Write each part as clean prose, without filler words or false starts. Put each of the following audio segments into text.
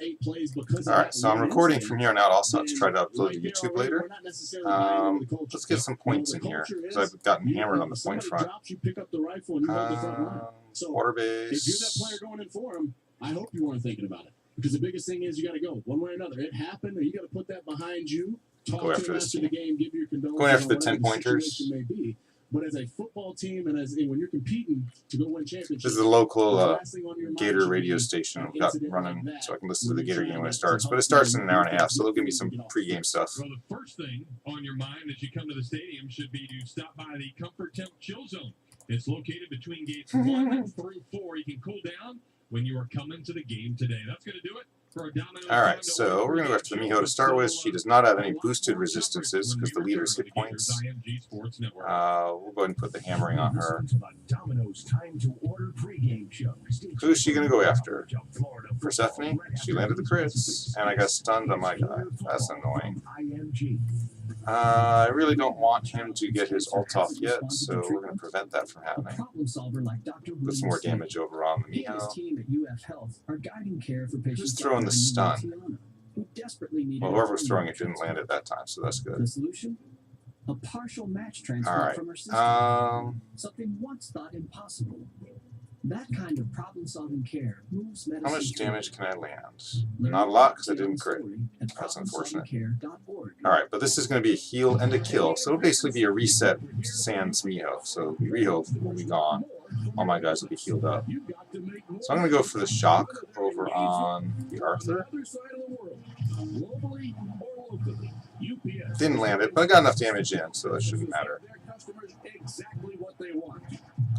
Alright, so I'm recording from here on out. Also, have to try to upload to YouTube later. Let's get some points in here, because I've gotten hammered on the point front. Water base. I hope you weren't thinking about it, because the biggest thing is you got to go one way or another. It happened, or you got to put that behind you. Go after this team. Going after the 10 pointers. But as a football team, and when you're competing to go win championships, this is the local Gator radio station I've got running, so I can listen to the Gator game when it starts. But it starts in an hour and a half, so they'll give me some pregame stuff. Well, the first thing on your mind as you come to the stadium should be to stop by the Comfort Temp Chill Zone. It's located between gates 1 through 4. You can cool down when you are coming to the game today. That's going to do it. Alright, so we're going to go after the Miho to start with. She does not have any boosted resistances because the leader's hit points. We'll go ahead and put the hammering on her. Who's she going to go after? Persephone? She landed the crits, and I got stunned on my guy. That's annoying. I really don't want him to get his ult off yet, so we're going to prevent that from happening. Put some more damage over on the Miho. Who's throwing the stun? Well, whoever was throwing it didn't land at that time, so that's good. A partial match transfer Alright, from her sister. Something once thought impossible. That kind of problem-solving care moves medicine. How much damage can I land? Not a lot, because I didn't crit. That's unfortunate. Alright, but this is going to be a heal and a kill, so it'll basically be a reset sans Miho. So Miho will be gone. All my guys will be healed up. So I'm going to go for the shock over on the Arthur. Didn't land it, but I got enough damage in, so that shouldn't matter.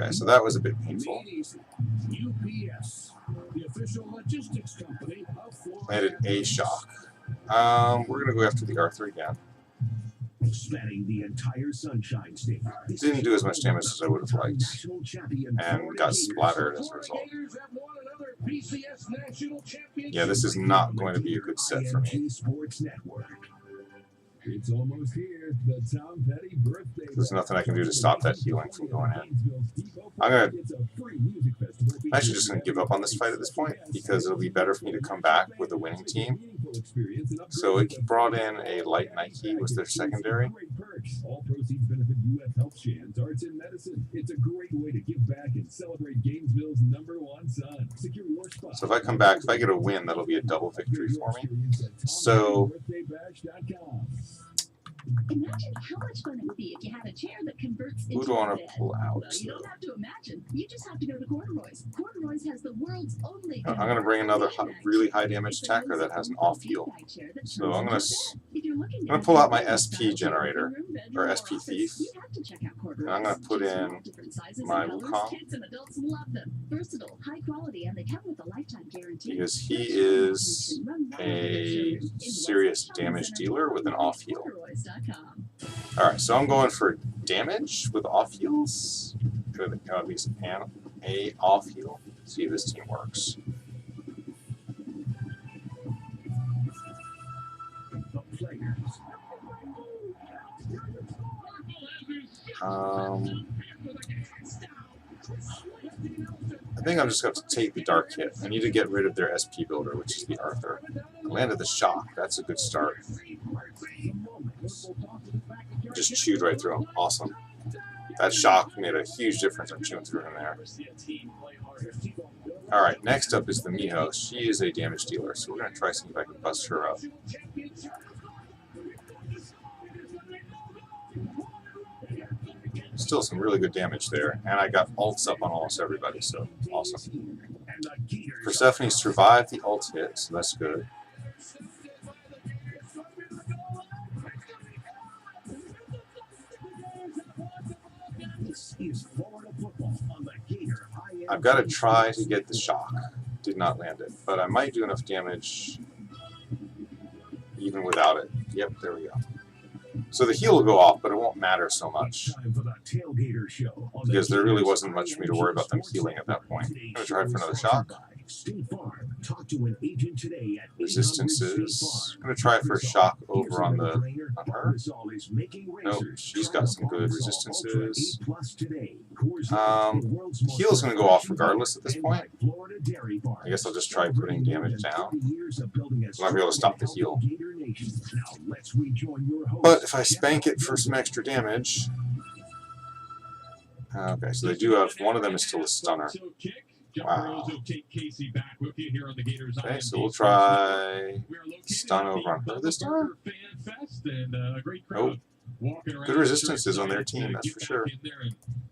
Okay, so that was a bit painful. Landed a shock. We're going to go after the Arthur again. Didn't do as much damage as I would have liked, and got splattered as a result. Yeah, this is not going to be a good set for me. It's almost here. The Tom Petty birthday. There's nothing I can do to stop that healing from going in. I'm actually just going to give up on this fight at this point, because it'll be better for me to come back with a winning team. So it brought in a light Nike, was their secondary. All proceeds benefit UF Health Shands Arts and Medicine. It's a great way to give back and celebrate Gainesville's #1 son. Secure your spot. So if I come back, if I get a win, that'll be a double victory for me. So imagine how much fun it would be if you had a chair that converts into who do I want a to pull out? You don't have to imagine. You just have to go to Corduroy's. Corduroy's has the world's only. I'm going to bring another really high damage attacker that has an off heal. So I'm going to pull out my SP generator, or SP thief. And I'm going to put in my Wukong, because he is a serious damage dealer with an off heal. Alright, so I'm going for damage with off heals. At least a off heal. See if this team works. I think I'm just going to take the dark hit. I need to get rid of their SP builder, which is the Arthur. I landed the shock. That's a good start. Just chewed right through him. Awesome. That shock made a huge difference on chewing through him there. Alright, next up is the Miho. She is a damage dealer, so we're going to try see if I can bust her up. Still some really good damage there, and I got ults up on almost everybody, so awesome. Persephone survived the ult hit, so that's good. I've got to try to get the shock. Did not land it, but I might do enough damage even without it. Yep, there we go. So the heal will go off, but it won't matter so much, because there really wasn't much for me to worry about them healing at that point. I'm going to try for another shock. Talk to an agent today at Resistances. I'm going to try for a shock over on the her. Nope, she's got some good resistances. Heal's going to go off regardless at this point. I guess I'll just try putting damage down. I'm not going to be able to stop the heal. But if I spank it for some extra damage... Okay, so they do have... One of them is still a stunner. Wow. Okay, so we'll try stun over on her this time. Nope. Good resistances on their team, that's for sure.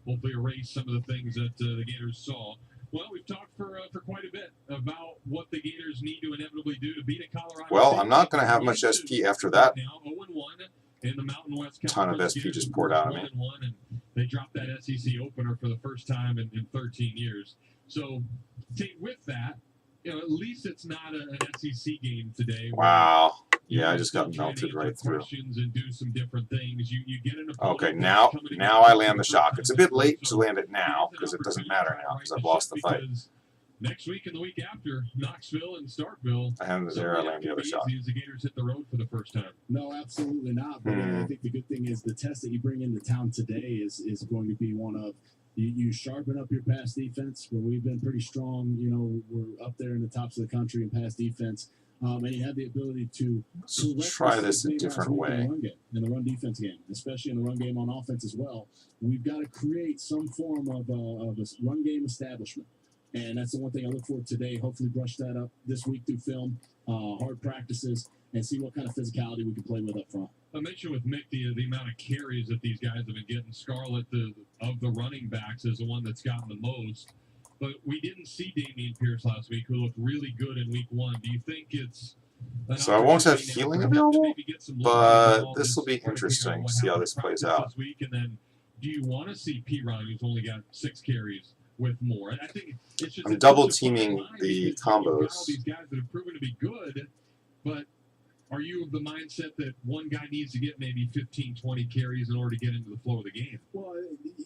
Hopefully erase some of the things that the Gators saw. Well, we've talked for quite a bit about what the Gators need to inevitably do to beat a Colorado. Well, I'm not going to have much SP after that. Now 0-1 in the Mountain West ton of SP just poured out of me. And they dropped that SEC opener for the first time in 13 years. So, with that, you know, at least it's not an SEC game today. Wow. Yeah, I just got melted right through. And do some different things. You get an okay, now I land the shock. It's a bit late to land it now because it doesn't matter now because I've lost the fight. Next week and the week after, Knoxville and Starkville. I hand there, I land the other shot. The Gators hit the road for the first time. No, absolutely not. But I think the good thing is the test that you bring into town today is going to be one of you sharpen up your pass defense, where we've been pretty strong. You know, we're up there in the tops of the country in pass defense. And you have the ability to try this a different way. In the run defense game, especially in the run game on offense as well. We've got to create some form of a run game establishment. And that's the one thing I look for today. Hopefully brush that up this week through film, hard practices, and see what kind of physicality we can play with up front. I mentioned with Mick the amount of carries that these guys have been getting. Scarlett, of the running backs, is the one that's gotten the most. But we didn't see Dameon Pierce last week, who looked really good in week 1. Do you think it's... So I won't have healing available, but this will be interesting to see how this plays out. And then, do you want to see P-Ron, who's only got 6 carries, with more? I think it's just I'm double teaming the combos. All these guys that have proven to be good, but are you of the mindset that one guy needs to get maybe 15, 20 carries in order to get into the flow of the game? Well,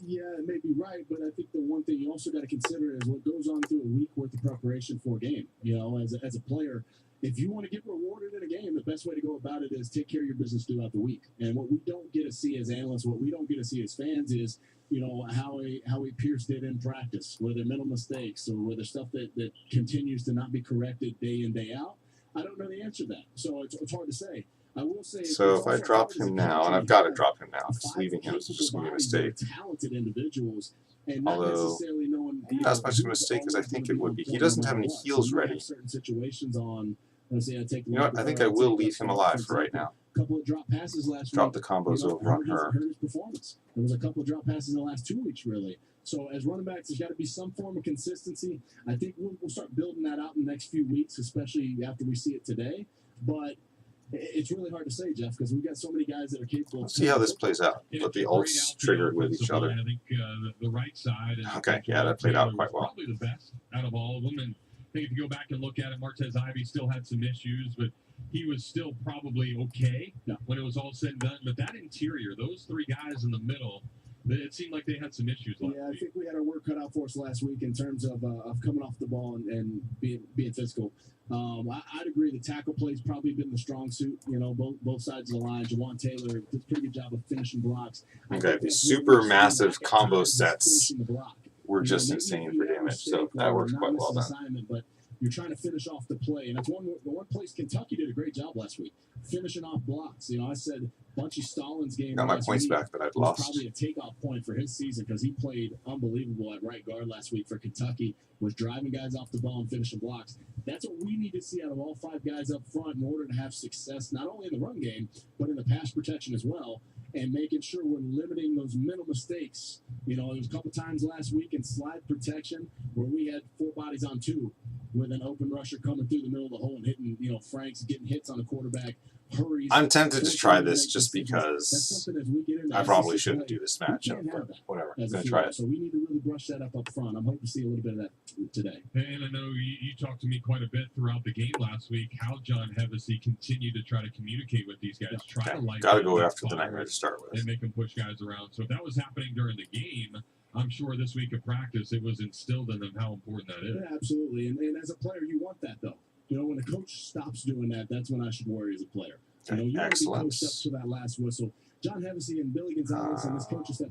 yeah, it may be right, but I think the one thing you also got to consider is what goes on through a week worth of preparation for a game. You know, as a player, if you want to get rewarded in a game, the best way to go about it is take care of your business throughout the week. And what we don't get to see as analysts, what we don't get to see as fans is, you know, how a Pierce did in practice, were there mental mistakes or were there stuff that continues to not be corrected day in, day out? I don't know the answer to that, so it's hard to say. I will say. So if I drop him now, and I've got to drop him now, just leaving him is just going to be a mistake. Talented individuals, and not although necessarily knowing, not as much of a mistake as I think it would be. He doesn't have any heals ready. Certain situations on. Let's say I take. You know what? I think I will leave him alive for right now. Couple of drop passes last week. Drop the combos over on her. Hurt his performance. There was a couple of drop passes in the last 2 weeks, really. So as running backs, there's got to be some form of consistency. I think we'll start building that out in the next few weeks, especially after we see it today. But it's really hard to say, Jeff, because we've got so many guys that are capable. Let's see how this plays out. But the ults triggered with each other. I think the right side. Okay, yeah, that played out quite well. Probably the best out of all of them. And I think if you go back and look at it, Martez Ivy still had some issues, but he was still probably okay when it was all said and done. But that interior, those 3 guys in the middle, it seemed like they had some issues last week. I think we had our work cut out for us last week in terms of coming off the ball and being physical. I'd agree the tackle play's probably been the strong suit, you know, both sides of the line. Jawan Taylor did a pretty good job of finishing blocks. Okay, these super massive combo sets were just insane for damage, so that worked quite well done. But you're trying to finish off the play, and that's one place Kentucky did a great job last week, finishing off blocks. You know, I said Bunchy Stallings' game. Got my points back that I'd lost. Probably a takeoff point for his season because he played unbelievable at right guard last week for Kentucky. Was driving guys off the ball and finishing blocks. That's what we need to see out of all 5 guys up front in order to have success, not only in the run game but in the pass protection as well, and making sure we're limiting those mental mistakes. You know, there was a couple times last week in slide protection where we had 4 bodies on 2 with an open rusher coming through the middle of the hole and hitting, you know, Franks getting hits on the quarterback. Hurries. I'm tempted to try this just because I probably shouldn't do this matchup, but whatever. I'm going to try it. So we need to really brush that up front. I'm hoping to see a little bit of that today. And I know you talked to me quite a bit throughout the game last week, how John Hevesy continued to try to communicate with these guys. Try to light got to go after the nightmare to start with. And make them push guys around. So if that was happening during the game, I'm sure this week of practice, it was instilled in them how important that is. Yeah, absolutely. And as a player, you want that, though. You know, when a coach stops doing that, that's when I should worry as a player. You know, you want to be coached up to that last whistle. John Hevesy and Billy Gonzalez and this coaching staff,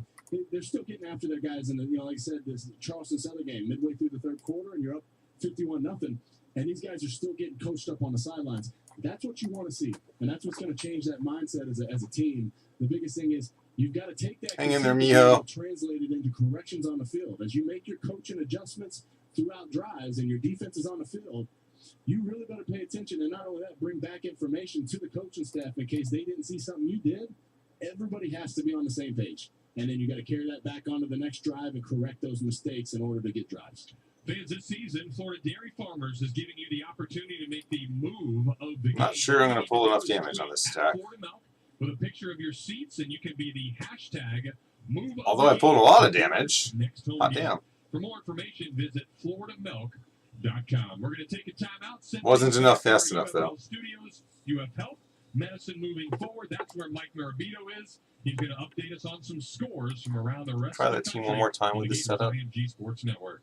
they're still getting after their guys. And, you know, like I said, this Charleston Southern game, midway through the third quarter, and you're up 51-0. And these guys are still getting coached up on the sidelines. That's what you want to see. And that's what's going to change that mindset as a team. The biggest thing is you've got to take that. Hang in there, Mijo. Translate it into corrections on the field. As you make your coaching adjustments throughout drives and your defense is on the field, you really better pay attention. And not only that, bring back information to the coaching staff in case they didn't see something you did. Everybody has to be on the same page. And then you got to carry that back onto the next drive and correct those mistakes in order to get drives. Fans, this season, Florida Dairy Farmers is giving you the opportunity to make the move of the game. Not sure I'm going to pull enough damage on this attack. Florida Milk with a picture of your seats, and you can be the hashtag move. Although I pulled a lot of damage. Hot damn. For more information, visit floridamilk.com. We're going to take a timeout. Wasn't enough fast enough, though. Studios, UF Health, medicine moving forward. That's where Mike Marabito is. He's going to update us on some scores from around the rest Try of the that team country one more time on with the this setup. IMG Sports Network.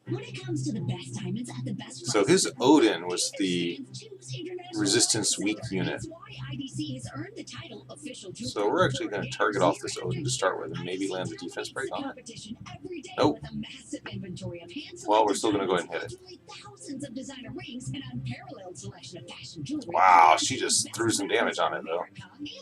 When it comes to the best diamonds at the best So prices, his Odin was the choose International resistance Diamond weak Center, unit. and it's why IDC has earned the title official jewelry So we're actually going to importer target off year this after Odin to start with and year. maybe IDC land the defense break dominates on it. competition every day Nope. with a massive inventory of hand Well, we're selected still going to go ahead and diamonds, hit it. jewelry, thousands of designer rings, and unparalleled selection of fashion jewelry. Wow, she just threw some damage on it, though. And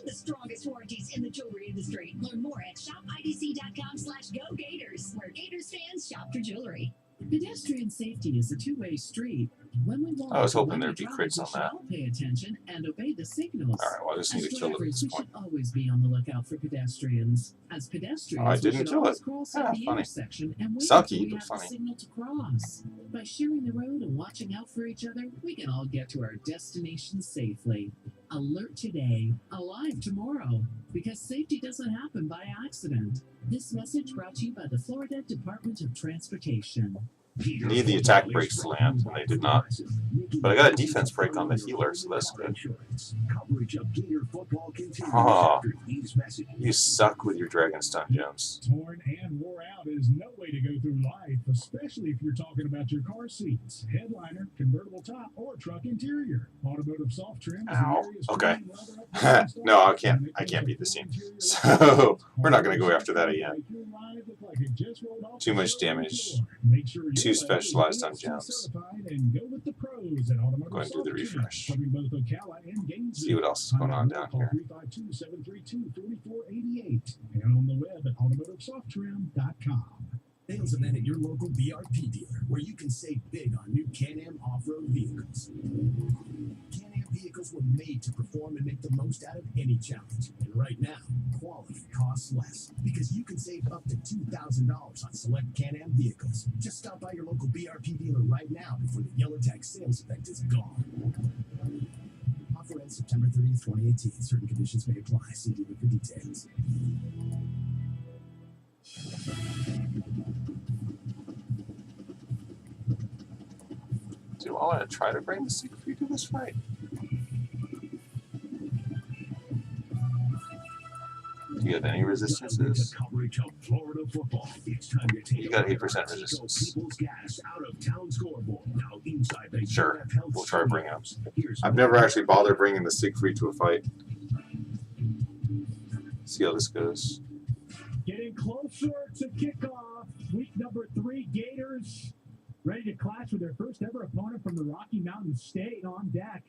the strongest warranties in the jewelry industry. Learn more at shopidc.com/GoGators, where Gators fans shop for jewelry. Pedestrian safety is a two-way street. When we walk, I was hoping when there'd we be drive, crits we on should that. all pay attention and obey the signals. Alright, well I just need As to kill it at drivers, this we point. should always be on the lookout for pedestrians. As pedestrians, Oh, I we didn't should kill always it. cross Ah, at the funny. intersection and wait Sucky, until we but have the funny. signal to cross. By sharing the road and watching out for each other, we can all get to our destination safely. Alert today, alive tomorrow, because safety doesn't happen by accident. This message brought to you by the Florida Department of Transportation. Need the attack breaks to land, and they did not. But I got a defense break on the healer, so that's good. Oh, you suck with your Dragon Stun gems. Torn and wore out is no way to go through life, especially if you're talking about your car seats, headliner, convertible top, or truck interior. Automotive soft trim. Ow. Okay. No, I can't beat this team. So we're not going to go after that again. Too much damage. Too specialized on gems. Go and do the refresh. See what else is going on down here. And on the web at automotivesoft.com. Sales event at your local BRP dealer, where you can save big on new Can-Am off-road vehicles. Can-Am vehicles were made to perform and make the most out of any challenge. And right now, quality costs less, because you can save up to $2,000 on select Can-Am vehicles. Just stop by your local BRP dealer right now before the Yellow Tag sales event is gone. Offer ends September 30th, 2018. Certain conditions may apply. See dealer for details. Do I want to try to bring the Siegfried to this fight? Do you have any resistances? You got 8% resistance. Sure, we'll try bringing them. I've never actually bothered bringing the Siegfried to a fight. See how this goes. Getting closer to kickoff. Week number 3, Gators ready to clash with their first ever opponent from the Rocky Mountain State on deck.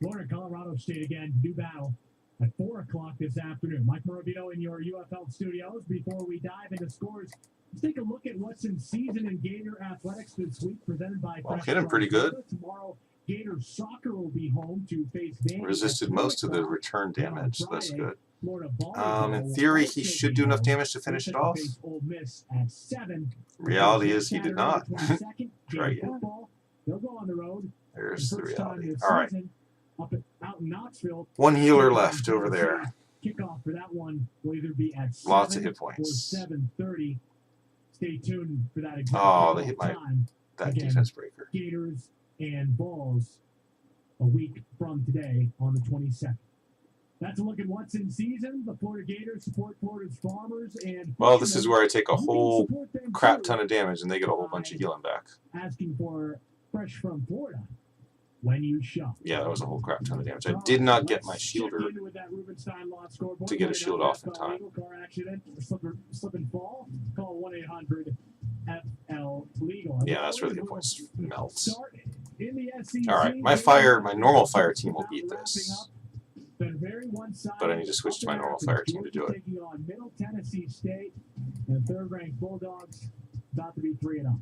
Florida and Colorado State again, do battle at 4 o'clock this afternoon. Mike Marabito in your UF Health studios. Before we dive into scores, let's take a look at what's in season in Gator Athletics this week, presented by Well, hit him pretty good. Tomorrow, Gator Soccer will be home to face Vandy. Resisted most of the return damage, so that's good. Florida volleyball In theory, he should do enough damage to finish it off. Ole Miss at 7. Reality is he did not. Try again. They'll go on the road. There's the First time reality. this All right, season, out in Knoxville. one healer left over there. Kickoff for that one will either be at 7 Lots of hit or points. 7:30. Stay tuned for that exact Oh, they kickoff hit my time. that Again, defense breaker. Gators and Vols a week from today on the 22nd. That's a look at what's in season. The Florida Gators support Florida's farmers and. Well, this is where I take a whole crap ton of damage and they get a whole bunch of healing back. Asking for fresh from Florida when you shop. Yeah, that was a whole crap ton of damage. I did not get my shielder to get a shield off in time. Car accident, slip and fall. Call 1-800-FL-LEGAL. Yeah, that's really the point. Melts. In the SEC, All right, my normal fire team will beat this. But I need to switch to my normal fire team to do it. Taking on Middle Tennessee State and third-ranked Bulldogs, about to be 3-0.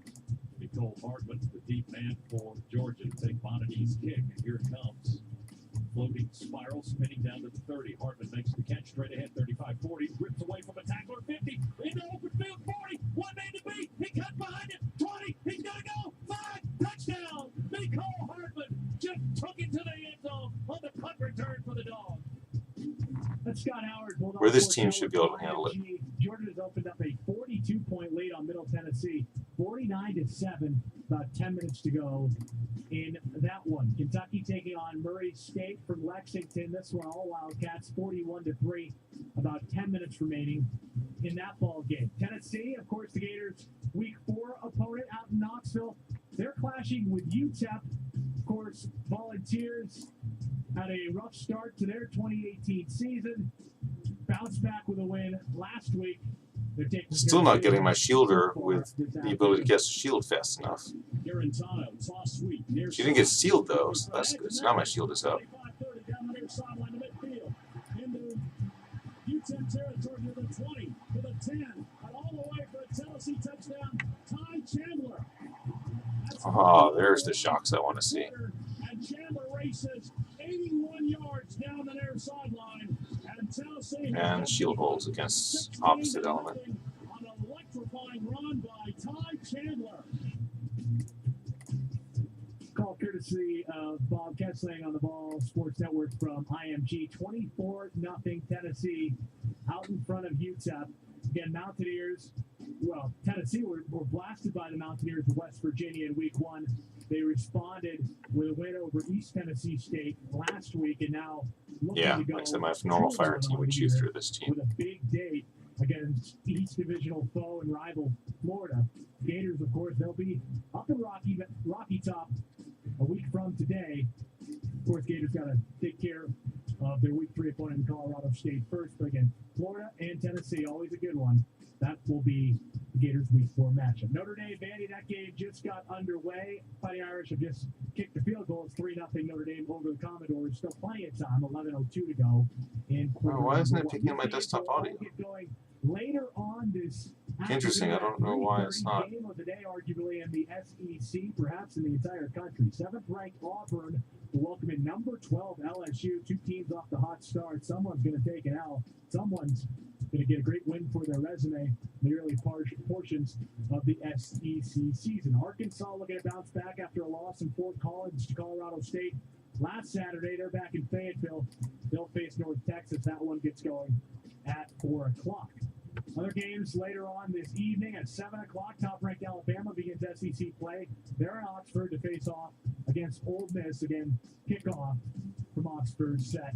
Nicole Hartman, the deep man for Georgia, to take Bonady's kick, and here it comes. Floating spiral, spinning down to the 30. Hartman makes the catch straight ahead, 35-40, rips away from a tackler, 50, into open field, 40, one man to beat, he cut behind it, 20, he's gonna go, 5, touchdown! Nicole Hartman just took it to the end zone on the punt return for the Dogs. That's Scott Howard. Where this team should be able to handle it. Georgia has opened up a 42-point lead on Middle Tennessee, 49-7. About 10 minutes to go in that one. Kentucky taking on Murray State from Lexington. This one all Wildcats, 41-3. About 10 minutes remaining in that ball game. Tennessee, of course, the Gators' Week 4 opponent out in Knoxville. They're clashing with UTEP. Of course, Volunteers had a rough start to their 2018 season. Bounced back with a win last week. Still not getting my shielder with the ability to cast a shield fast enough. She didn't get sealed though, so that's good. So now my shield is up. Oh, there's the shocks I want to see. And Chandler races 81 yards down the near sideline. And shield holds against opposite element. On an electrifying run by Ty Chandler. Call courtesy of Bob Kessling on the Ball Sports Network from IMG. 24-0 Tennessee out in front of UTEP. Again, Mountaineers, well, Tennessee were blasted by the Mountaineers of West Virginia in Week 1. They responded with a win over East Tennessee State last week, and now yeah, like I said, my normal fire team would chew through this team. With a big day against East Divisional foe and rival Florida. Gators, of course, they'll be up in Rocky Top a week from today. Of course, Gators got to take care of their Week 3 opponent in Colorado State first. But again, Florida and Tennessee, always a good one. That will be the Gators' Week 4 matchup. Notre Dame, Vandy, that game just got underway. Fighting Irish have just kicked the field goal. It's 3-0 Notre Dame over the Commodores. Still plenty of time, 11:02 to go. Oh, why isn't it picking up my desktop audio? Later on this interesting. I don't know why it's not. Game of the day, arguably in the SEC, perhaps in the entire country. 7th-ranked Auburn will welcome in number 12 LSU. Two teams off the hot start. Someone's going to take an L. Someone's going to get a great win for their resume in the early portions of the SEC season. Arkansas looking to bounce back after a loss in Fort Collins to Colorado State last Saturday. They're back in Fayetteville. They'll face North Texas. That one gets going at 4 o'clock. Other games later on this evening at 7 o'clock. Top-ranked Alabama begins SEC play. They're in Oxford to face off against Ole Miss. Again, kickoff from Oxford set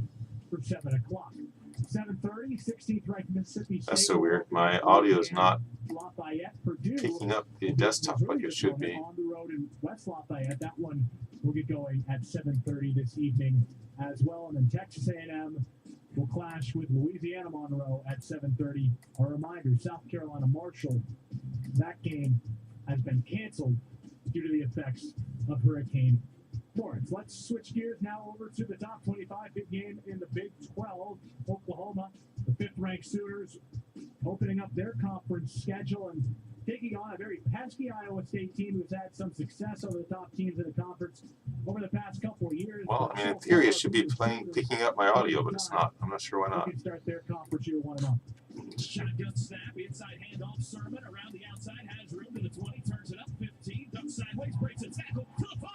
for 7 o'clock. 7:30, 16th-ranked Mississippi State. That's so weird. My audio is not picking up the desktop like it should be. On the road in West Lafayette. That one will get going at 7:30 this evening as well. And then Texas A&M will clash with Louisiana Monroe at 7:30. A reminder, South Carolina Marshall, that game has been canceled due to the effects of Hurricane Florence. Let's switch gears now over to the top 25. Big game in the Big 12. Oklahoma, the 5th-ranked Sooners, opening up their conference schedule and taking on a very pesky Iowa State team who's had some success over the top teams in the conference over the past couple of years. Well, I mean, in theory, it should be picking up my audio, but it's not. I'm not sure why not. They can start their conference year 1-0. Shotgun snap, inside handoff, Sermon around the outside, has room to the 20, turns it up 15, ducks sideways, breaks a tackle to the 5,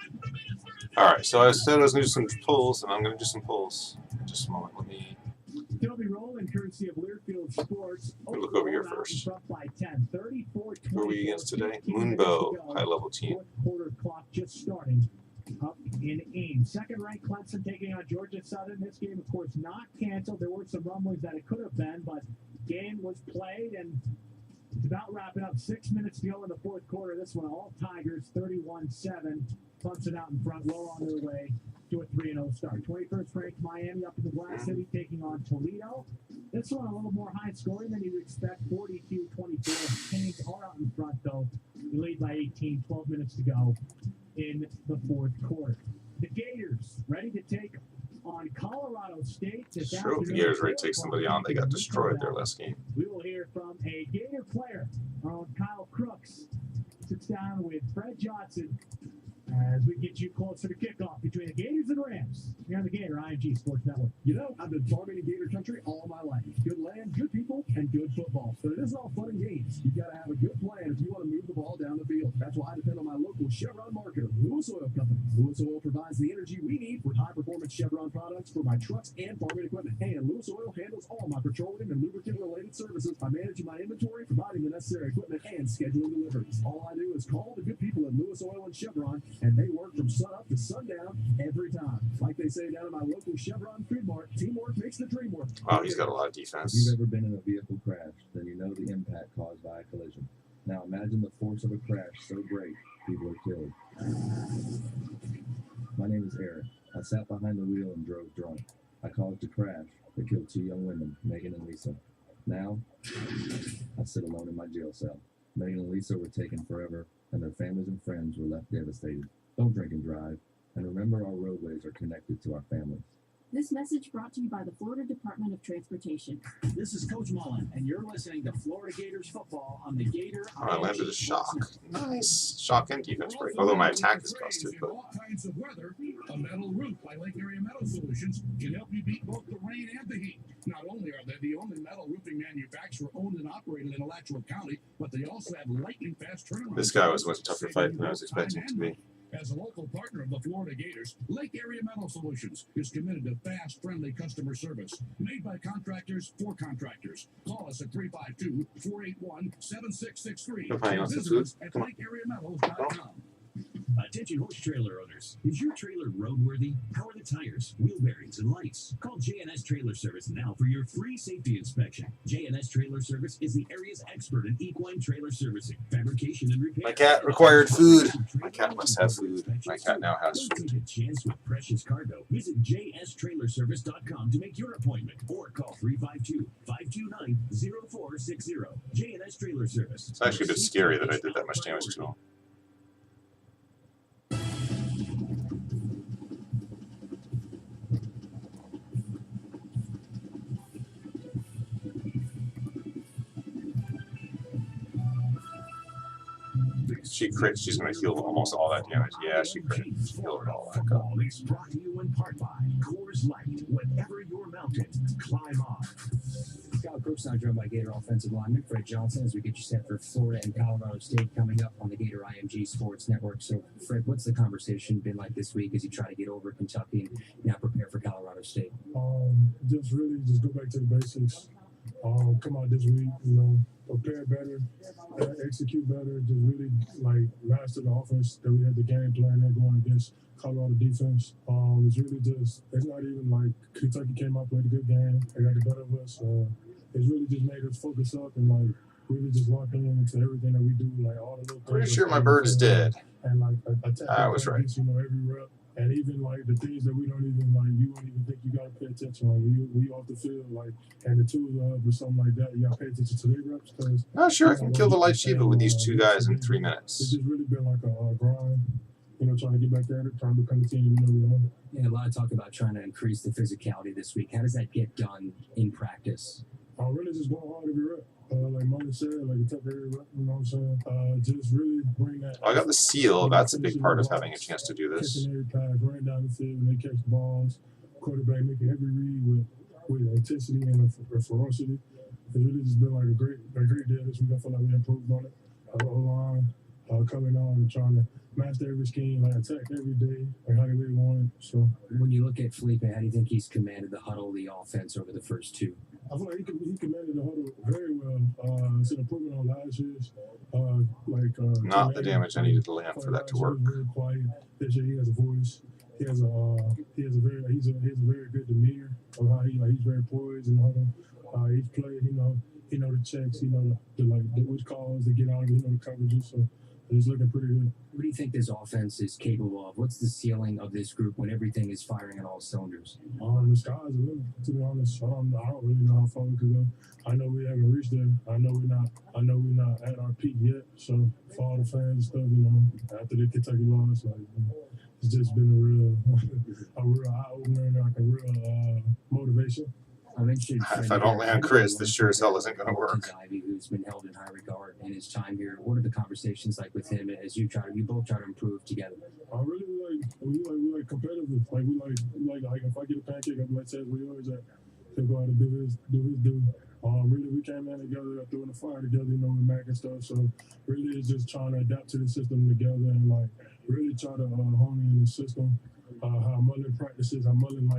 Alright, so I said I was going to do some pulls, and I'm going to do some pulls. Just a moment, let me Roll in courtesy of Learfield Sports. look over here first. By 10, 34, who are we against today? Moonbow, high-level team. Fourth quarter clock just starting up in Ames. Second-ranked Clemson taking on Georgia Southern. This game, of course, not canceled. There were some rumblings that it could have been, but game was played, and it's about wrapping up. 6 minutes to go in the fourth quarter. This one, all Tigers, 31-7. Clemson out in front, well on their way to a 3-0 start. 21st ranked Miami up in the Glass City taking on Toledo. This one a little more high scoring than you'd expect. 42-24. Canes are out in front, though. They lead by 18, 12 minutes to go in the fourth quarter. The Gators ready to take on Colorado State this Sure, afternoon. the Gators ready to take somebody on. They got destroyed their last game. We will hear from a Gator player. Our own Kyle Crooks sits down with Fred Johnson as we get you closer to kickoff between the Gators and Rams here on the Gator IMG Sports Network. You know, I've been farming in Gator country all my life. Good land, good people, and good football. But it isn't all fun and games. You've got to have a good plan if you want to move the ball down the field. That's why I depend on my local Chevron marketer, Lewis Oil Company. Lewis Oil provides the energy we need with high-performance Chevron products for my trucks and farming equipment. And Lewis Oil handles all my petroleum and lubricant-related services by managing my inventory, providing the necessary equipment, and scheduling deliveries. All I do is call the good people at Lewis Oil and Chevron, and they work from sun up to sundown every time. Like they say down in my local Chevron Food Mart, teamwork makes the dream work. Wow, he's got a lot of If defense. you've ever been in a vehicle crash, then you know the impact caused by a collision. Now imagine the force of a crash so great, people are killed. My name is Eric. I sat behind the wheel and drove drunk. I caused a crash that killed 2 young women, Megan and Lisa. Now, I sit alone in my jail cell. Megan and Lisa were taken forever, and their families and friends were left devastated. Don't drink and drive, and remember our roadways are connected to our families. This message brought to you by the Florida Department of Transportation. This is Coach Mullen, and you're listening to Florida Gators football on the Gator. Oh, I landed a shock. Nice. Shock and defense break. Although my attack is busted, but all kinds of weather, a metal roof by Lake Area Metal Solutions can help you beat both the rain and the heat. Not only are they the only metal roofing manufacturer owned and operated in Alachua County, but they also have lightning fast turnaround. this guy was much tougher fight than I was expecting it to be. As a local partner of the Florida Gators, Lake Area Metal Solutions is committed to fast, friendly customer service. Made by contractors for contractors. Call us at 352-481-7663. Okay, you want some Visit food? us at Come on. lakeareametals.com. Attention horse trailer owners. Is your trailer roadworthy? How are the tires, wheel bearings, and lights? Call JNS Trailer Service now for your free safety inspection. JNS Trailer Service is the area's expert in equine trailer servicing, fabrication, and repair. My cat required food. My cat must have food. My cat now has Don't food. take a chance with precious cargo. Visit jstrailerservice.com to make your appointment or call 352-529-0460. JNS Trailer Service. It's actually a bit scary that I did that much damage to him. She crit. She's going to heal almost all that damage. Yeah, she crit. Healed it all back up. Football is brought to you in part by Coors Light. Whatever your mountain, climb on. Kyle Crooks now joined by Gator offensive lineman Fred Johnson as we get you set for Florida and Colorado State coming up on the Gator IMG Sports Network. So, Fred, what's the conversation been like this week as you try to get over Kentucky and now prepare for Colorado State? Just really just go back to the basics. Come out this week, you know, prepare better, execute better, just really like master the offense that we had the game plan there going against Colorado defense. It's really just, it's not even like Kentucky came out, played a good game, they got the better of us. It's really just made us focus up and like really just lock in into everything that we do, like all the little things. Pretty sure my bird is dead. And like attack. I was right. You know, every rep. And even like the things that we don't even like, you don't even think you gotta pay attention. Like we off the field, like, and the tools or something like that, you gotta pay attention to their reps. Cause Not sure I can kill the light Shiva with these two guys in 3 It's minutes. just really been like a grind, you know, trying to get back at it, trying to become the team we know we are. Yeah, a lot of talk about trying to increase the physicality this week. How does that get done in practice? Really just going hard every rep. Like Mona said, like attack every rep, you know what I'm saying? Just really bring that. I got the seal. That's a big part of having a chance to do this. Catching every pass, running down the field, when they catch the balls, quarterback making every read with intensity and a ferocity. It's really just been like a great day this week. I feel like we improved on it. O-line coming on and trying to master every scheme, like attack every day, like how they really want it. So when you look at Felipe, how do you think he's commanded the huddle, the offense over the first two? I feel like he commanded the huddle very well. It's an improvement on last year's. Not the damage I needed to land for that to work. He was very quiet. This year he has a voice. He has a very good demeanor of how he's very poised in the huddle. He's played. He know the checks. He know the which calls to get out of it. He know the coverages. So it's looking pretty good. What do you think this offense is capable of? What's the ceiling of this group when everything is firing on all cylinders? The sky's the limit, to be honest. I don't really know how far we could go. I know we haven't reached there. I know we're not at our peak yet. So for all the fans and stuff, after the Kentucky loss, it's just been a real eye opener and a real motivation. If I don't land Chris, this sure as hell isn't going to work. Ivy, who's been held in high regard in his time here. What are the conversations like with him as you both try to improve together? I really we competitive. Like if I get a pancake, I'm like says we always at. He'll go out and do his do. Really, we came in together, throwing the fire together, with Mac and stuff. So really, it's just trying to adapt to the system together and really try to hone in the system. How Mullen practices, how Mullen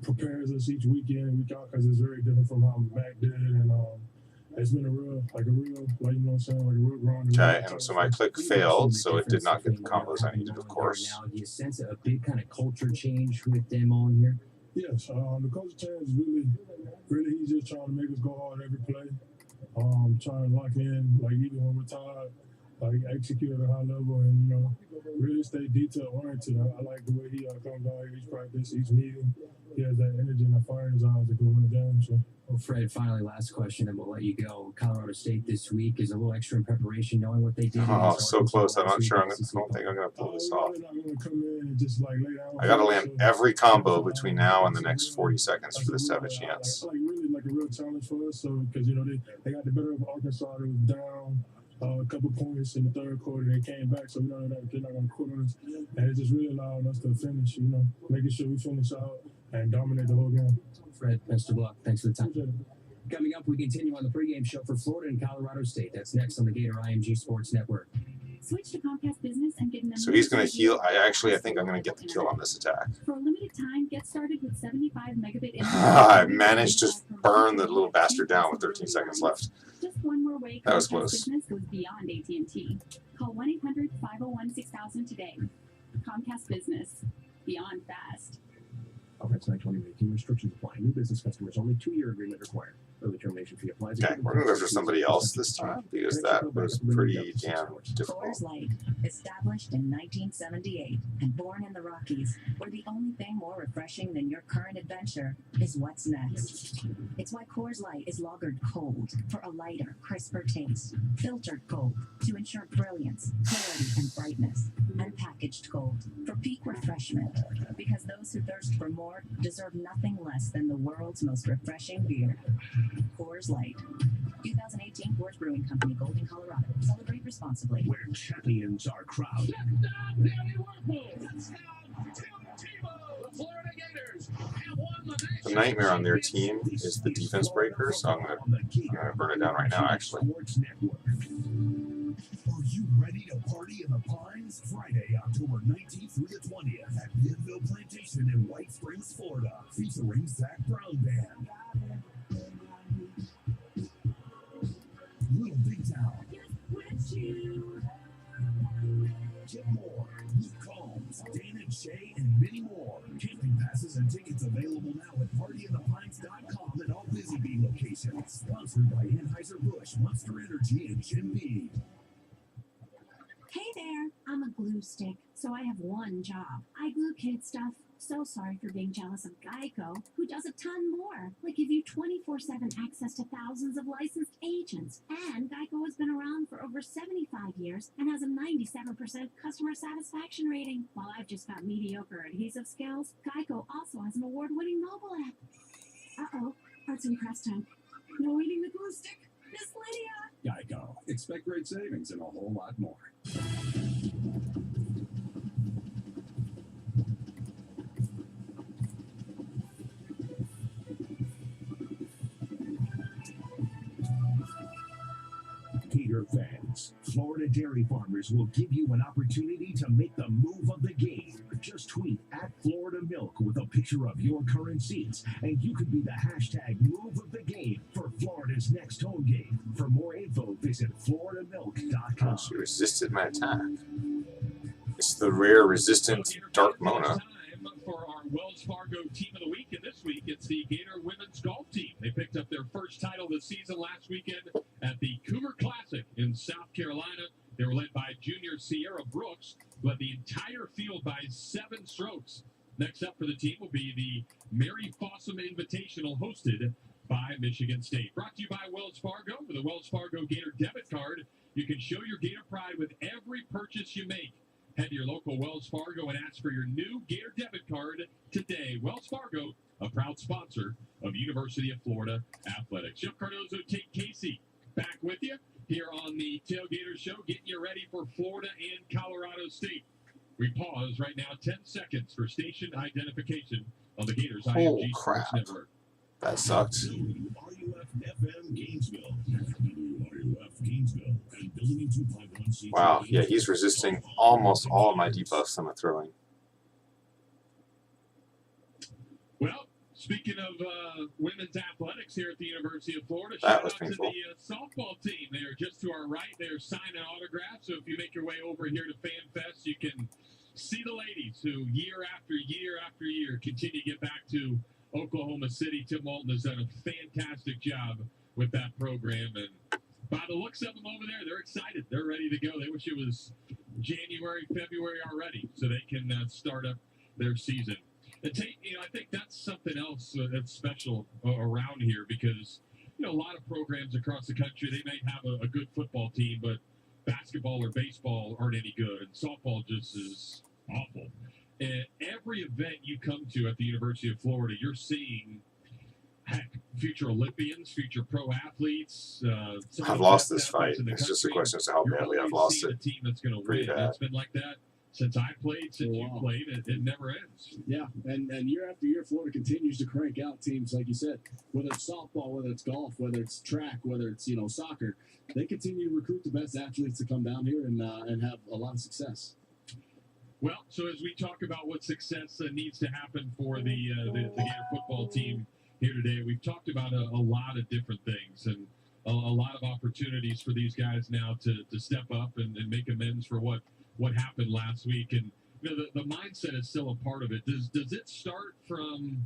prepares us each weekend and week out, because it's very different from how Mac did, and it's been a real grind. Okay, and so my click failed, so it did not get the combos I needed, of course. Now, do you sense a big kind of culture change with them on here? Yes, the culture change is really he's just trying to make us go hard every play. Trying to lock in, even when we're tired, execute at a high level and, really stay detail oriented. I like the way he comes out each practice, each meeting. He has that energy and that fire in his eyes to go win the game. So. Well, Fred, finally, last question, and we'll let you go. Colorado State this week is a little extra in preparation, knowing what they did. Oh, so close. I'm not sure. I don't think I'm going to pull this off. I got to land every combo between now and the next 40 seconds for this to have a chance. Really a real challenge for us. So, because, they got the better of Arkansas. They was down a couple points in the third quarter. They came back, so we know that they're not going to quit on us. And it just really allowed us to finish, making sure we finish out and dominate the whole game. Fred, best of luck. Thanks for the time. Coming up, we continue on the pregame show for Florida and Colorado State. That's next on the Gator IMG Sports Network. Switch to Comcast Business and get an So he's going to heal. I think I'm going to get the kill on this attack. For a limited time, get started with 75 megabit internet. I managed to burn the little bastard down with 13 seconds left. Just one more way That was Comcast close. Business goes beyond AT&T. Call 1-800-501-6000 today. Comcast Business. Beyond fast. Offense 920 restrictions apply. New business customers only 2-year agreement required. Early termination fee applies. Okay, we're going to go for somebody else this time because that was pretty damn difficult. Coors Light, established in 1978 and born in the Rockies, where the only thing more refreshing than your current adventure is what's next. It's why Coors Light is lagered cold for a lighter, crisper taste, filtered cold to ensure brilliance, clarity, and brightness, and packaged cold for peak refreshment, because those who thirst for more deserve nothing less than the world's most refreshing beer. Coors Light. 2018 Coors Brewing Company, Golden, Colorado. Celebrate responsibly. Where champions are crowned. The nightmare on their team is the defense breaker, so I'm going to burn it down right now, actually. Are you ready to party in the Pines? Friday, October 19th through the 20th at Piedville Plantation in White Springs, Florida, featuring Zach Brown Band. Little Big Town. Get more. Luke Combs, Dan and Shay, and many more. Camping passes and tickets available now at partyinthepines.com and all Busy Bee locations. Sponsored by Anheuser-Busch, Monster Energy, and Jim Beam. Hey there, I'm a glue stick, so I have one job. I glue kid stuff. So sorry for being jealous of Geico, who does a ton more, like give you 24/7 access to thousands of licensed agents. And Geico has been around for over 75 years and has a 97% customer satisfaction rating. While I've just got mediocre adhesive skills, Geico also has an award-winning mobile app. Uh-oh, arts and crafts time. No eating the glue stick. Miss Lydia! Geico. Expect great savings and a whole lot more. Gator Gator fans, Florida dairy farmers will give you an opportunity to make the move of the game. Just tweet at Florida Milk with a picture of your current seats, and you could be the hashtag move of the game for Florida's next home game. For more info, visit floridamilk.com. She resisted my attack. It's the rare resistant Dark Mona. For our Wells Fargo Team of the Week, and this week it's the Gator women's golf team. They picked up their first title of the season last weekend at the Cougar Classic in South Carolina. They were led by junior Sierra Brooks, who led the entire field by 7 strokes. Next up for the team will be the Mary Fossum Invitational, hosted by Michigan State. Brought to you by Wells Fargo. With a Wells Fargo Gator debit card, you can show your Gator pride with every purchase you make. Head to your local Wells Fargo and ask for your new Gator debit card today. Wells Fargo, a proud sponsor of University of Florida Athletics. Jeff Cardozo, Tate Casey, back with you here on the Tailgater Show, getting you ready for Florida and Colorado State. We pause right now, 10 seconds for station identification on the Gators IMG Sports Network. That sucked. WRUF-FM Gainesville. WRUF Gainesville. And building 251 Wow, yeah, he's resisting almost all of my debuffs I'm throwing. Well, speaking of women's athletics here at the University of Florida, That shout was out painful. to the softball team. They are just to our right. They are signing autographs. So if you make your way over here to Fan Fest, you can see the ladies who year after year after year continue to get back to Oklahoma City. Tim Walton has done a fantastic job with that program, and by the looks of them over there, they're excited. They're ready to go. They wish it was January, February already, so they can start up their season. I think that's something else that's special around here, because a lot of programs across the country, they might have a good football team, but basketball or baseball aren't any good, and softball just is awful. And every event you come to at the University of Florida, you're seeing, heck, future Olympians, future pro athletes. I've lost this fight. It's just a question as to how badly I've lost it. A team that's going to Pretty win. bad. It's been like that since I played, since you played. It never ends. Yeah, and year after year, Florida continues to crank out teams, like you said, whether it's softball, whether it's golf, whether it's track, whether it's soccer. They continue to recruit the best athletes to come down here and have a lot of success. Well, so as we talk about what success needs to happen for the Gator football team here today, we've talked about a lot of different things and a lot of opportunities for these guys now to step up and make amends for what happened last week. And the mindset is still a part of it. Does it start from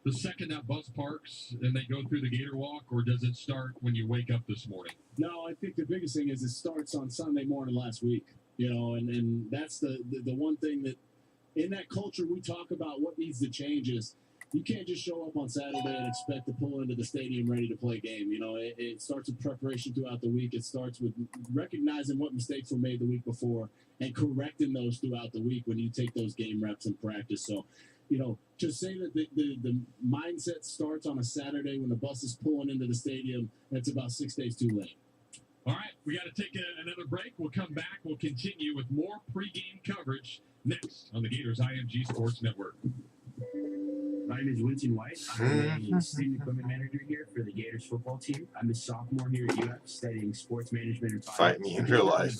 the second that bus parks and they go through the Gator Walk, or does it start when you wake up this morning? No, I think the biggest thing is it starts on Sunday morning last week. And that's the one thing that in that culture we talk about what needs to change is you can't just show up on Saturday and expect to pull into the stadium ready to play a game. It starts with preparation throughout the week. It starts with recognizing what mistakes were made the week before and correcting those throughout the week when you take those game reps in practice. So, just saying that the mindset starts on a Saturday when the bus is pulling into the stadium, that's about 6 days too late. All right, we got to take another break. We'll come back. We'll continue with more pregame coverage next on the Gators IMG Sports Network. My name is Winston White. I'm a student equipment manager here for the Gators football team. I'm a sophomore here at UF studying sports management and finance. Fight me in real life.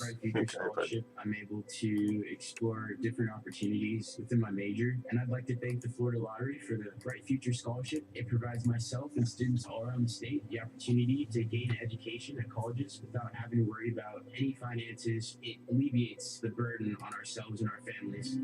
I'm able to explore different opportunities within my major, and I'd like to thank the Florida Lottery for the Bright Future Scholarship. It provides myself and students all around the state the opportunity to gain education at colleges without having to worry about any finances. It alleviates the burden on ourselves and our families.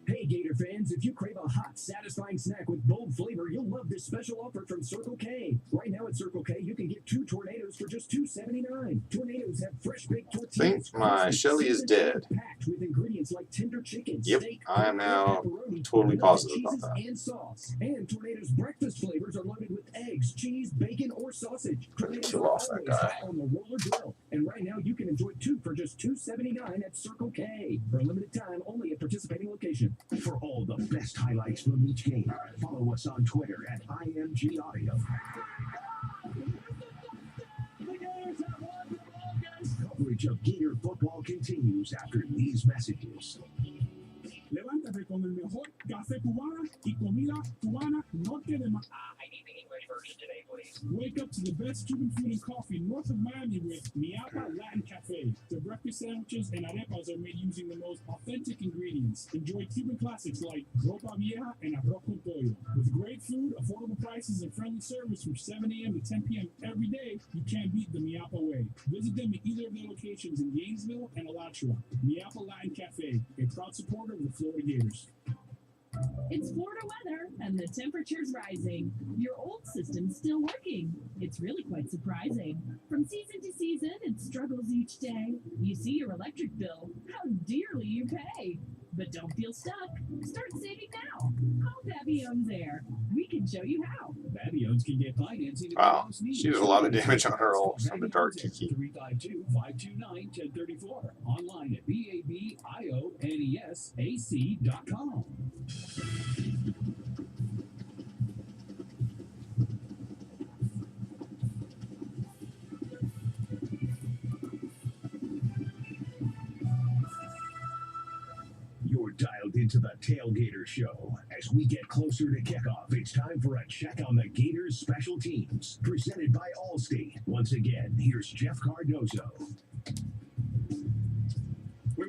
Hey Gator fans, if you crave a hot, satisfying snack with bold flavor, you'll love this special offer from Circle K. Right now at Circle K, you can get 2 Tornadoes for just $2.79. Tornadoes have fresh baked tortillas. I think my Shelly is dead. Packed with ingredients like tender chicken, Yep, steak, I am now pepperoni, totally nuts, positive about cheeses, that. and sauce. And Tornado's breakfast flavors are loaded with eggs, cheese, bacon, or sausage. Tornadoes Kill are off that always guy. hot on the roller grill. And right now, you can enjoy 2 for just $2.79 at Circle K. For a limited time, only at participating location. For all the best highlights from each game, follow us on Twitter at IMG Audio. Coverage of Gator football continues after these messages. Levántate con el mejor café cubana y comida cubana norte de I need the English version. Wake up to the best Cuban food and coffee north of Miami with Miapa Latin Cafe. Their breakfast sandwiches and arepas are made using the most authentic ingredients. Enjoy Cuban classics like ropa vieja and arroz con pollo. With great food, affordable prices, and friendly service from 7 a.m. to 10 p.m. every day, you can't beat the Miapa way. Visit them at either of their locations in Gainesville and Alachua. Miapa Latin Cafe, a proud supporter of the Florida Gators. It's Florida weather, and the temperature's rising. Your old system's still working. It's really quite surprising. From season to season, it struggles each day. You see your electric bill, how dearly you pay. But don't feel stuck. Start saving now. Call Babione's Air. We can show you how. Babione's can get financing. Wow, she did a lot of damage on her ult from the Dark Kiki. 352-529-1034. Online at BABIONESAC.com. You're dialed into the Tailgater Show. As we get closer to kickoff, it's time for a check on the Gators special teams, presented by Allstate. Once again, here's Jeff Cardozo.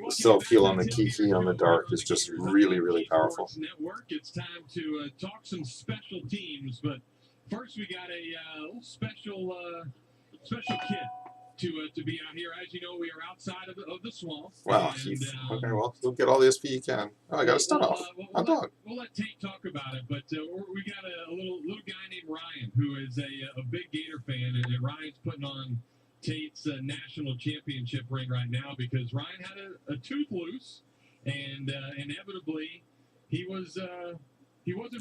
Self-heal on the Kiki on the Dark is just really, really powerful. Network. It's time to talk some special teams, but first we got a little special kid to be out here. As you know, we are outside of the swamp. Wow, and, okay, well, you'll get all the SP you can. Oh, I got a stun off. We'll let Tate talk about it, but we got a little guy named Ryan who is a big Gator fan, and Ryan's putting on Tate's national championship ring right now because Ryan had a tooth loose, and inevitably he wasn't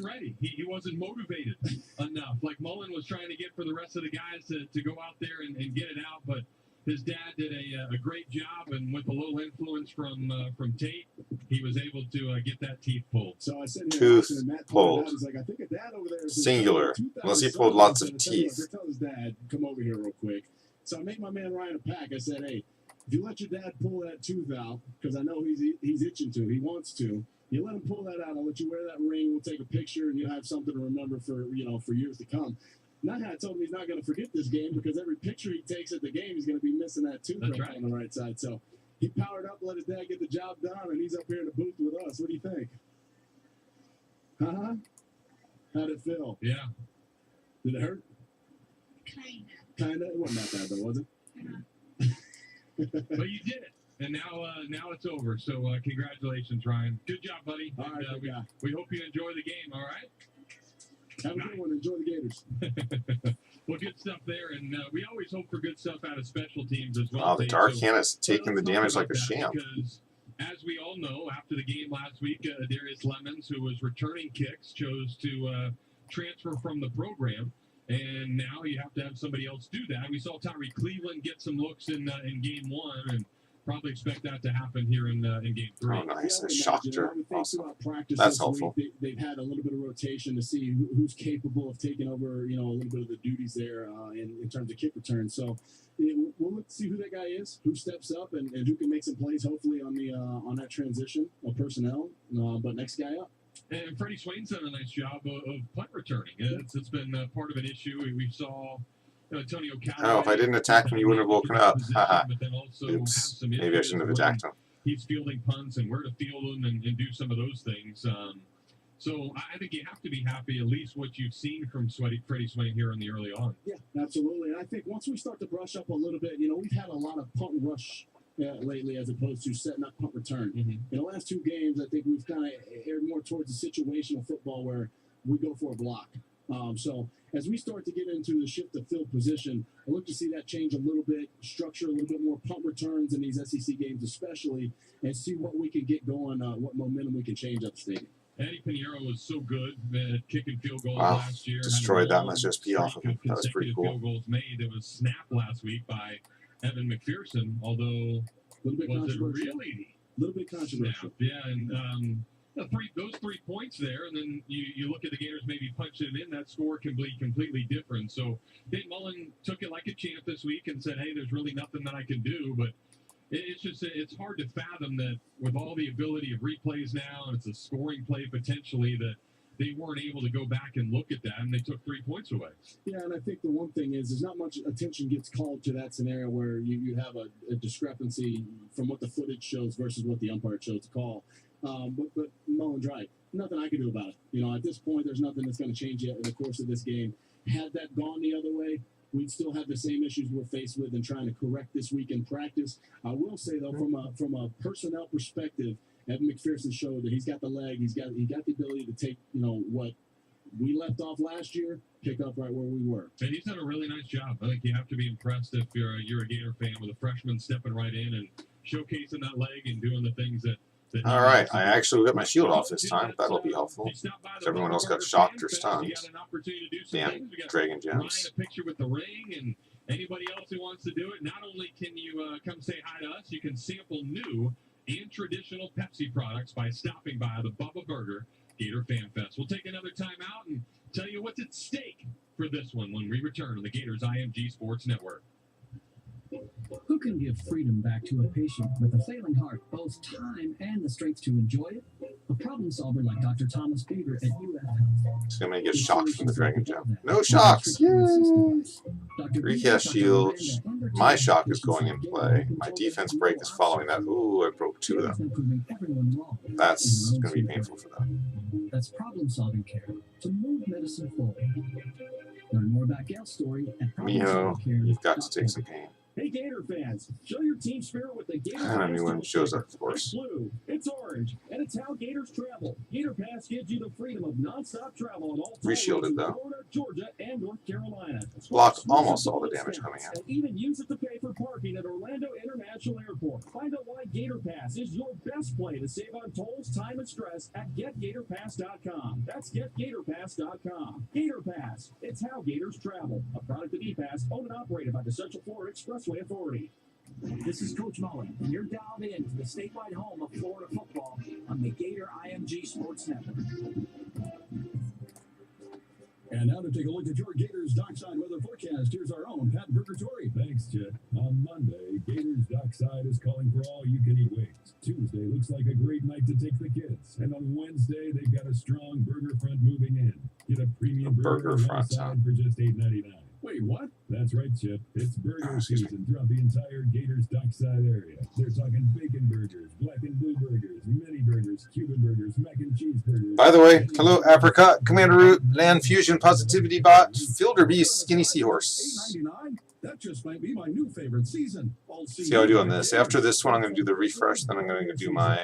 ready. He wasn't motivated enough. Like Mullen was trying to get for the rest of the guys to go out there and get it out, but his dad did a great job, and with a little influence from Tate, he was able to get that teeth pulled. So I said, tooth pulled. He's like, I think a dad over there. Singular. Unless he pulled lots of teeth. Tell his dad, come over here real quick. So I make my man Ryan a pack. I said, hey, if you let your dad pull that tooth out, because I know he's itching to, he wants to. You let him pull that out. I'll let you wear that ring. We'll take a picture, and you'll have something to remember for years to come. Now I told him he's not going to forget this game because every picture he takes at the game, he's going to be missing that tooth on the right side. So he powered up, let his dad get the job done, and he's up here in the booth with us. What do you think? How'd it feel? Yeah. Did it hurt? Kinda. It wasn't that bad, though, was it? But you did it. And now it's over. So congratulations, Ryan. Good job, buddy. All right, we hope you enjoy the game. All right. Have a good one. Enjoy the Gators. Well, good stuff there, and we always hope for good stuff out of special teams as well. Oh, the Dark Hannah's taking the damage like a champ. Because, as we all know, after the game last week, Darius Lemons, who was returning kicks, chose to transfer from the program. And now you have to have somebody else do that. We saw Tyree Cleveland get some looks in Game 1, and probably expect that to happen here in Game 3. Oh, nice. I shocked her. Awesome. Practice That's this helpful. week, they've had a little bit of rotation to see who's capable of taking over, a little bit of the duties there in terms of kick return. So we'll look to see who that guy is, who steps up, and who can make some plays, hopefully, on that transition of personnel. But next guy up. And Freddie Swain's done a nice job of punt returning. It's been part of an issue. We saw Antonio Callaway. Oh, if I didn't attack him, you wouldn't have woken up. Haha. But then also Oops. have some Maybe I shouldn't have attacked him. He's fielding punts and where to field them and do some of those things. So I think you have to be happy at least what you've seen from Freddie Swain here in the early on. Yeah, absolutely. And I think once we start to brush up a little bit, we've had a lot of punt and rush lately as opposed to setting up punt return. In the last two games, I think we've kind of aired more towards the situational football where we go for a block. So as we start to get into the shift of field position, I look to see that change a little bit, structure a little bit more punt returns in these SEC games especially, and see what we can get going, what momentum we can change up the stadium. Eddie Pinheiro was so good at kicking field goals Wow. last year. Destroyed that much SP off of him. That was pretty cool. Field goals made. There was snap last week by Evan McPherson, although a little bit controversial. Really? A little bit controversial. Yeah, and those 3 points there, and then you look at the Gators maybe punching it in, that score can be completely different. So Dave Mullen took it like a champ this week and said, hey, there's really nothing that I can do. But it's hard to fathom that with all the ability of replays now, and it's a scoring play potentially, that they weren't able to go back and look at that, and they took 3 points away. Yeah, and I think the one thing is not much attention gets called to that scenario where you have a discrepancy from what the footage shows versus what the umpire chose to call. But Mullen's right. Nothing I can do about it. You know, at this point, there's nothing that's going to change yet in the course of this game. Had that gone the other way, we'd still have the same issues we're faced with and trying to correct this week in practice. I will say, though, from a personnel perspective, Evan McPherson showed that he's got the leg. He got the ability to take, you know, what we left off last year, pick up right where we were. And he's done a really nice job. I think you have to be impressed if you're a Gator fan with a freshman stepping right in and showcasing that leg and doing the things that All right, I actually got my shield off this time. That'll be helpful. Everyone else got shocked or stunned. Damn, Dragon Gems. A picture with the ring, and anybody else who wants to do it, not only can you come say hi to us, you can sample new and traditional Pepsi products by stopping by the Bubba Burger Gator Fan Fest. We'll take another time out and tell you what's at stake for this one when we return on the Gators IMG Sports Network. Who can give freedom back to a patient with a failing heart both time and the strength to enjoy it? A problem solver like Dr. Thomas Beaver at UF Health. So I'm going to get shocked from the Dragon Gem. No shocks! Yay! Recast shields. My shock is going in play. My defense break is following that. Ooh, I broke 2 of them. That's going to be painful for them. That's problem-solving care to move medicine forward. Learn more about Gail's story at Miho, you've got to take some pain. Hey Gator fans, show your team spirit with the Gator And Pass. anyone shows up, of course. It's blue, it's orange, and it's how Gators travel. Gator Pass gives you the freedom of non-stop travel on all Reshielded though. Florida, Georgia, and North Carolina. Blocked almost all the damage coming in. And even use it to pay for parking at Orlando International Airport. Find out why Gator Pass is your best play to save on tolls, time, and stress at GetGatorPass.com. That's GetGatorPass.com. Gator Pass, it's how Gators travel. A product of ePass, owned and operated by the Central Florida Expressway Authority. This is Coach Mullen, and you're dialed in to the statewide home of Florida football on the Gator IMG Sports Network. And now to take a look at your Gators Dockside weather forecast, here's our own Pat Purgatory. Thanks, Chet. On Monday, Gators Dockside is calling for all you can eat wings. Tuesday looks like a great night to take the kids. And on Wednesday, they've got a strong burger front moving in. Get a premium burger front side for just $8.99. Wait, what? That's right, Chip. It's burger season throughout the entire Gators Dockside area. They're talking bacon burgers, black and blue burgers, mini burgers, Cuban burgers, mac and cheese burgers. By the way, hello Apricot, Commander Root, Land Fusion Positivity Bot, Fielder Beast, Skinny Seahorse. $8.99? That just might be my new favorite season. See how I do on this. After this one, I'm going to do the refresh, then I'm going to do my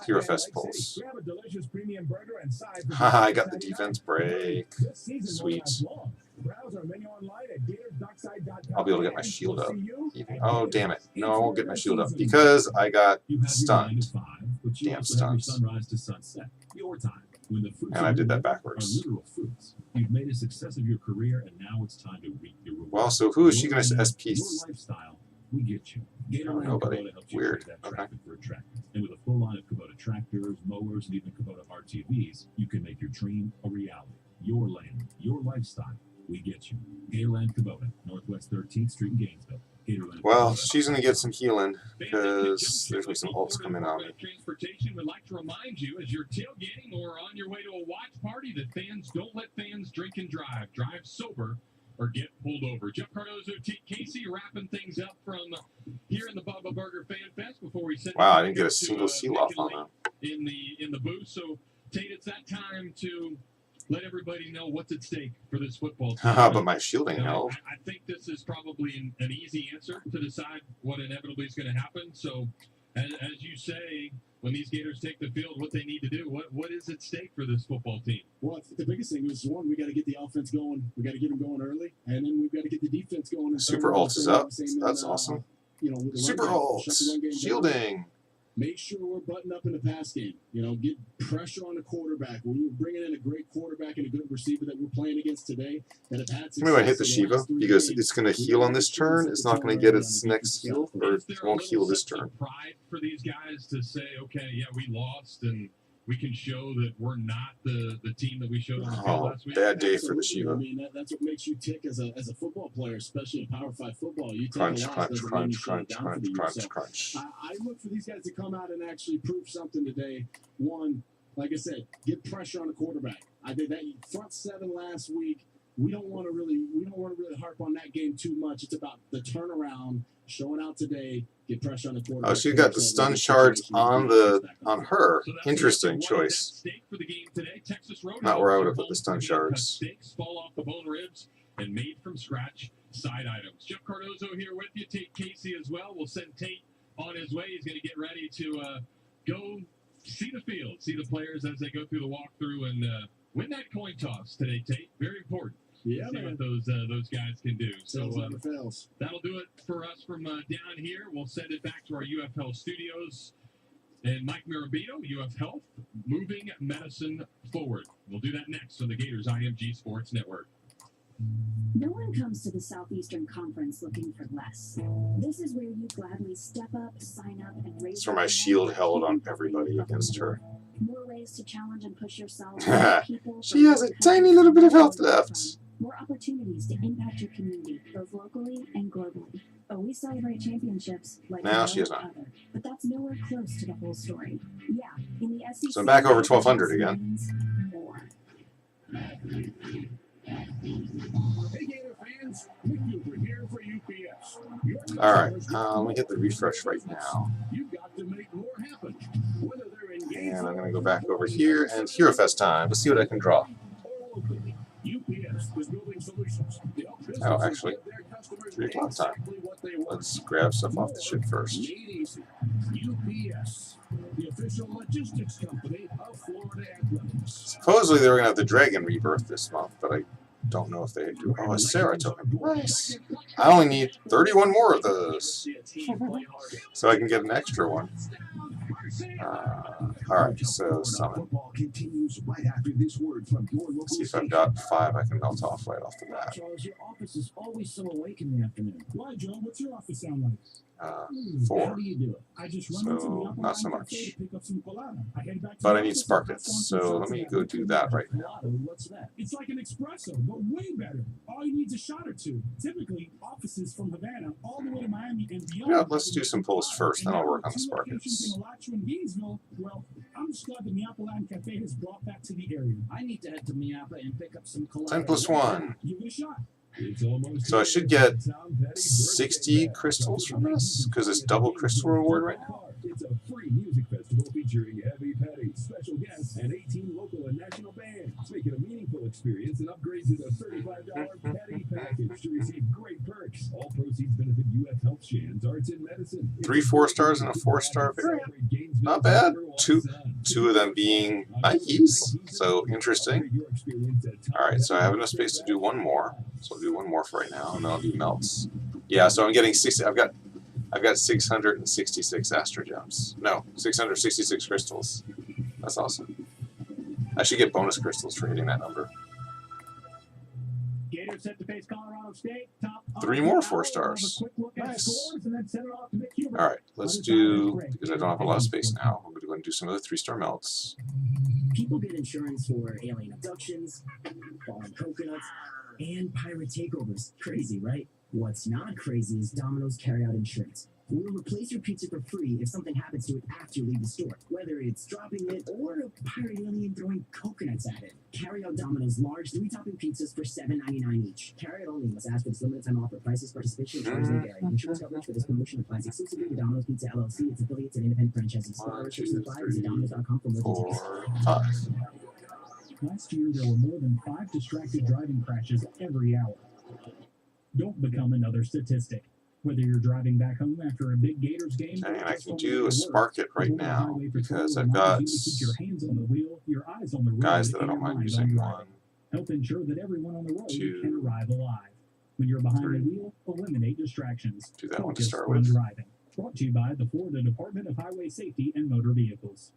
Hero Fest pulls. Haha, I got the defense break. Sweet. I'll be able to get my shield up. Oh, damn it. No, I won't get my shield up because I got stunned. Damn stuns. And I did that backwards. You've made a success of your career, and now it's time to reap your reward. Well, so who is she going to SP? We get you. Oh, nobody. Weird. Okay. For a tractor. And with a full line of Kubota tractors, mowers, and even Kubota RTVs, you can make your dream a reality. Your land, your lifestyle. We get you. Gatorland Kubota, Northwest 13th Street in Gainesville. Gatorland Well, Kubota. she's going to get some healing because there's going to be some ults coming on me. Transportation would like to remind you as you're tailgating or on your way to a watch party that fans don't let fans drink and drive. Drive sober or get pulled over. Jeff Cardozo, Casey wrapping things up from here in the Bubba Burger Fan Fest before we send Wow, I didn't get a single seal off on that. in the booth. So Tate, it's that time to let everybody know what's at stake for this football team. Haha, but my shielding held. I think this is probably an easy answer to decide what inevitably is going to happen. So, as you say, when these Gators take the field, what they need to do, what is at stake for this football team? Well, I think the biggest thing is, one, we got to get the offense going. We got to get them going early, and then we've got to get the defense going. Super ult is up. That's awesome. You know, with the Super ult. Shielding. Make sure we're buttoned up in the pass game. You know, get pressure on the quarterback. When you're bringing in a great quarterback and a good receiver that we're playing against today, that have had Maybe I hit the Shiva because it's going to heal on this turn. It's not going to get its next heal, or it won't heal this turn. Pride for these guys to say, okay, yeah, we lost, and we can show that we're not the team that we showed on the field last week. Bad day for the Shiva. I mean, that's what makes you tick as a football player, especially in Power 5 football. You take Crunch, a loss, crunch, doesn't mean crunch, you shut it crunch, down for the crunch, year. crunch, So crunch. I look for these guys to come out and actually prove something today. One, like I said, get pressure on the quarterback. I think that front seven last week, we don't want to really harp on that game too much. It's about the turnaround, showing out today, get pressure on the quarterback. Oh, so you got the stun shards on her. Interesting choice. Not where I would have put the stun shards. Steaks fall off the bone ribs and made from scratch side items. Jeff Cardozo here with you. Tate Casey as well. We'll send Tate on his way. He's going to get ready to go see the field, see the players as they go through the walkthrough, and win that coin toss today, Tate. Very important. Yeah, see what those guys can do. So that'll do it for us from down here. We'll send it back to our UF Health studios. And Mike Mirabito, UF Health, moving medicine forward. We'll do that next on the Gators IMG Sports Network. No one comes to the Southeastern Conference looking for less. This is where you gladly step up, sign up, and raise. That's where my shield held on everybody against her. More ways to challenge and push yourself. She has a tiny little bit of health left. More opportunities to impact your community, both locally and globally. Oh, we celebrate championships like now she is not. Other, but that's nowhere close to the whole story. Yeah, in the SEC. So I'm back over 1,200 again. More. Hey Gator fans, Nick Cooper here for UPS. All right, let me hit the refresh right now. You've got to make more happen. Whether they're engaged And I'm going to go back over here and Hero Fest time. Let's see what I can draw. UPS is building solutions. Oh, actually, 3 o'clock time. Let's grab stuff off the ship first. UPS, the official logistics company of Florida Athletics. Supposedly they were going to have the Dragon Rebirth this month, but I don't know if they do. Oh, a Sarah token. Nice. I only need 31 more of those. So I can get an extra one. Alright, so summon. Let's see if I've got 5 I can melt off right off the bat. Charles, your office is always so awake in the afternoon. Why, Joe? What's your office sound like? 4. How do you do it? I just run into the upper not so line much. cafe to pick up some colada. I head back to But the I need office, Sparkets, so let me go do that right now. What's that? It's like an espresso, but way better. All you need is a shot or two. Typically, offices from Havana all the way to Miami and beyond. Yeah, let's do some pulls first, then I'll work on the Sparkets. Well, I'm just glad the Miapolan Cafe has brought that to the area. I need to head to Miapa and pick up some colada. 10 plus 1. Give it a shot. So I should get 60 crystals from this, because it's double crystal reward right now. It's a free music festival featuring heavy petty, special guests, and 18 local and national bands. Make it a meaningful experience and upgrade to the $35 petty package to receive great perks. All proceeds benefit UF Health Shands, Arts and Medicine. 3 4-stars and a 4-star variant. Not bad. Two of them being Nikes, so interesting. Alright, so I have enough space to do one more. So I'll do one more for right now, and then I'll do melts. Yeah, so I'm getting 60. I've got 666 Astro Gems. No, 666 crystals. That's awesome. I should get bonus crystals for hitting that number. Gators set to face Colorado State. Top 3 more 4-stars. Nice. Alright, let's do, because I don't have a lot of space now, I'm going to go and do some of the 3-star melts. People get insurance for alien abductions, fallen coconuts, and pirate takeovers. Crazy, right? What's not crazy is Domino's carry-out insurance. We'll replace your pizza for free if something happens to it after you leave the store, whether it's dropping it or a pirate alien throwing coconuts at it. Carry-out Domino's large 3-topping pizzas for $7.99 each. Carry-out only must ask for this limited time offer. Prices, participation, and terms may vary. Insurance coverage for this promotion applies exclusively to Domino's Pizza LLC, its affiliates, and independent franchisees. For restrictions apply, visit Domino's.com for more details. Last year, there were more than 5 distracted driving crashes every hour. Don't become another statistic. Whether you're driving back home after a big Gators game, and I can do a Spark It right now because I've got guys that I don't mind using. 1, help ensure that everyone on the road 2, can arrive alive. When you're behind the wheel, eliminate distractions. Do that one to Focus start on with. driving. Brought to you by the Florida Department of Highway Safety and Motor Vehicles.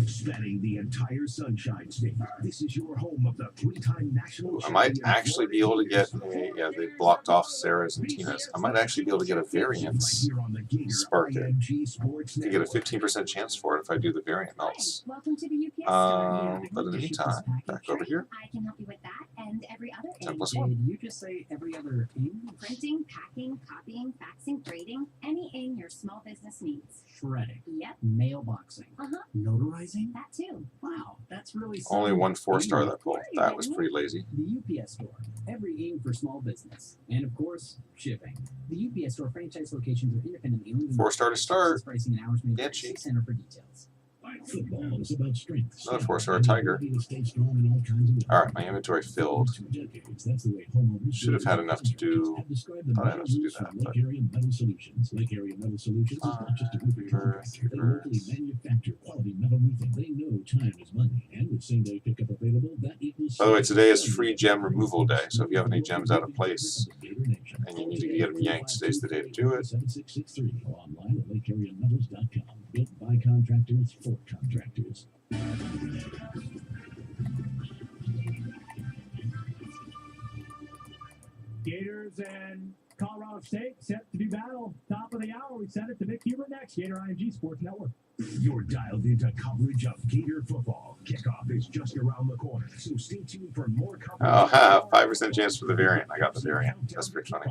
Spanning the entire Sunshine State. This is your home of the 3-time national. I might actually be able to get a, yeah, they blocked off Sarah's and Tina's. I might actually be able to get a variance Spark It. To get a 15% chance for it if I do the variant melts. Welcome to the UPS But in the meantime, back over here. I can help you with that and every other 10 aid. plus 1. Did you just say every other ing? Printing, packing, copying, faxing, grading, any ing your small business needs. Shredding. Yep. Mailboxing. Uh-huh. Notarizing? That too. Wow, that That's really Only something. one 4-star that pulled. That was pretty lazy. The UPS Store. Everything for small business. And of course, shipping. The UPS Store franchise locations are independently owned. 4-star to start. Pricing and hours may vary. Getchy. Center for details. Football is about strength. Another 4-star Tiger. Alright, my inventory filled. Should have had enough to do. Thought I had enough to do that. But... Lake Area Metal Solutions is not just a roofing company. They locally manufacture quality metal roofing. They know time is money, and with same-day pickup available, that equals. By the way, today is free gem removal day, so if you have any gems out of place and you need to get them yanked, today's the day to do it. 7663 or online at lakeareametals.com. Built by contractors for contractors. Gators and Colorado State set to do battle. Top of the hour, we send it to Vic Hubert next. Gator IMG Sports Network. You're dialed into coverage of Gator football. Kickoff is just around the corner, so stay tuned for more coverage. I'll have 5% chance for the variant. I got the variant. That's pretty funny.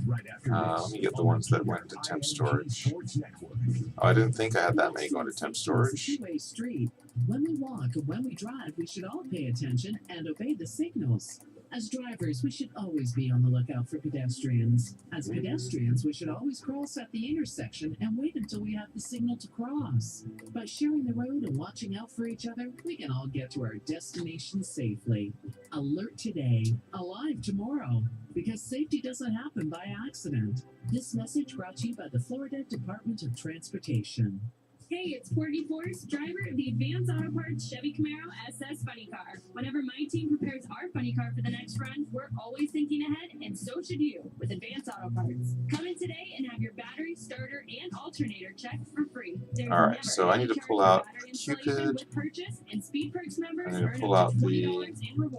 Let me get the ones that went to temp storage. Oh, I didn't think I had that many going to temp storage. It's a two-way street. When we walk or when we drive, we should all pay attention and obey the signals. As drivers, we should always be on the lookout for pedestrians. As pedestrians, we should always cross at the intersection and wait until we have the signal to cross. By sharing the road and watching out for each other, we can all get to our destination safely. Alert today, alive tomorrow, because safety doesn't happen by accident. This message brought to you by the Florida Department of Transportation. Hey, it's Porgy Forrest, driver of the Advanced Auto Parts Chevy Camaro SS Funny Car. Whenever my team prepares our funny car for the next run, we're always thinking ahead, and so should you with Advanced Auto Parts. Come in today and have your battery, starter, and alternator checked for free. Alright, so I need to pull out Cupid. With purchase, and Speed Perks members I need to pull out the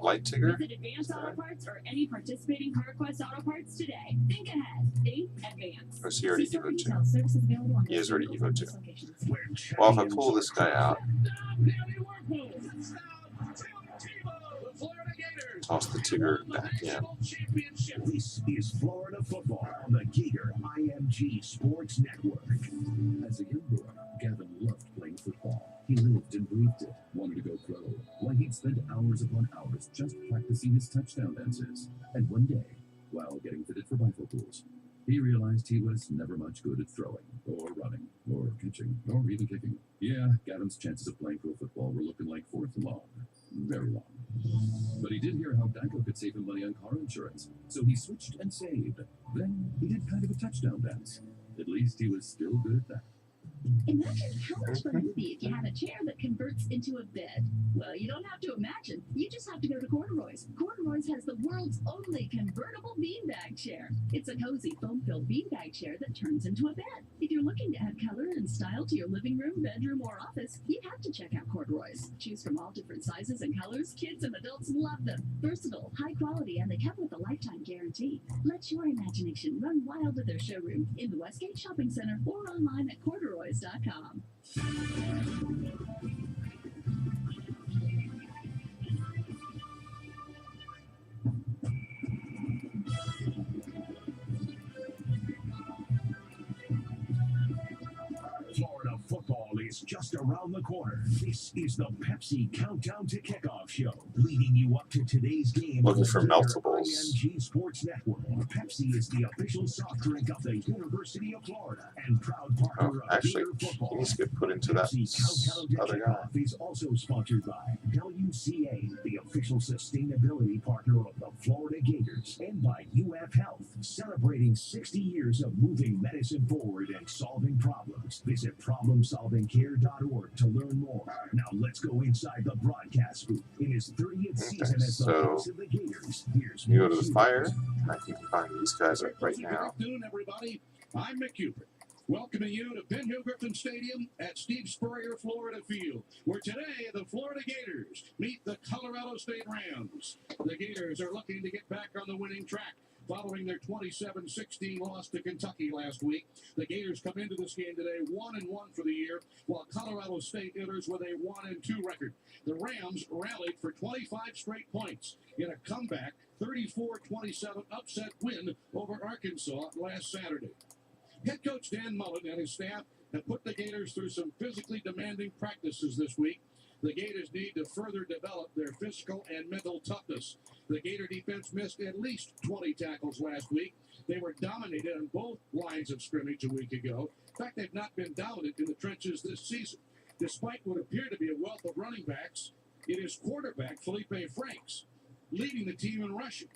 light tigger. Visit Advanced Auto Parts or any participating CarQuest Auto Parts today. Think ahead. Think advance. Or is he already Evo 2? He is already Evo 2. Well, if I pull this guy out, toss the Tigger back in. This is Florida football on the Gator IMG Sports Network. As a young boy, Gavin loved playing football. He lived and breathed it, wanted to go pro. Why, he'd spend hours upon hours just practicing his touchdown dances. And one day, while getting fitted for bifocals, he realized he was never much good at throwing, or running, or catching, or even kicking. Yeah, Gavin's chances of playing pro football were looking like fourth and long. Very long. But he did hear how Geico could save him money on car insurance, so he switched and saved. Then he did kind of a touchdown dance. At least he was still good at that. Imagine how much fun it would be if you had a chair that converts into a bed. Well, you don't have to imagine. You just have to go to Corduroy's. Corduroy's has the world's only convertible beanbag chair. It's a cozy, foam-filled beanbag chair that turns into a bed. If you're looking to add color and style to your living room, bedroom, or office, you have to check out Corduroy's. Choose from all different sizes and colors. Kids and adults love them. Versatile, high quality, and they come with a lifetime guarantee. Let your imagination run wild at their showroom in the Westgate Shopping Center or online at corduroys.com. Florida football is just around the corner. This is the Pepsi Countdown to Kickoff show, leading you up to today's game. Looking for meltables. IMG Sports Network. Pepsi is the official soft drink of the University of Florida and proud partner of actually, Gator football. he needs to get put into that other guy. Is also sponsored by WCA, the official sustainability partner of the Florida Gators, and by UF Health, celebrating 60 years of moving medicine forward and solving problems. Visit problemsolvingcare.org to learn more. Now let's go inside the broadcast booth. In his 30th season as the voice of the Gators, here's you go to the fire, and I think you can find these guys right now. Good afternoon, everybody. I'm Mick Cupid, welcoming you to Ben Hill Griffin Stadium at Steve Spurrier Florida Field, where today the Florida Gators meet the Colorado State Rams. The Gators are looking to get back on the winning track following their 27-16 loss to Kentucky last week. The Gators come into this game today 1-1 for the year, while Colorado State enters with a 1-2 record. The Rams rallied for 25 straight points in a comeback 34-27 upset win over Arkansas last Saturday. Head coach Dan Mullen and his staff have put the Gators through some physically demanding practices this week. The Gators need to further develop their physical and mental toughness. The Gator defense missed at least 20 tackles last week. They were dominated on both lines of scrimmage a week ago. In fact, they've not been dominant in the trenches this season. Despite what appeared to be a wealth of running backs, it is quarterback Felipe Franks leading the team in rushing.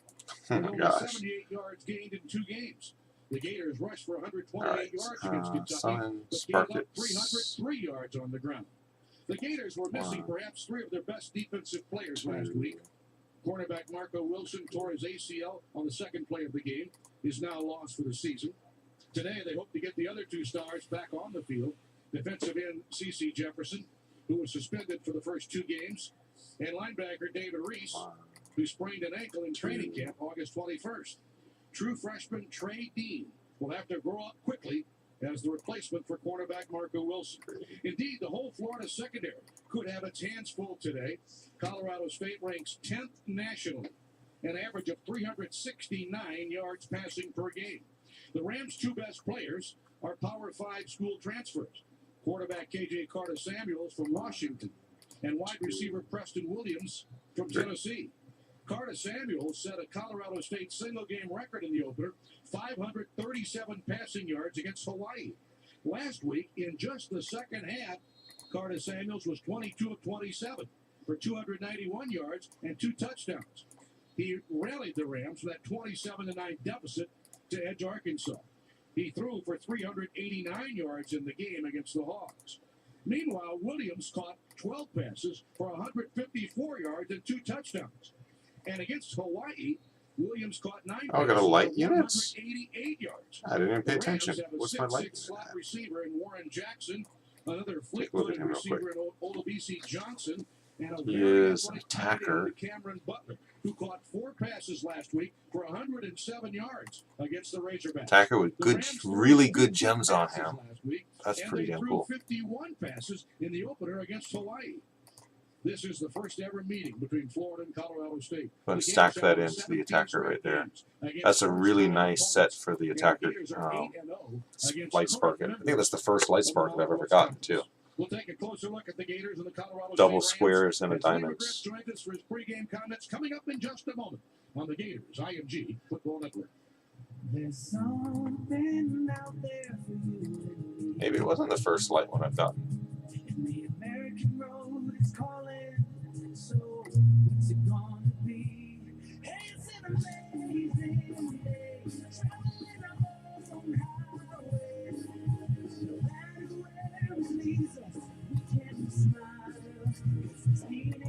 With only 78 yards gained in 2 games. The Gators rushed for 128 yards against Kentucky, but gave up 303 yards on the ground. The Gators were missing perhaps 3 of their best defensive players last week. Cornerback Marco Wilson tore his ACL on the second play of the game, is now lost for the season. Today, they hope to get the other 2 stars back on the field. Defensive end C.C. Jefferson, who was suspended for the first 2 games, and linebacker David Reese, who sprained an ankle in training camp August 21st. True freshman Trey Dean will have to grow up quickly as the replacement for cornerback Marco Wilson. Indeed, the whole Florida secondary could have its hands full today. Colorado State ranks 10th nationally, an average of 369 yards passing per game. The Rams' 2 best players are Power 5 school transfers. Quarterback K.J. Carter-Samuels from Washington and wide receiver Preston Williams from Tennessee. Carter-Samuels set a Colorado State single-game record in the opener, 537 passing yards against Hawaii. Last week, in just the second half, Carter-Samuels was 22 of 27 for 291 yards and 2 touchdowns. He rallied the Rams from that 27-9 deficit to edge Arkansas. He threw for 389 yards in the game against the Hawks. Meanwhile, Williams caught 12 passes for 154 yards and 2 touchdowns. And against Hawaii, Williams caught 9 passes I got a light for units. 188 yards. I didn't even pay The Rams attention. have a What's my light? 6'6" slot receiver in Warren Jackson, another Take a look at fleet-footed him real quick. receiver in Olabisi Johnson, and a He very is an athletic tight end attacker. in Cameron Butler, who caught 4 passes last week for 107 yards against the Razorbacks. Attacker with The good, Rams threw really good 15 gems on passes him. last week, That's and pretty they damn threw cool. 51 passes in the opener against Hawaii. This is the first ever meeting between Florida and Colorado State. Go and stack that into the attacker right there. That's a really nice set for the attacker light spark. I think that's the first light spark I've ever gotten too. We'll take a closer look at the Gators and the Colorado Double State squares and a Rams. As Lee diamonds. Regret joins us for his pregame comments coming up in just a moment on the Gators IMG Football Network. There's something out there for you and me. Maybe it wasn't the first light one I've gotten. And the American road is calling. So what's it gonna be? Hey, it's an amazing day. Traveling along highways. No matter where it leads us, we can smile. It's leading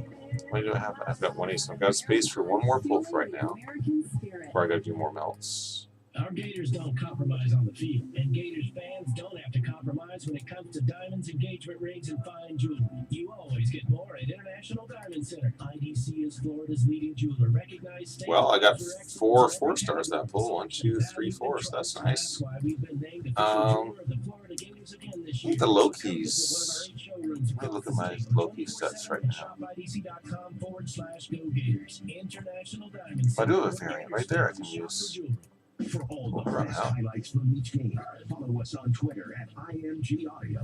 What do I have? I've got 1 ace. I've got space for 1 more wolf right now. Before I gotta do more melts. Our Gators don't compromise on the field, and Gators fans don't have to compromise when it comes to diamonds, engagement rings, and fine jewelry. You always get more at International Diamond Center. IDC is Florida's leading jeweler, recognized. Well, I got 4 4-stars that pull. 1, 2, 3, 4. So that's nice. The low keys. Let me look at my low key sets right now. If I do have a variant right there, I can use. For all the best highlights from each game, follow us on Twitter at IMG Audio.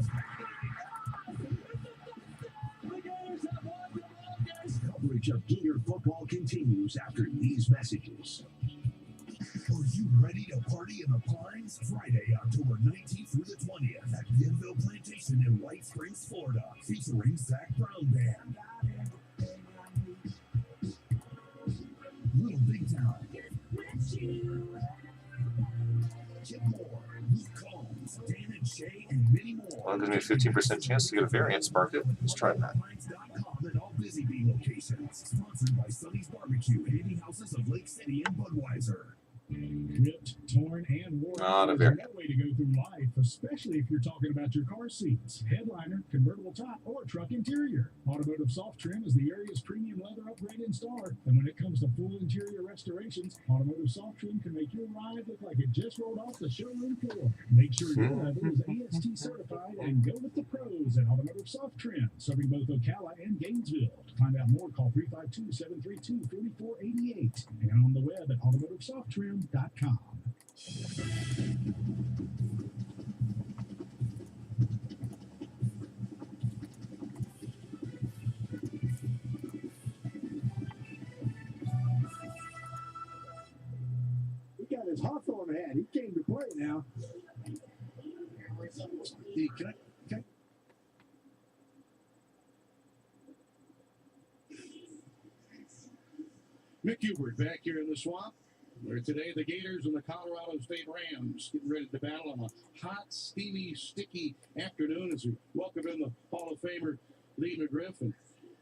Coverage of Gator football continues after these messages. Are you ready to party in the Pines? Friday, October 19th through the 20th at Glenville Plantation in White Springs, Florida, featuring Zach Brown Band. Little Big Town. Get more. Luke Combs, Dan and Shay, and many more. Well, it gives me a 15% chance to get a variant spark it. Let's try that. At all Busy Bee locations. Sponsored by Sonny's Barbecue, Handy Houses of Lake City and Budweiser. Ripped, torn, and worn. Not a There's variant. no way to go through life, especially if you're talking about your car seats, headliner, convertible top, or truck interior. Automotive Soft Trim is the area's premium leather upgrade and star. And when it comes to full interior restorations, Automotive Soft Trim can make your ride look like it just rolled off the showroom floor. Make sure your leather is AST certified and go with the pros at Automotive Soft Trim, serving both Ocala and Gainesville. To find out more, call 352-732-4488 and on the web at automotivesoft.com. as Hawthorne had. He came to play now. Can I? Mick Hubert back here in the swamp, where today the Gators and the Colorado State Rams getting ready to battle on a hot, steamy, sticky afternoon as we welcome in the Hall of Famer Lee McGriff. And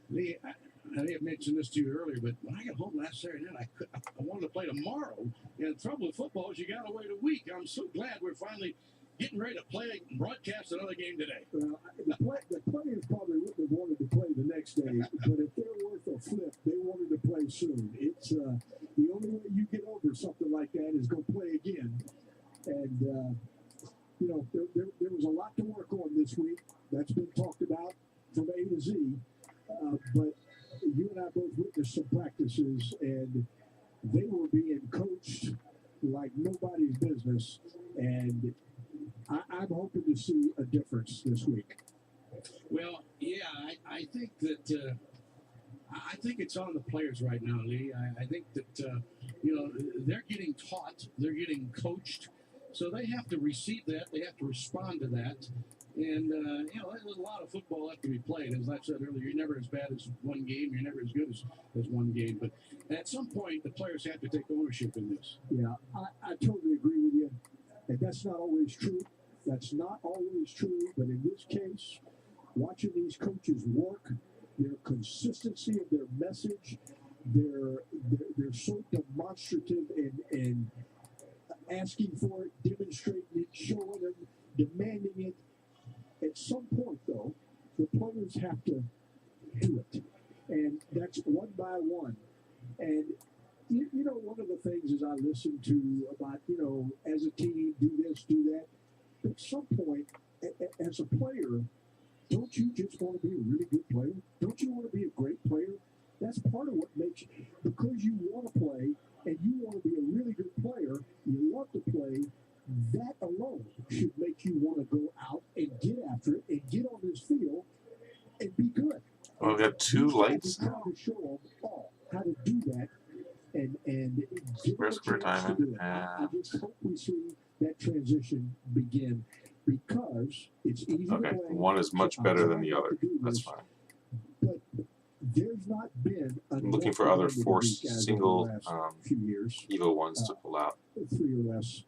Lee, I may have mentioned this to you earlier, but when I got home last Saturday night, I wanted to play tomorrow. And the trouble with football is you got to wait a week. I'm so glad we're finally getting ready to play and broadcast another game today. Well, the players probably wouldn't have wanted to play the next day, but if they're worth a flip, they wanted to play soon. It's the only way you get over something like that is go play again. And, you know, there was a lot to work on this week. That's been talked about from A to Z. But you and I both witnessed some practices, and they were being coached like nobody's business. And I'm hoping to see a difference this week. Well, yeah, I think that I think it's on the players right now, Lee. I think that you know, they're getting taught, they're getting coached, so they have to receive that, they have to respond to that. And you know, there's a lot of football left to be played. As I said earlier, you're never as bad as one game, you're never as good as one game. But at some point, the players have to take ownership in this. Yeah, I totally agree with you. And that's not always true. That's not always true. But in this case, watching these coaches work, their consistency of their message, they're so demonstrative and asking for it, demonstrating it, showing them, demanding it. At some point, though, the players have to do it. And that's one by one. And you know, one of the things is I listen to about, you know, as a team, do this, do that. But at some point, as a player, don't you just want to be a really good player? Don't you want to be a great player? That's part of what makes you, because you want to play and you want to be a really good player, you love to play, that alone should make you want to go out and get after it and get on this field and be good. Well, we've got two lights. Trying to show them all how to do that. And Square time. I just hope we see that transition begin because it's easy to Okay, play. one is much better than the other. That's fine. But there's not been I'm looking for other force single few years, Evo ones to pull out. 3 or less.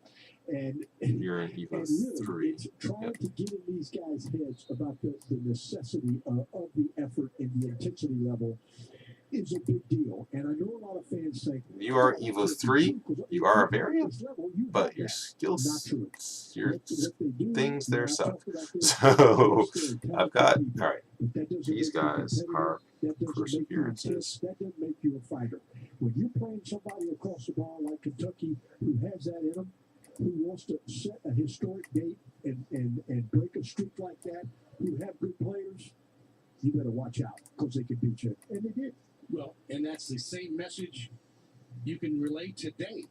And you're in Evo really, 3. it's trying to get in these guys' heads about the necessity of the effort and the intensity level is a big deal. And I know a lot of fans think You are Evo 3, you are a variant, but your skills, your things there suck. So I've got, alright, these guys are perseverances. That doesn't make you a fighter. When you're playing somebody across the ball like Kentucky who has that in them, who wants to set a historic date and break a streak like that, who have good players, you better watch out because they can beat you. And they did. Well, and that's the same message you can relay today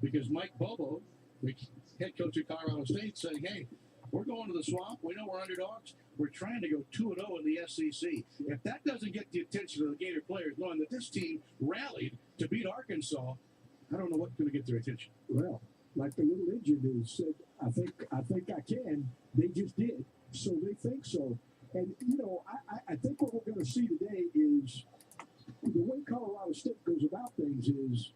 because Mike Bobo, the head coach of Colorado State, saying, hey, we're going to the swamp. We know we're underdogs. We're trying to go 2-0 in the SEC. If that doesn't get the attention of the Gator players, knowing that this team rallied to beat Arkansas, I don't know what's going to get their attention. Well, like the little Indian who said, I think I can. They just did. So they think so. And, you know, I think what we're going to see today is the way Colorado State goes about things is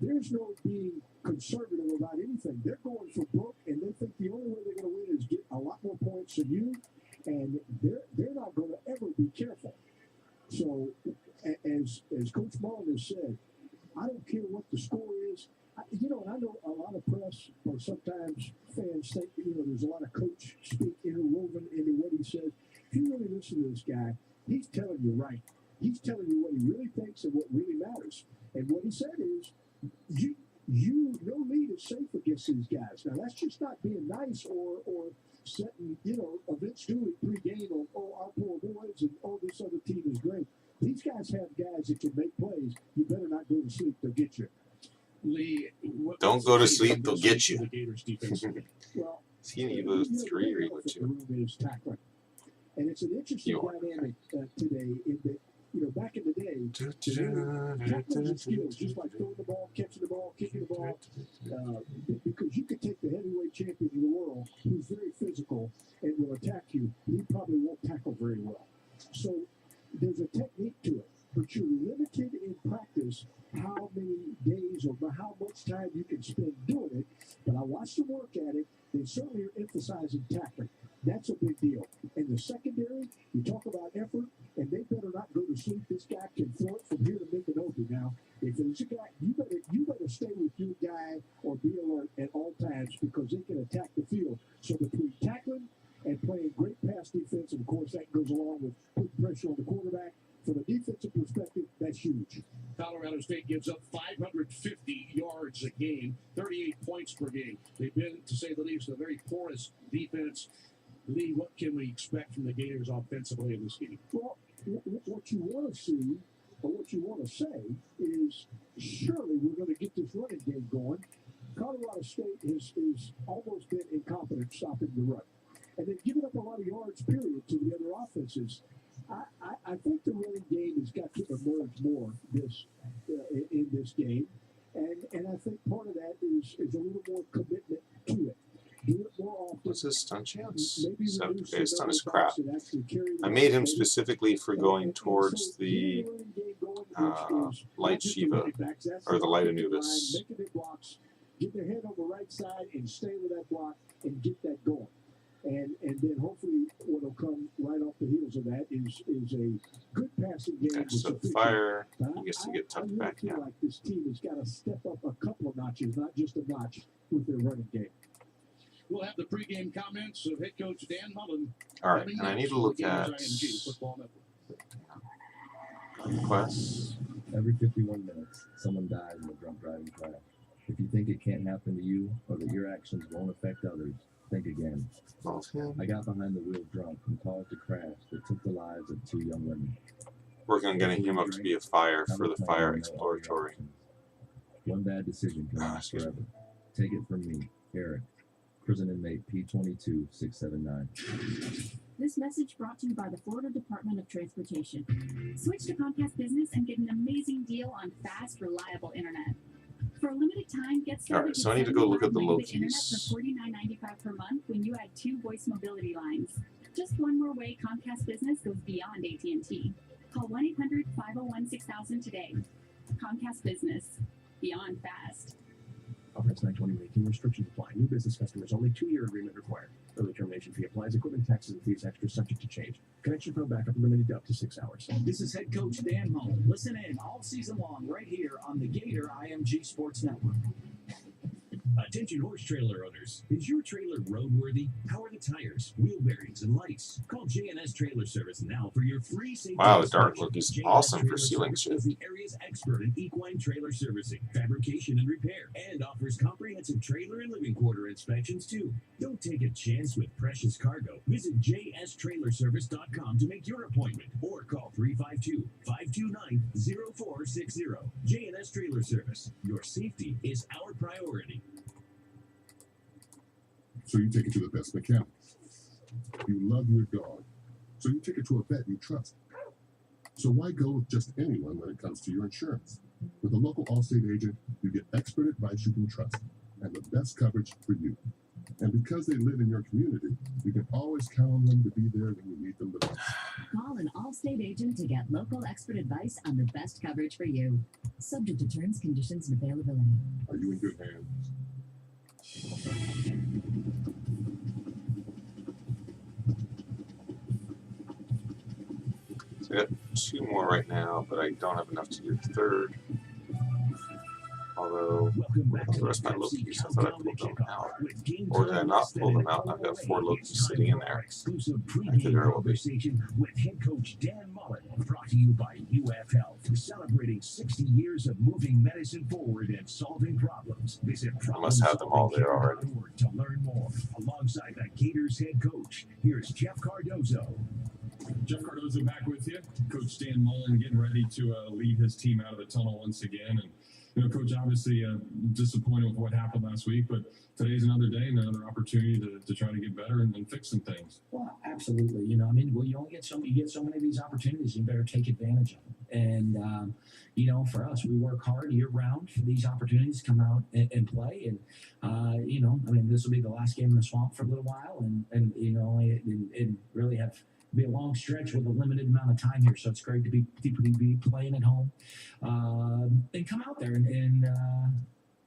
there's no being conservative about anything. They're going for broke, and they think the only way they're going to win is get a lot more points than you, and they're not going to ever be careful. So, as Coach Mullen has said, I don't care what the score is. You know, and I know a lot of press or sometimes fans think, you know, there's a lot of coach speak interwoven into what he says. If you really listen to this guy, he's telling you right. He's telling you what he really thinks and what really matters. And what he said is, no lead is safe against these guys. Now, that's just not being nice or setting, you know, a Vince Dooley pregame on, oh, our poor boys and, oh, this other team is great. These guys have guys that can make plays. You better not go to sleep. They'll get you. Lee, Don't go to sleep, they'll get you. Well, is he an Evo 3 or Evo 2? And it's an interesting dynamic today in that, you know, back in the day, Tackling the skills, just like throwing the ball, catching the ball, kicking the ball, because you could take the heavyweight champion of the world, who's very physical and will attack you. He probably won't tackle very well. So there's a technique to it, but you're limited in practice how many days or how much time you can spend doing it. But I watched them work at it. They certainly are emphasizing tackling. That's a big deal. In the secondary, you talk about effort, and they better not go to sleep. This guy can throw it from here to Micanopy. Now, if there's a guy, you better stay with your guy or be alert at all times because they can attack the field. So between tackling and playing great pass defense, and of course that goes along with putting pressure on the quarterback, from a defensive perspective, that's huge. Colorado State gives up 550 yards a game, 38 points per game. They've been, to say the least, a very porous defense. Lee, what can we expect from the Gators offensively in this game? Well, what you want to see, or what you want to say, is surely we're going to get this running game going. Colorado State has almost been incompetent stopping the run. And they've given up a lot of yards, period, to the other offenses. I think the running game has got to emerge more in this game. And I think part of that is a little more commitment to it. Do it more often. What's his stun chance? Okay, his stun is crap. I made him specifically for going towards the light Shiva, or the light Anubis. Get their head on the right side and stay with that block and get that going. And then hopefully what will come right off the heels of that is a good passing game. Okay, so fire, he gets to get tucked back in. I feel like this team has got to step up a couple of notches, not just a notch, with their running game. We'll have the pregame comments of head coach Dan Mullen. All right, and I need to look at requests. Every 51 minutes, someone dies in a drunk driving crash. If you think it can't happen to you or that your actions won't affect others, think again. I got behind the wheel drunk and caused a crash that took the lives of 2 young women. Working on getting him up to be a fire for the fire exploratory. One bad decision can last forever. Take it from me, Eric. Prison inmate P22679. This message brought to you by the Florida Department of Transportation. Switch to Comcast Business and get an amazing deal on fast, reliable internet. For a limited time, get started. All right, so I need to go look at the low internet for $49.95 per month when you add 2 voice mobility lines. Just one more way Comcast Business goes beyond AT&T. Call 1-800-501-6000 today. Comcast Business. Beyond fast. Offense 920 making restrictions apply. New business customers only 2-year agreement required. Early termination fee applies. Equipment taxes and fees extra subject to change. Connection pro backup limited up to 6 hours. This is head coach Dan Mullen. Listen in all season long right here on the Gator IMG Sports Network. Attention horse trailer owners. Is your trailer roadworthy? How are the tires, wheel bearings, and lights? Call J&S Trailer Service now for your free safety. Wow, the dark look is awesome for ceiling shift. Is the area's expert in equine trailer servicing, fabrication, and repair, and offers comprehensive trailer and living quarter inspections too. Don't take a chance with precious cargo. Visit jstrailerservice.com to make your appointment or call 352-529-0460. J&S Trailer Service. Your safety is our priority. So you take it to the best mechanic. You love your dog, so you take it to a vet you trust. So why go with just anyone when it comes to your insurance? With a local Allstate agent, you get expert advice you can trust and the best coverage for you. And because they live in your community, you can always count on them to be there when you need them the most. Call an Allstate agent to get local expert advice on the best coverage for you. Subject to terms, conditions, and availability. Are you in good hands? So I got 2 more right now, but I don't have enough to do the 3rd. Although, the rest of my Lokis, I thought I pulled them out. Or did I not pull them out? I've got 4 Lokis sitting in there. I think there will be. With head coach Dan Mullen, brought to you by UF Health, celebrating 60 years of moving medicine forward and solving problems. Visit I must have them all there already. to learn more. Alongside the Gators head coach, here's Jeff Cardozo. Jeff Cardozo back with you. Coach Dan Mullen getting ready to lead his team out of the tunnel once again. And Coach, obviously disappointed with what happened last week, but today's another day and another opportunity to try to get better and fix some things. Well, absolutely. You only get so many of these opportunities. You better take advantage of them. And for us, we work hard year round for these opportunities to come out and play. And this will be the last game in the swamp for a little while, and really be a long stretch with a limited amount of time here. So it's great to be playing at home, and come out there and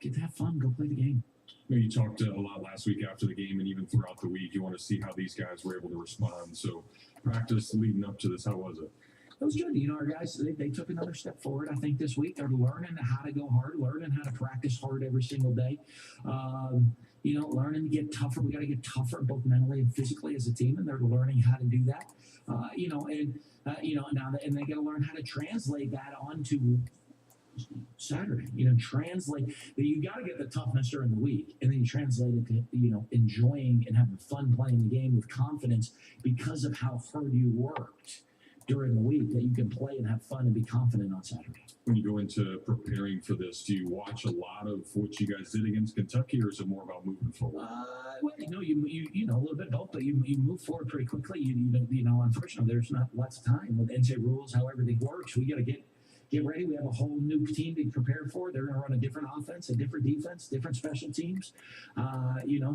get to have fun, go play the game. You talked a lot last week after the game and even throughout the week. You want to see how these guys were able to respond. So practice leading up to this, how was it? It was good. Our guys, they took another step forward, I think, this week. They're learning how to go hard, learning how to practice hard every single day. Learning to get tougher. We got to get tougher, both mentally and physically as a team, and they're learning how to do that. Now they got to learn how to translate that onto Saturday. Translate that. You got to get the toughness during the week, and then you translate it to enjoying and having fun playing the game with confidence because of how hard you worked during the week, that you can play and have fun and be confident on Saturday. When you go into preparing for this, do you watch a lot of what you guys did against Kentucky, or is it more about moving forward? You a little bit both, but you move forward pretty quickly. Unfortunately, there's not lots of time with NCAA rules, how everything works. We got to get ready. We have a whole new team to prepare for. They're going to run a different offense, a different defense, different special teams.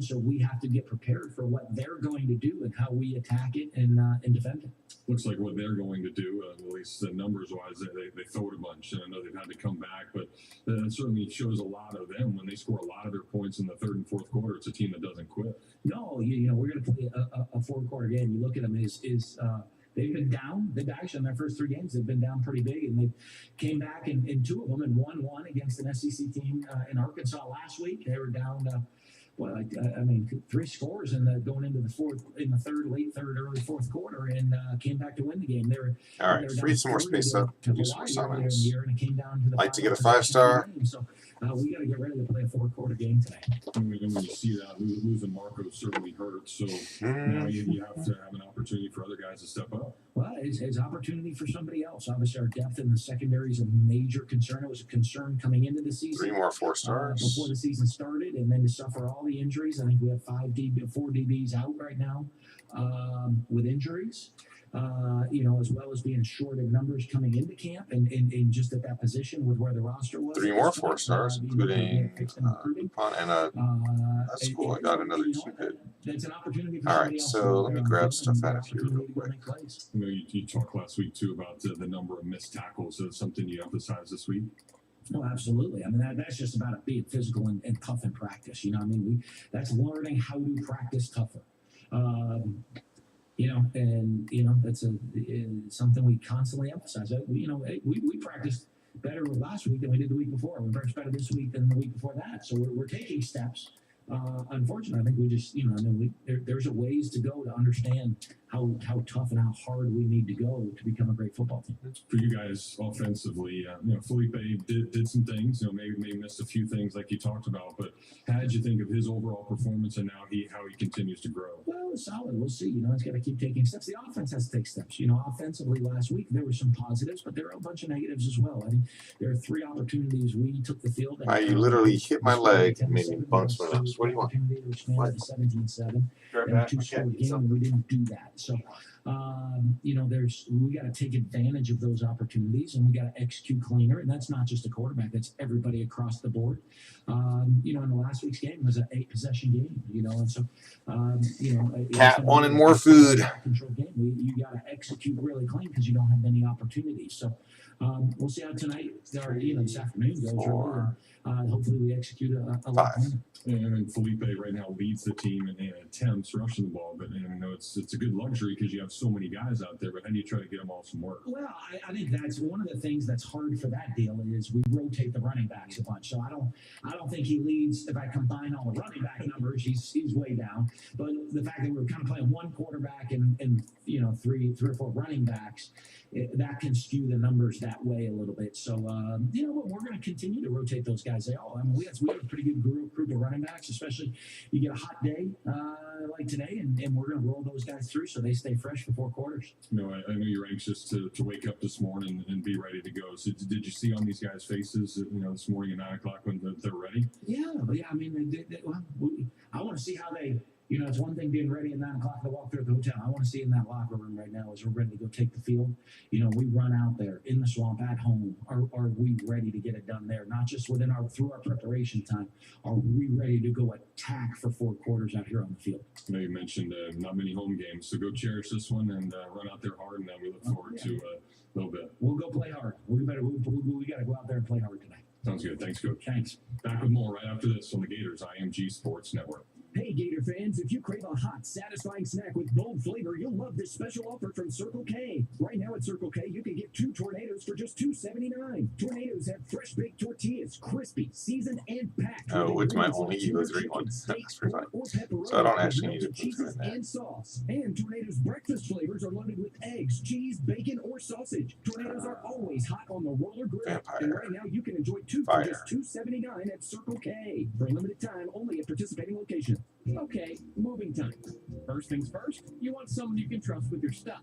So we have to get prepared for what they're going to do and how we attack it and defend it. Looks like what they're going to do, at least numbers-wise, they throw it a bunch. And I know they've had to come back, but it certainly shows a lot of them. When they score a lot of their points in the third and fourth quarter, it's a team that doesn't quit. No, we're going to play a four-quarter game. You look at them, they've been down. They've actually, in their first three games, they've been down pretty big, and they came back in two of them and won one against an SEC team in Arkansas last week. They were down, three scores going into the late third, early fourth quarter, and came back to win the game. All right, free some more space up. Do some more summons. Like to get a 5-star. So we got to get ready to play a four-quarter game today. When you see that, losing Marco certainly hurts. So now you have to have an opportunity for other guys to step up. Well, it's opportunity for somebody else. Obviously, our depth in the secondary is a major concern. It was a concern coming into the season. 3 more 4-stars. Before the season started, and then to suffer all the injuries. I think we have 4 DBs out right now with injuries. As well as being short in numbers coming into camp and just at that position with where the roster was. 3 more 4-stars, including Coupon and that's cool. I got another Cupid. That's an opportunity for all right, so let me grab stuff out of here real quick. You talked last week too about the number of missed tackles. Is that something you emphasize this week? Oh, absolutely. That's just about being physical and tough in practice. That's learning how to practice tougher. That's something we constantly emphasize. We practiced better last week than we did the week before. We practiced better this week than the week before that. So we're taking steps. Unfortunately, I think we just, there's a ways to go to understand how tough and how hard we need to go to become a great football team. For you guys offensively, Felipe did some things, maybe missed a few things like you talked about, but how did you think of his overall performance and now how he continues to grow? Well, it's solid. We'll see. He's got to keep taking steps. The offense has to take steps. Offensively last week, there were some positives, but there are a bunch of negatives as well. I think there are 3 opportunities we took the field. You literally hit my leg and made me bounce my nose. What do you want? What? 17-7. And 2-score game, and we didn't do that. So, we got to take advantage of those opportunities, and we got to execute cleaner. And that's not just a quarterback; that's everybody across the board. In the last week's game, it was an 8-possession game. And so, Cat wanted more food. Control game. You got to execute really clean because you don't have many opportunities. So, we'll see how tonight or this afternoon goes. Really, and hopefully, we execute a lot cleaner. And Felipe right now leads the team in attempts rushing the ball, but I know it's a good luxury because you have so many guys out there. But how do you try to get them all some work? Well, I think that's one of the things that's hard for that deal is we rotate the running backs a bunch. So I don't think he leads. If I combine all the running back numbers, he's way down. But the fact that we're kind of playing one quarterback and 3 or 4 running backs, that can skew the numbers that way a little bit. So but we're going to continue to rotate those guys. We have a pretty good group of running backs, especially you get a hot day like today, and we're going to roll those guys through so they stay fresh for for 4 quarters. No, I know you're anxious to wake up this morning and be ready to go. So did you see on these guys' faces, this morning at 9 o'clock when they're ready? Yeah, I mean, I want to see how they. It's one thing being ready at 9 o'clock to walk through the hotel. I want to see in that locker room right now as we're ready to go take the field. We run out there in the swamp at home. Are we ready to get it done there? Not just through our preparation time. Are we ready to go attack for 4 quarters out here on the field? I know you mentioned not many home games, so go cherish this one and run out there hard, and we look forward to a little bit. We'll go play hard. We got to go out there and play hard tonight. Sounds good. Thanks, Coach. Thanks. Back with more right after this on the Gators IMG Sports Network. Hey Gator fans, if you crave a hot, satisfying snack with bold flavor, you'll love this special offer from Circle K. Right now at Circle K, you can get 2 Tornadoes for just $2.79. Tornadoes have fresh baked tortillas, crispy, seasoned, and packed. Oh, it's my only Evo 3 one. That's pretty funny. So I don't actually need to put them in there. And sauce. And Tornadoes breakfast flavors are loaded with eggs, cheese, bacon, or sausage. Tornadoes are always hot on the roller grill. Vampire. And right now you can enjoy 2 for just $2.79 at Circle K. For a limited time, only at participating locations. Okay, moving time. First things first, you want someone you can trust with your stuff.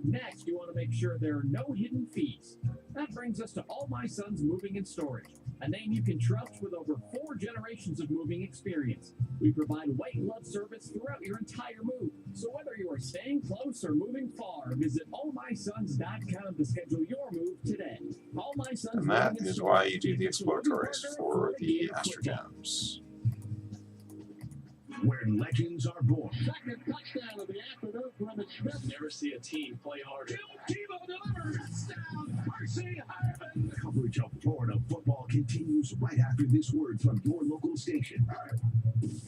Next, you want to make sure there are no hidden fees. That brings us to All My Sons Moving and Storage, a name you can trust with over 4 generations of moving experience. We provide white glove service throughout your entire move. So whether you are staying close or moving far, visit allmysons.com to schedule your move today. All My Sons And that is why you do the exploratories for the Astrogems. Where legends are born. Second touchdown of the afternoon for Emmett Smith. Never see a team play harder. Tebow delivers. Touchdown. Percy Harvin. Coverage of Florida football continues right after this word from your local station.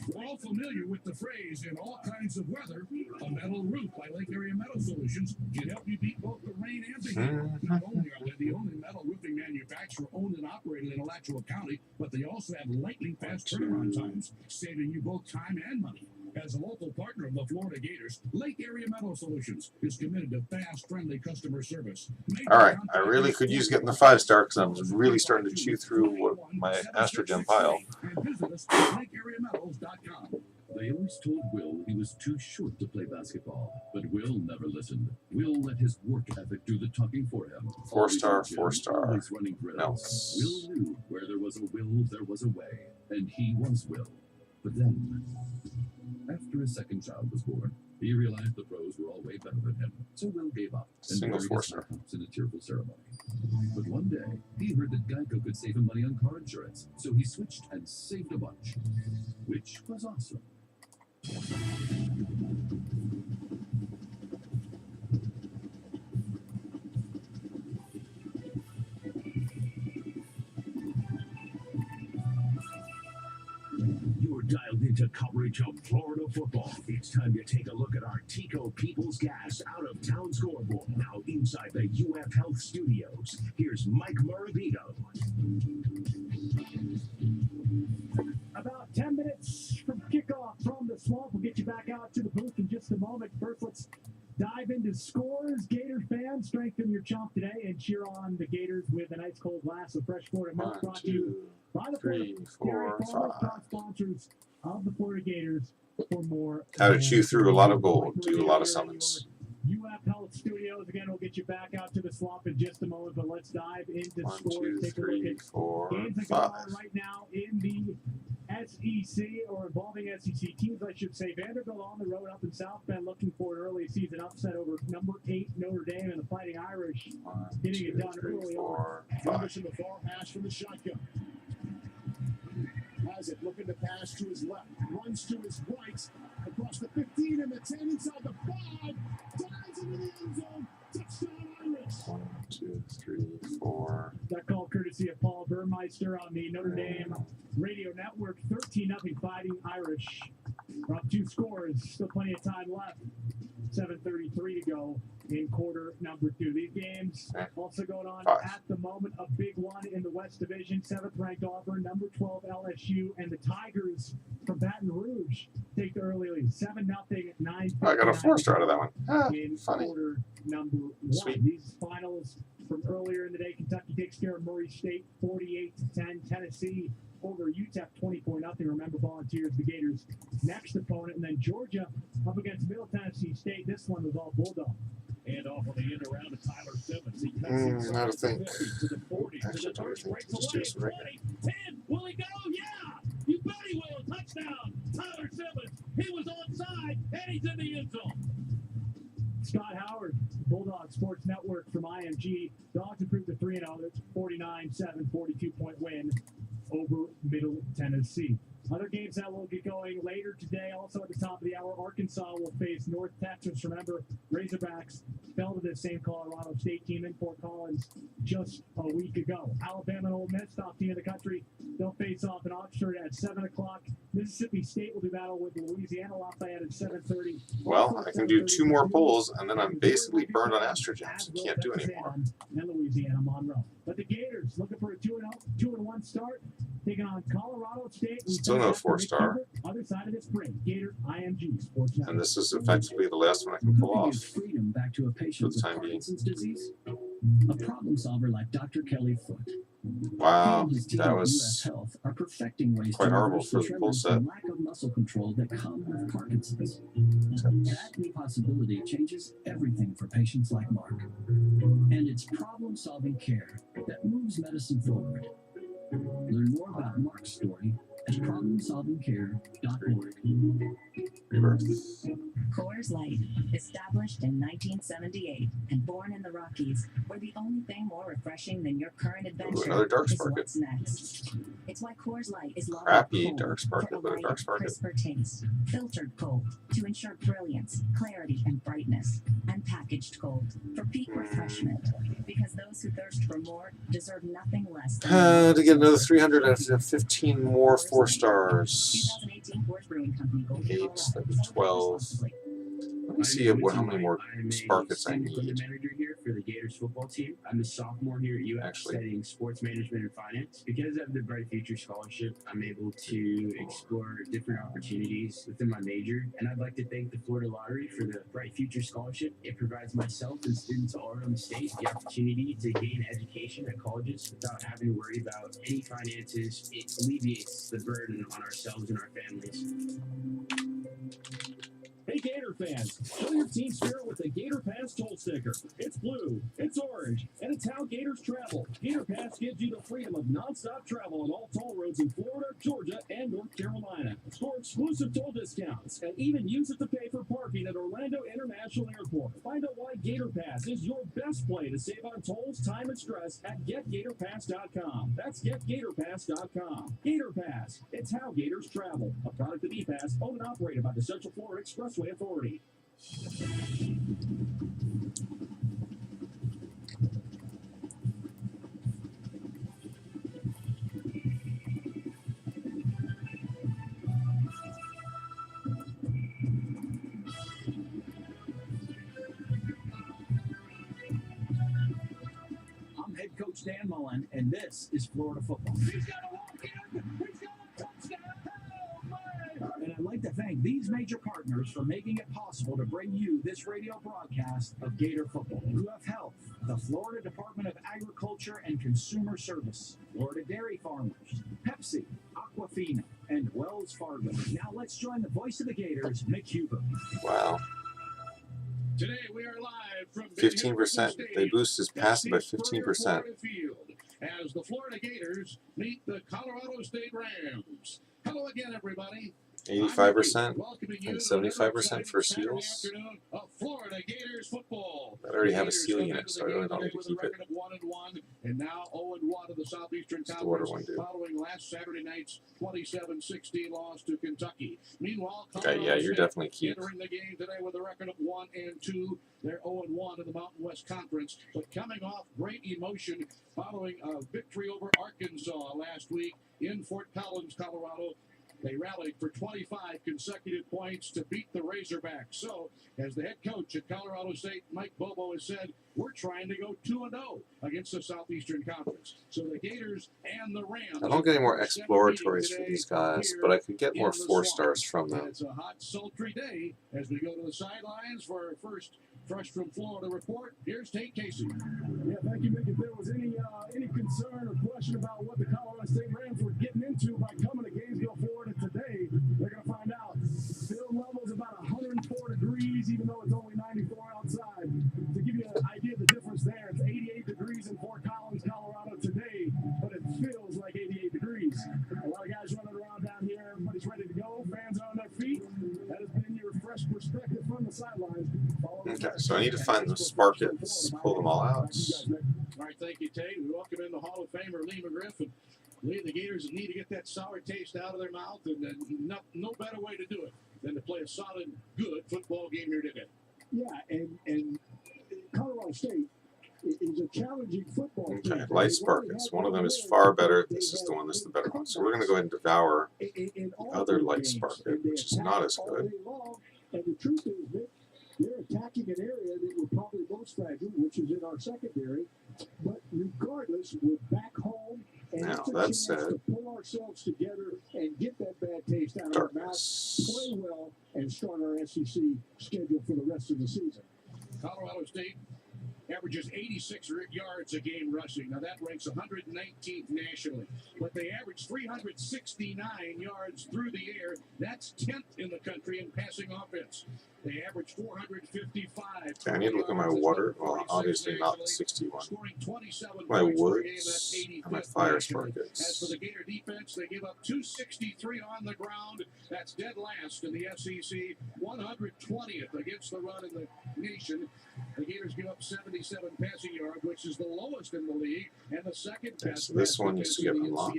We're all familiar with the phrase, in all kinds of weather, a metal roof by Lake Area Metal Solutions can help you beat both the rain and the heat. Not only are they the only metal roofing manufacturer owned and operated in Alachua County, but they also have lightning fast turnaround times, saving you both time and money. As a local partner of the Florida Gators, Lake Area Metal Solutions is committed to fast, friendly customer service. Alright, I really could use getting the 5-star because I'm really starting to chew through my Astrogem pile. And visit us at lakeareametals.com. They always told Will he was too short to play basketball, but Will never listened. Will let his work ethic do the talking for him. 4-star, 4-star. Always running drills. Will knew where there was a will, there was a way, and he was Will. But then, after his second child was born, he realized the pros were all way better than him, so Will gave up and Single buried 4-star. his laptops in a tearful ceremony. But one day, he heard that Geico could save him money on car insurance, so he switched and saved a bunch, which was awesome. You're dialed into coverage of Florida football. It's time to take a look at our Tico People's Gas out-of-town scoreboard. Now inside the UF Health Studios, here's Mike Morabito. About 10 minutes from kickoff from the swamp. We'll get you back out to the booth in just a moment. First, let's dive into scores. Gator fans, strengthen your chomp today and cheer on the Gators with a nice cold glass of fresh Florida milk brought to you by the Florida proud sponsors of the Florida Gators for more. How to chew through a lot of gold, do a lot of summons. UF Health Studios. Again, we'll get you back out to the swamp in just a moment, but let's dive into 1, scores. 2, Take a 3, look at 4, games that go on right now in the SEC, or involving SEC teams, I should say. Vanderbilt on the road up in South Bend, looking for an early season upset over number 8 Notre Dame, and the Fighting Irish getting it done early on. Anderson, the far pass from the shotgun. Has it, looking to pass to his left, runs to his right, across the 15 and the 10, inside the 5, dives into the end zone, touchdown Irish. 1, 2, 3, 4. That call courtesy of Paul Burmeister on the Notre Dame radio network. 13-0 Fighting Irish. We're up 2 scores, still plenty of time left. 7:33 to go in quarter number 2. These games also going on at the moment. A big one in the West Division. 7th ranked Auburn, number 12 LSU, and the Tigers from Baton Rouge take the early lead. 7-0, 9. I got a 4-star out of that one. In Funny. quarter number 1. Sweet. These finals from earlier in the day: Kentucky takes care of Murray State 48-10. Tennessee over UTEP 20-0. Remember, Volunteers, the Gators' next opponent. And then Georgia up against Middle Tennessee State. This one was all Bulldog. And off on the end around to Tyler Simmons. He cuts inside Now to think. to the 40. Actually, to the 30, breaks just away. do some right 20, 10. Will he go? Yeah! You bet he will. Touchdown. Tyler Simmons. He was onside, and he's in the end zone. Scott Howard, Bulldog Sports Network from IMG. Dogs improved to 3-0. That's 49-7, 42-point win over Middle Tennessee. Other games that will get going later today, also at the top of the hour, Arkansas will face North Texas. Remember, Razorbacks fell to the same Colorado State team in Fort Collins just a week ago. Alabama and Ole Miss, top team in the country, they'll face off in Oxford at 7 o'clock. Mississippi State will do battle with Louisiana Lafayette at 7:30. Well, I can do 2 more polls, and then I'm basically burned on estrogens. I can't do anymore. And Louisiana Monroe. But the Gators looking for a 2-1 start, taking on Colorado State. Still no 4-star. Other side of this break, Gator IMG Sports Network. And this is effectively the last one I can pull off freedom back to a patient with Parkinson's disease. A problem solver like Dr. Kelly Foote. Wow, He and his team that at was US Health are perfecting ways quite to horrible reverse for the the pull tremors set. and lack of muscle control that come with Parkinson's. That new possibility changes everything for patients like Mark. And it's problem-solving care that moves medicine forward. Learn more about Mark's story at problemsolvingcare.org. Rebirth. Coors Light, established in 1978 and born in the Rockies, where the only thing more refreshing than your current adventure another dark is sparklet. what's next. It's why Coors Light is lagered Crappy cold dark sparklet, for a but a lighter, dark sparklet. crisper taste, filtered cold to ensure brilliance, clarity, and brightness, and packaged cold for peak refreshment. Because those who thirst for more deserve nothing less than To get another 300, I have to have 15 more 4-stars. 2018 Coors Brewing Company. 8, that'd be 12. Let me see how many more sparklets I need. Manager here for the Gators football team. I'm a sophomore here at UF studying sports management and finance. Because of the Bright Future Scholarship, I'm able to explore different opportunities within my major. And I'd like to thank the Florida Lottery for the Bright Future Scholarship. It provides myself and students all around the state the opportunity to gain education at colleges without having to worry about any finances. It alleviates the burden on ourselves and our families. Hey Gator fans, show your team spirit with the Gator Pass toll sticker. It's blue, it's orange, and it's how Gators travel. Gator Pass gives you the freedom of non-stop travel on all toll roads in Florida, Georgia, and North Carolina. Score exclusive toll discounts, and even use it to pay for parking at Orlando International Airport. Find out why Gator Pass is your best play to save on tolls, time, and stress at GetGatorPass.com. That's GetGatorPass.com. Gator Pass, it's how Gators travel. A product of ePass, owned and operated by the Central Florida Expressway Authority. I'm head coach Dan Mullen, and this is Florida football. He's got to walk in. He's got a touchdown. And I'd like to thank these major partners for making it possible to bring you this radio broadcast of Gator football. UF Health, the Florida Department of Agriculture and Consumer Service, Florida Dairy Farmers, Pepsi, Aquafina, and Wells Fargo. Now let's join the voice of the Gators, Mick Huber. Wow. Today we are live from 15%. They boost his passing by 15%. As the Florida Gators meet the Colorado State Rams. Hello again, everybody. 85% and 75% for seals. Of Florida Gators football. I already have a seal unit, so I really don't need to keep it. And now 0-1 in the Southeastern Just the water Conference, one, dude. following last Saturday night's 27-16 loss to Kentucky. Meanwhile, Okay, yeah, you're State definitely cute. entering the game today with a record of 1-2. They're 0-1 in the Mountain West Conference, but coming off great emotion following a victory over Arkansas last week in Fort Collins, Colorado. They rallied for 25 consecutive points to beat the Razorbacks. So, as the head coach at Colorado State, Mike Bobo, has said, we're trying to go 2-0 against the Southeastern Conference. So the Gators and the Rams. I don't get any more exploratories for these guys, but I could get more 4-stars from And them. it's a hot, sultry day as we go to the sidelines for our first Fresh from Florida report. Here's Tate Casey. Yeah, thank you, Mick. If there was any concern or question about what the Colorado State Rams were getting into So I need to find the Sparkets, pull them all out. All right, thank you, Tate. We welcome in the Hall of Famer Lee McGriff. And Lee, the Gators need to get that sour taste out of their mouth, and no better way to do it than to play a solid, good football game here today. Yeah, and Colorado State is a challenging football team. Okay, light Sparkets. One of them is far better. This is the one that's the better one. So we're going to go ahead and devour the other light Sparket, which is not as good. And the truth is that they're attacking an area that we're probably most fragile, which is in our secondary. But regardless, we're back home, and Now, it's a that chance said, to pull ourselves together and get that bad taste out of our mouth, play well, and start our SEC schedule for the rest of the season. Colorado State averages 86 yards a game rushing. Now that ranks 119th nationally. But they average 369 yards through the air. That's 10th in the country in passing offense. They average 455. Okay, I need to look at my water. Well, obviously not 61. My woods and my fire Sparkets. As for the Gator defense, they give up 263 on the ground. That's dead last in the SEC. 120th against the run in the nation. The Gators give up 77 passing yards, which is the lowest in the league, and the second best. So this one needs to get unlocked.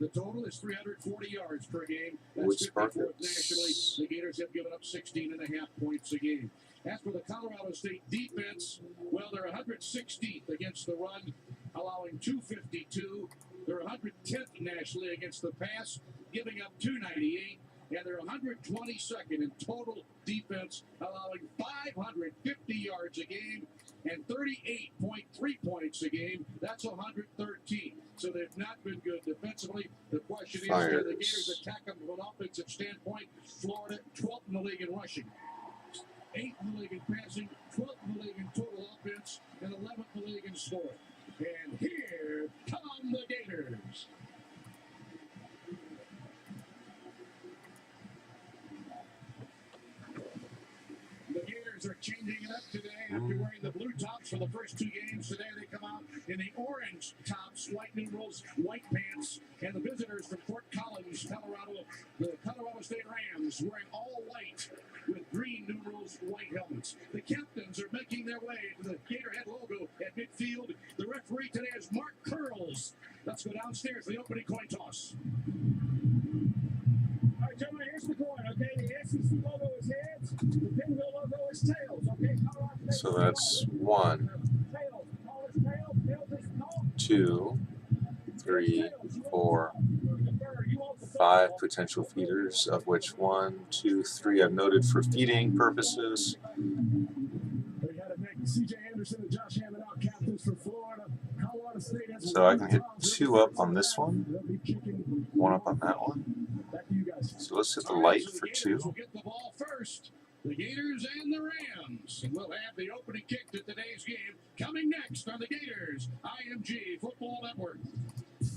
The total is 340 yards per game. Wood That's 54th Sparkets. nationally. The Gators have given up 16.5 points a game. As for the Colorado State defense, well, they're 116th against the run, allowing 252. They're 110th nationally against the pass, giving up 298. And they're 122nd in total defense, allowing 550 yards a game and 38.3 points a game. That's 113. So they've not been good defensively. The question is, can the Gators attack them from an offensive standpoint? Florida, 12th in the league in rushing, 8th in the league in passing, 12th in the league in total offense, and 11th in the league in scoring. And here come the Gators. The Gators are changing it up today after wearing the blue tops for the first two games. Today they come out in the orange tops, white numerals, white pants, and the visitors from Fort Collins, Colorado, the Colorado State Rams, wearing all white with green numerals, white helmets. The captains are making their way to the Gatorhead logo at midfield. The referee today is Mark Curls. Let's go downstairs for the opening coin toss. All right, gentlemen, here's the coin, okay? The SEC logo is heads, the Pinville logo is tails, okay? So that's 1, 2, 3, 4, 5 potential feeders, of which 1, 2, 3 I've noted for feeding purposes. So I can hit 2 up on this one, 1 up on that one. So let's hit the light for 2. Get the ball first. The Gators and the Rams. And we'll have the opening kick to today's game coming next on the Gators IMG Football Network.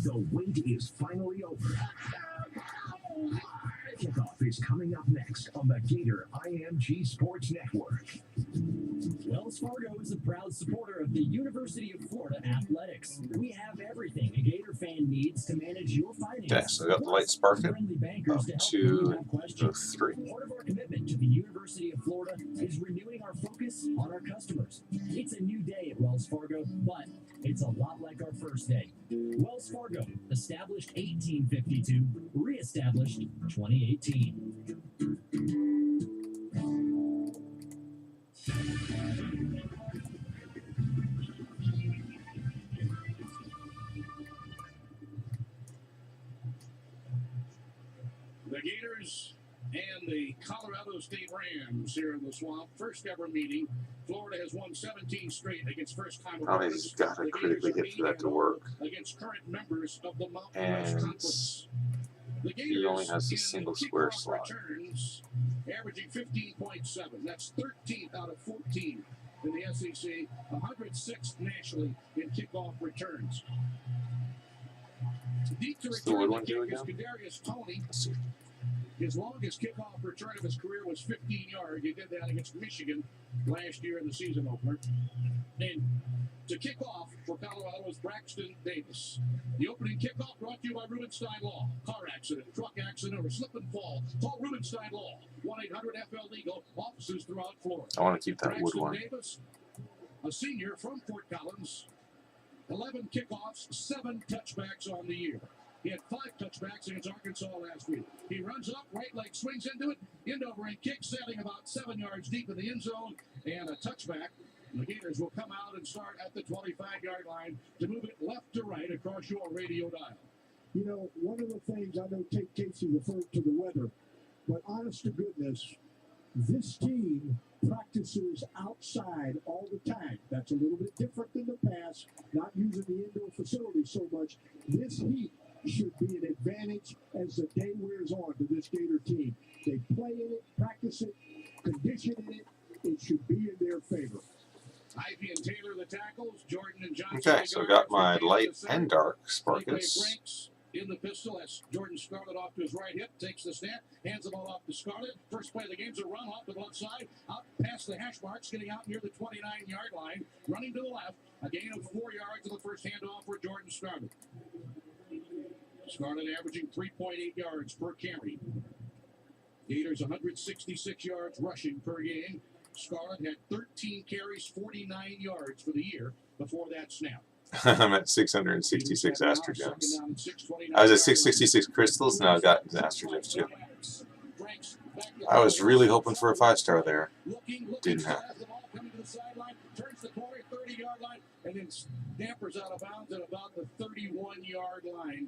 The wait is finally over. Kickoff is coming up next on the Gator IMG Sports Network. Wells Fargo is a proud supporter of the University of Florida Athletics. We have everything a Gator fan needs to manage your finances. Okay, so I got the light Sparket up to 3. Part of our commitment to the University of Florida is renewing our focus on our customers. It's a new day at Wells Fargo, but it's a lot like our first day. Wells Fargo, established 1852, reestablished 2018. The Gators and the Colorado State Rams here in the Swamp. First ever meeting. Florida has won 17 straight against first-time opponents. He's got to critically get for that to work. Against current members of the Mountain And West Conference. The Gators he only has a single square slot. Returns, averaging 15.7. That's 13th out of 14 in the SEC. 106th nationally in kickoff returns. Deep to return the kick is Kadarius Toney. His longest kickoff return of his career was 15 yards. He did that against Michigan last year in the season opener. And to kick off for Colorado's Braxton Davis. The opening kickoff brought to you by Rubenstein Law. Car accident, truck accident, or slip and fall. Call Rubenstein Law. 1-800-FL-LEGAL. Offices throughout Florida. I want to keep that wood Braxton one. Davis, a senior from Fort Collins. 11 kickoffs, 7 touchbacks on the year. He had 5 touchbacks against Arkansas last week. He runs up, right leg swings into it, end over and kick, setting about 7 yards deep in the end zone, and a touchback. The Gators will come out and start at the 25-yard line to move it left to right across your radio dial. You know, one of the things, I know Tate Casey referred to the weather, but honest to goodness, this team practices outside all the time. That's a little bit different than the past, not using the indoor facility so much. This heat should be an advantage as the day wears on to this Gator team. They play in it, practice it, condition in it. It should be in their favor. Ivy and Taylor the tackles, Jordan and Johnson. Okay, so I got my light and dark Sparkus. In the pistol, that's Jordan Scarlett off to his right hip, takes the snap, hands the ball off to Scarlett. First play of the game's a run off to the left side, out past the hash marks, getting out near the 29-yard line, running to the left. A gain of 4 yards on the first handoff for Jordan Scarlett. Scarlett averaging 3.8 yards per carry. Gators 166 yards rushing per game. Scarlett had 13 carries, 49 yards for the year before that snap. I'm at 666 astrogens. I was at 666 crystals, now I've got astrogens too. I was really hoping for a 5-star there. Didn't happen. Turns the corner, 30-yard line, and then dampers out of bounds at about the 31-yard line.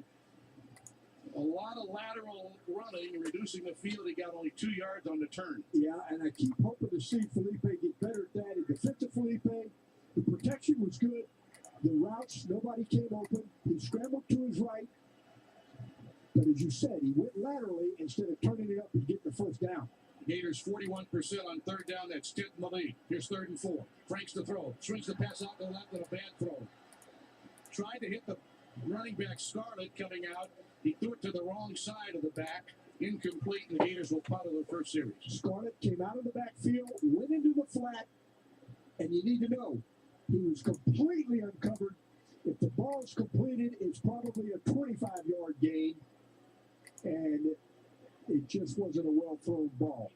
A lot of lateral running, reducing the field. He got only 2 yards on the turn. Yeah, and I keep hoping to see Felipe get better at that. In defense of Felipe, the protection was good. The routes, nobody came open. He scrambled to his right. But as you said, he went laterally instead of turning it up and getting the first down. Gators 41% on third down. That's 10th in the league. Here's 3rd and 4. Franks to throw. Swings the pass out to the left and a bad throw. Tried to hit the running back Scarlett coming out. He threw it to the wrong side of the back. Incomplete, and the Gators will punt on their first series. Scarlett came out of the backfield, went into the flat, and you need to know, he was completely uncovered. If the ball is completed, it's probably a 25-yard gain, and it just wasn't a well-thrown ball.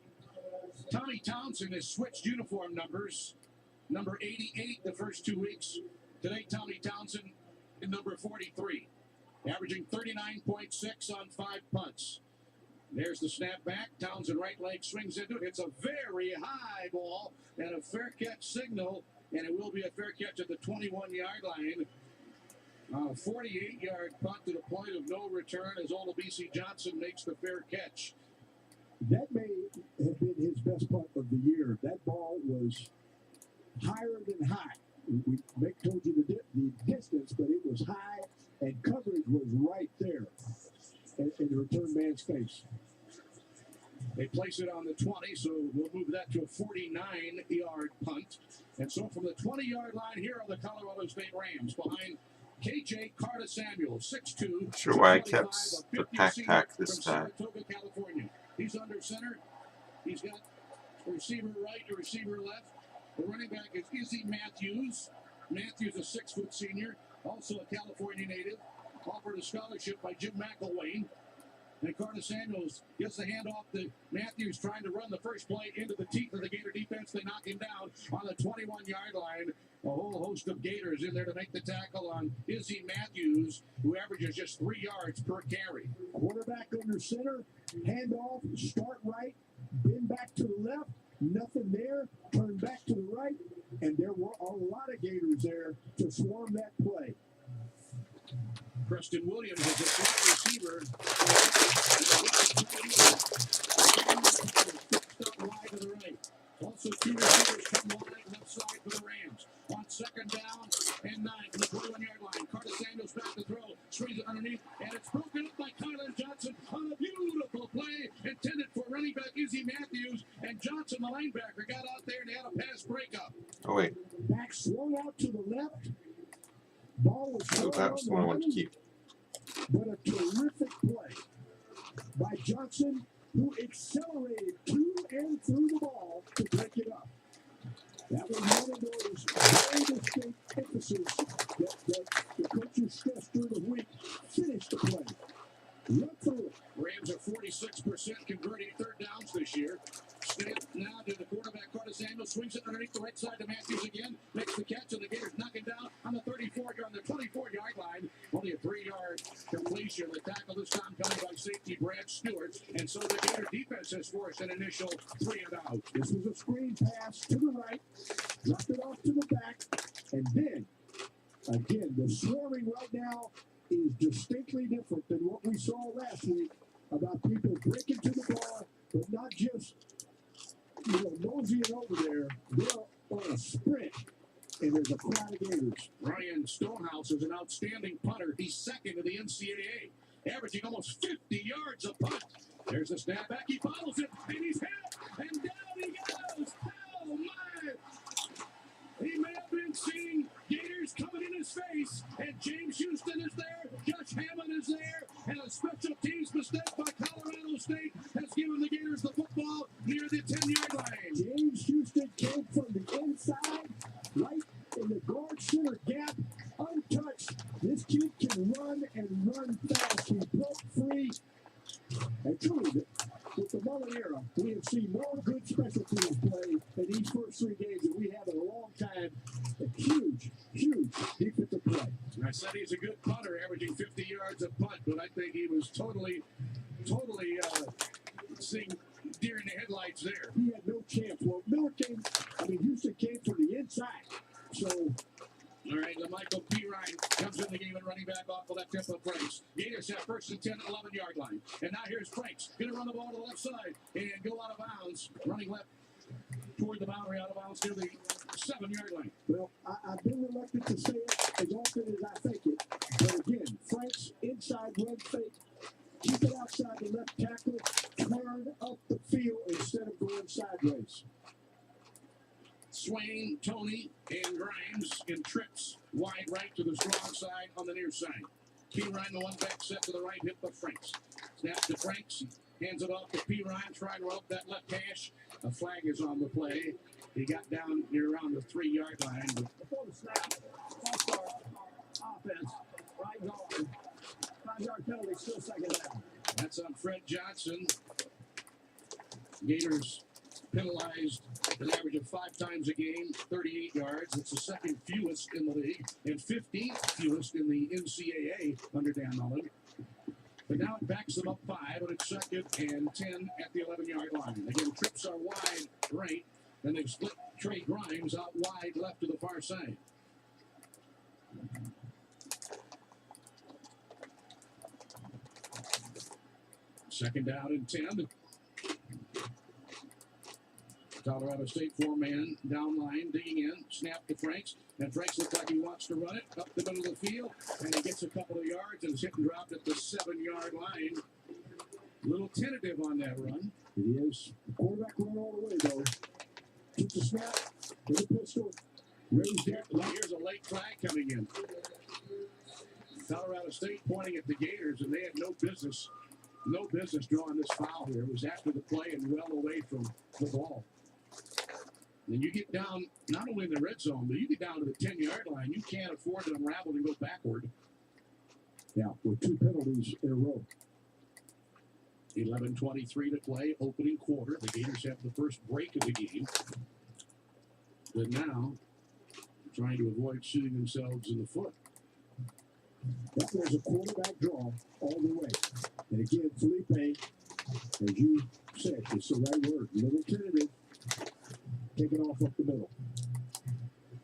Tommy Townsend has switched uniform numbers. Number 88 the first 2 weeks. Today, Tommy Townsend in number 43. Averaging 39.6 on 5 punts. There's the snap back. Townsend right leg swings into it. It's a very high ball and a fair catch signal, and it will be a fair catch at the 21-yard line. 48-yard punt to the point of no return as Olabisi Johnson makes the fair catch. That may have been his best punt of the year. That ball was higher than high. Mick told you the distance, but it was high, and coverage was right there in the return man's face. They place it on the 20, so we'll move that to a 49-yard punt. And so from the 20-yard line, here are the Colorado State Rams behind KJ Carter-Samuel, 6'2". Sure why I kept the pack this time. Saratoga, California. He's under center. He's got a receiver right, a receiver left. The running back is Izzy Matthews. Matthews, a 6-foot senior, also a California native, offered a scholarship by Jim McElwain. And Carter Samuels gets the handoff to Matthews, trying to run the first play into the teeth of the Gator defense. They knock him down on the 21-yard line. A whole host of Gators in there to make the tackle on Izzy Matthews, who averages just 3 yards per carry. Quarterback under center, handoff, start right, bend back to the left, nothing there, turn back to the right, and there were a lot of Gators there to swarm that play. Preston Williams is a slot receiver. Wide to the right. Also, 2 receivers come wide left side for the Rams. On 2nd down and 9 from the 21-yard line. Carter Samuels back to throw. Swings it underneath, and it's broken up by Kylan Johnson on a beautiful play intended for running back Izzy Matthews. And Johnson, the linebacker, got out there and had a pass breakup. Oh, wait. Back swung out to the left. Ball was Oh, that was the one I wanted to keep. But a terrific play by Johnson, who accelerated to and through the ball to break it up. That was one of those very distinct emphasis that the coaches stressed during the week. Finish the play. Run through it. Rams are 46% converting third downs this year. Snap now to the quarterback, Curtis Samuel, swings it underneath the right side to Matthews again, makes the catch, and the Gators knock it down on the 24-yard line. Only a 3-yard completion. The tackle this time coming by safety Brad Stewart, and so the Gator defense has forced an initial 3 and out. This was a screen pass to the right, dropped it off to the back, and then, again, the swarming right now is distinctly different than what we saw last week about people breaking to the ball, but not just, moseying over there. They're on a sprint, and there's a crowd of Gators. Ryan Stonehouse is an outstanding punter. He's second in the NCAA, averaging almost 50 yards a punt. There's the snap back. He follows it, and he's hit, and down he goes. Oh, my. He may have been seeing Gators coming in his face, and James Houston is there, Josh Hammond is there, and a special teams mistake by Colorado State has given the Gators the football near the 10-yard line. James Houston came from the inside, right in the guard center gap, untouched. This kid can run and run fast. He broke free. And truly, with the Mullen era, we have seen more good special teams play in these first 3 games than we have in a long time. A huge, huge defensive play. I said he's a good punter, averaging 50 yards a punt, but I think he was totally seeing deer in the headlights there. He had no chance. Well, Houston came from the inside. So, all right, LaMichael Pirine comes in the game and running back off the left hip of Franks. Gators have first and 10, 11-yard line. And now here's Franks. Going to run the ball to the left side and go out of bounds. Running left toward the boundary, out of bounds near the 7-yard line. Well, I've been reluctant to say it as often as I think it. But again, Franks inside run fake. Keep it outside the left tackle. Turn up the field instead of going sideways. Swain, Tony, and Grimes in trips wide right to the strong side on the near side. Pirine, the one back set to the right hip of Franks. Snap to Franks. Hands it off to Pirine. Trying to rope that left hash. A flag is on the play. He got down near around the 3-yard line. Before the snap, all-star offense, right guard. 5-yard penalty, still second down. That's on Fred Johnson. Gators penalized an average of 5 times a game, 38 yards. It's the second fewest in the league and 15th fewest in the NCAA under Dan Mullen. But now it backs them up 5, and it's second and 10 at the 11-yard line. Again, trips are wide right, and they've split Trey Grimes out wide left to the far side. Second down and 10. Colorado State 4-man down line, digging in, snap to Franks, and Franks looks like he wants to run it up the middle of the field, and he gets a couple of yards and is hit and dropped at the 7-yard line. A little tentative on that run. It is. The quarterback run all the way, though. Keeps the snap, with a pistol, raised it. Well, here's a late flag coming in. Colorado State pointing at the Gators, and they had no business drawing this foul here. It was after the play and well away from the ball. And you get down, not only in the red zone, but you get down to the 10-yard line. You can't afford to unravel and go backward. Yeah, with 2 penalties in a row. 11:23 to play, opening quarter. The Gators have the first break of the game. But now, trying to avoid shooting themselves in the foot. That was a quarterback draw all the way. And again, Felipe, as you said, it's the right word. Little tentative. Take it off up the middle.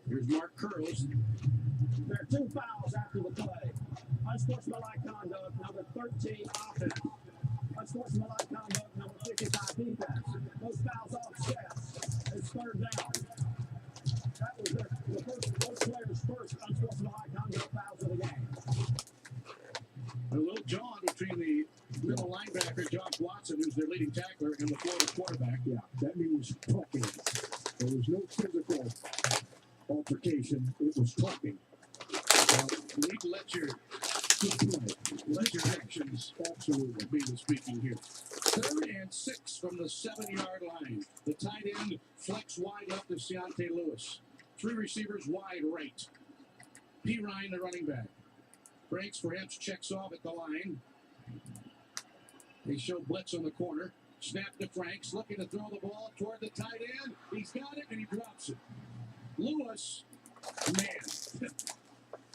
Here's Mark Curls. There are 2 fouls after the play. Unsportsmanlike conduct, number 13, offense. Unsportsmanlike conduct, number 55, defense. Those fouls offset. It's 3rd down. That was those players' first unsportsmanlike conduct fouls of the game. A little jog between the middle linebacker, Josh Watson, who's their leading tackler, and the Florida quarterback. Yeah, that means talking. There was no physical altercation. It was talking. You need to let your actions absolutely be the speaking here. 3rd and 6 from the 7-yard line. The tight end flex wide left of Seontae Lewis. 3 receivers wide right. P. Ryan, the running back. Breaks for Epps, checks off at the line. They show blitz on the corner. Snap to Franks, looking to throw the ball toward the tight end. He's got it, and he drops it. Lewis, man.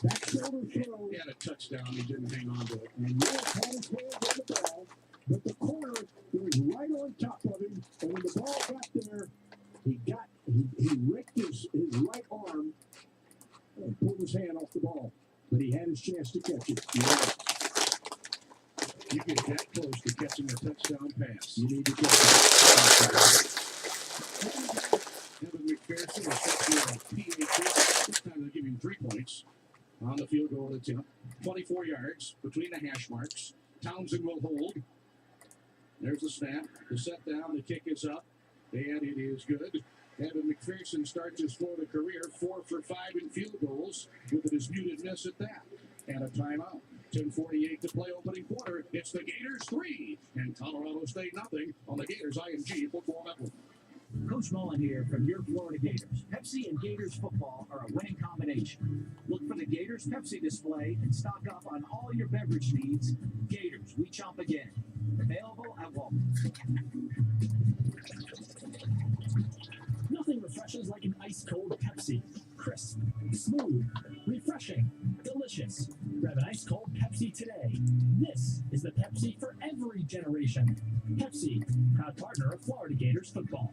Back shoulder throw. He had a touchdown. He didn't hang on to it. And Lewis had his hands on the ball, but the corner was right on top of him. And when the ball got there, he ripped his right arm and pulled his hand off the ball. But he had his chance to catch it. You get that close to catching a touchdown pass. You need to catch it. Evan McPherson will set you a PAT. This time they'll give him 3 points on the field goal attempt. 24 yards between the hash marks. Townsend will hold. There's the snap. The set down. The kick is up. And it is good. Evan McPherson starts his Florida career 4 for 5 in field goals with a disputed miss at that. And a timeout. 10:48 to play opening quarter. It's the Gators 3 and Colorado State nothing on the Gators IMG Football Network. Coach Mullen here from your Florida Gators. Pepsi and Gators football are a winning combination. Look for the Gators Pepsi display and stock up on all your beverage needs. Gators, we chomp again. Available at Walmart. Nothing refreshes like an ice-cold Pepsi. Crisp, smooth, refreshing, delicious. Grab an ice-cold Pepsi today. This is the Pepsi for every generation. Pepsi, proud partner of Florida Gators football.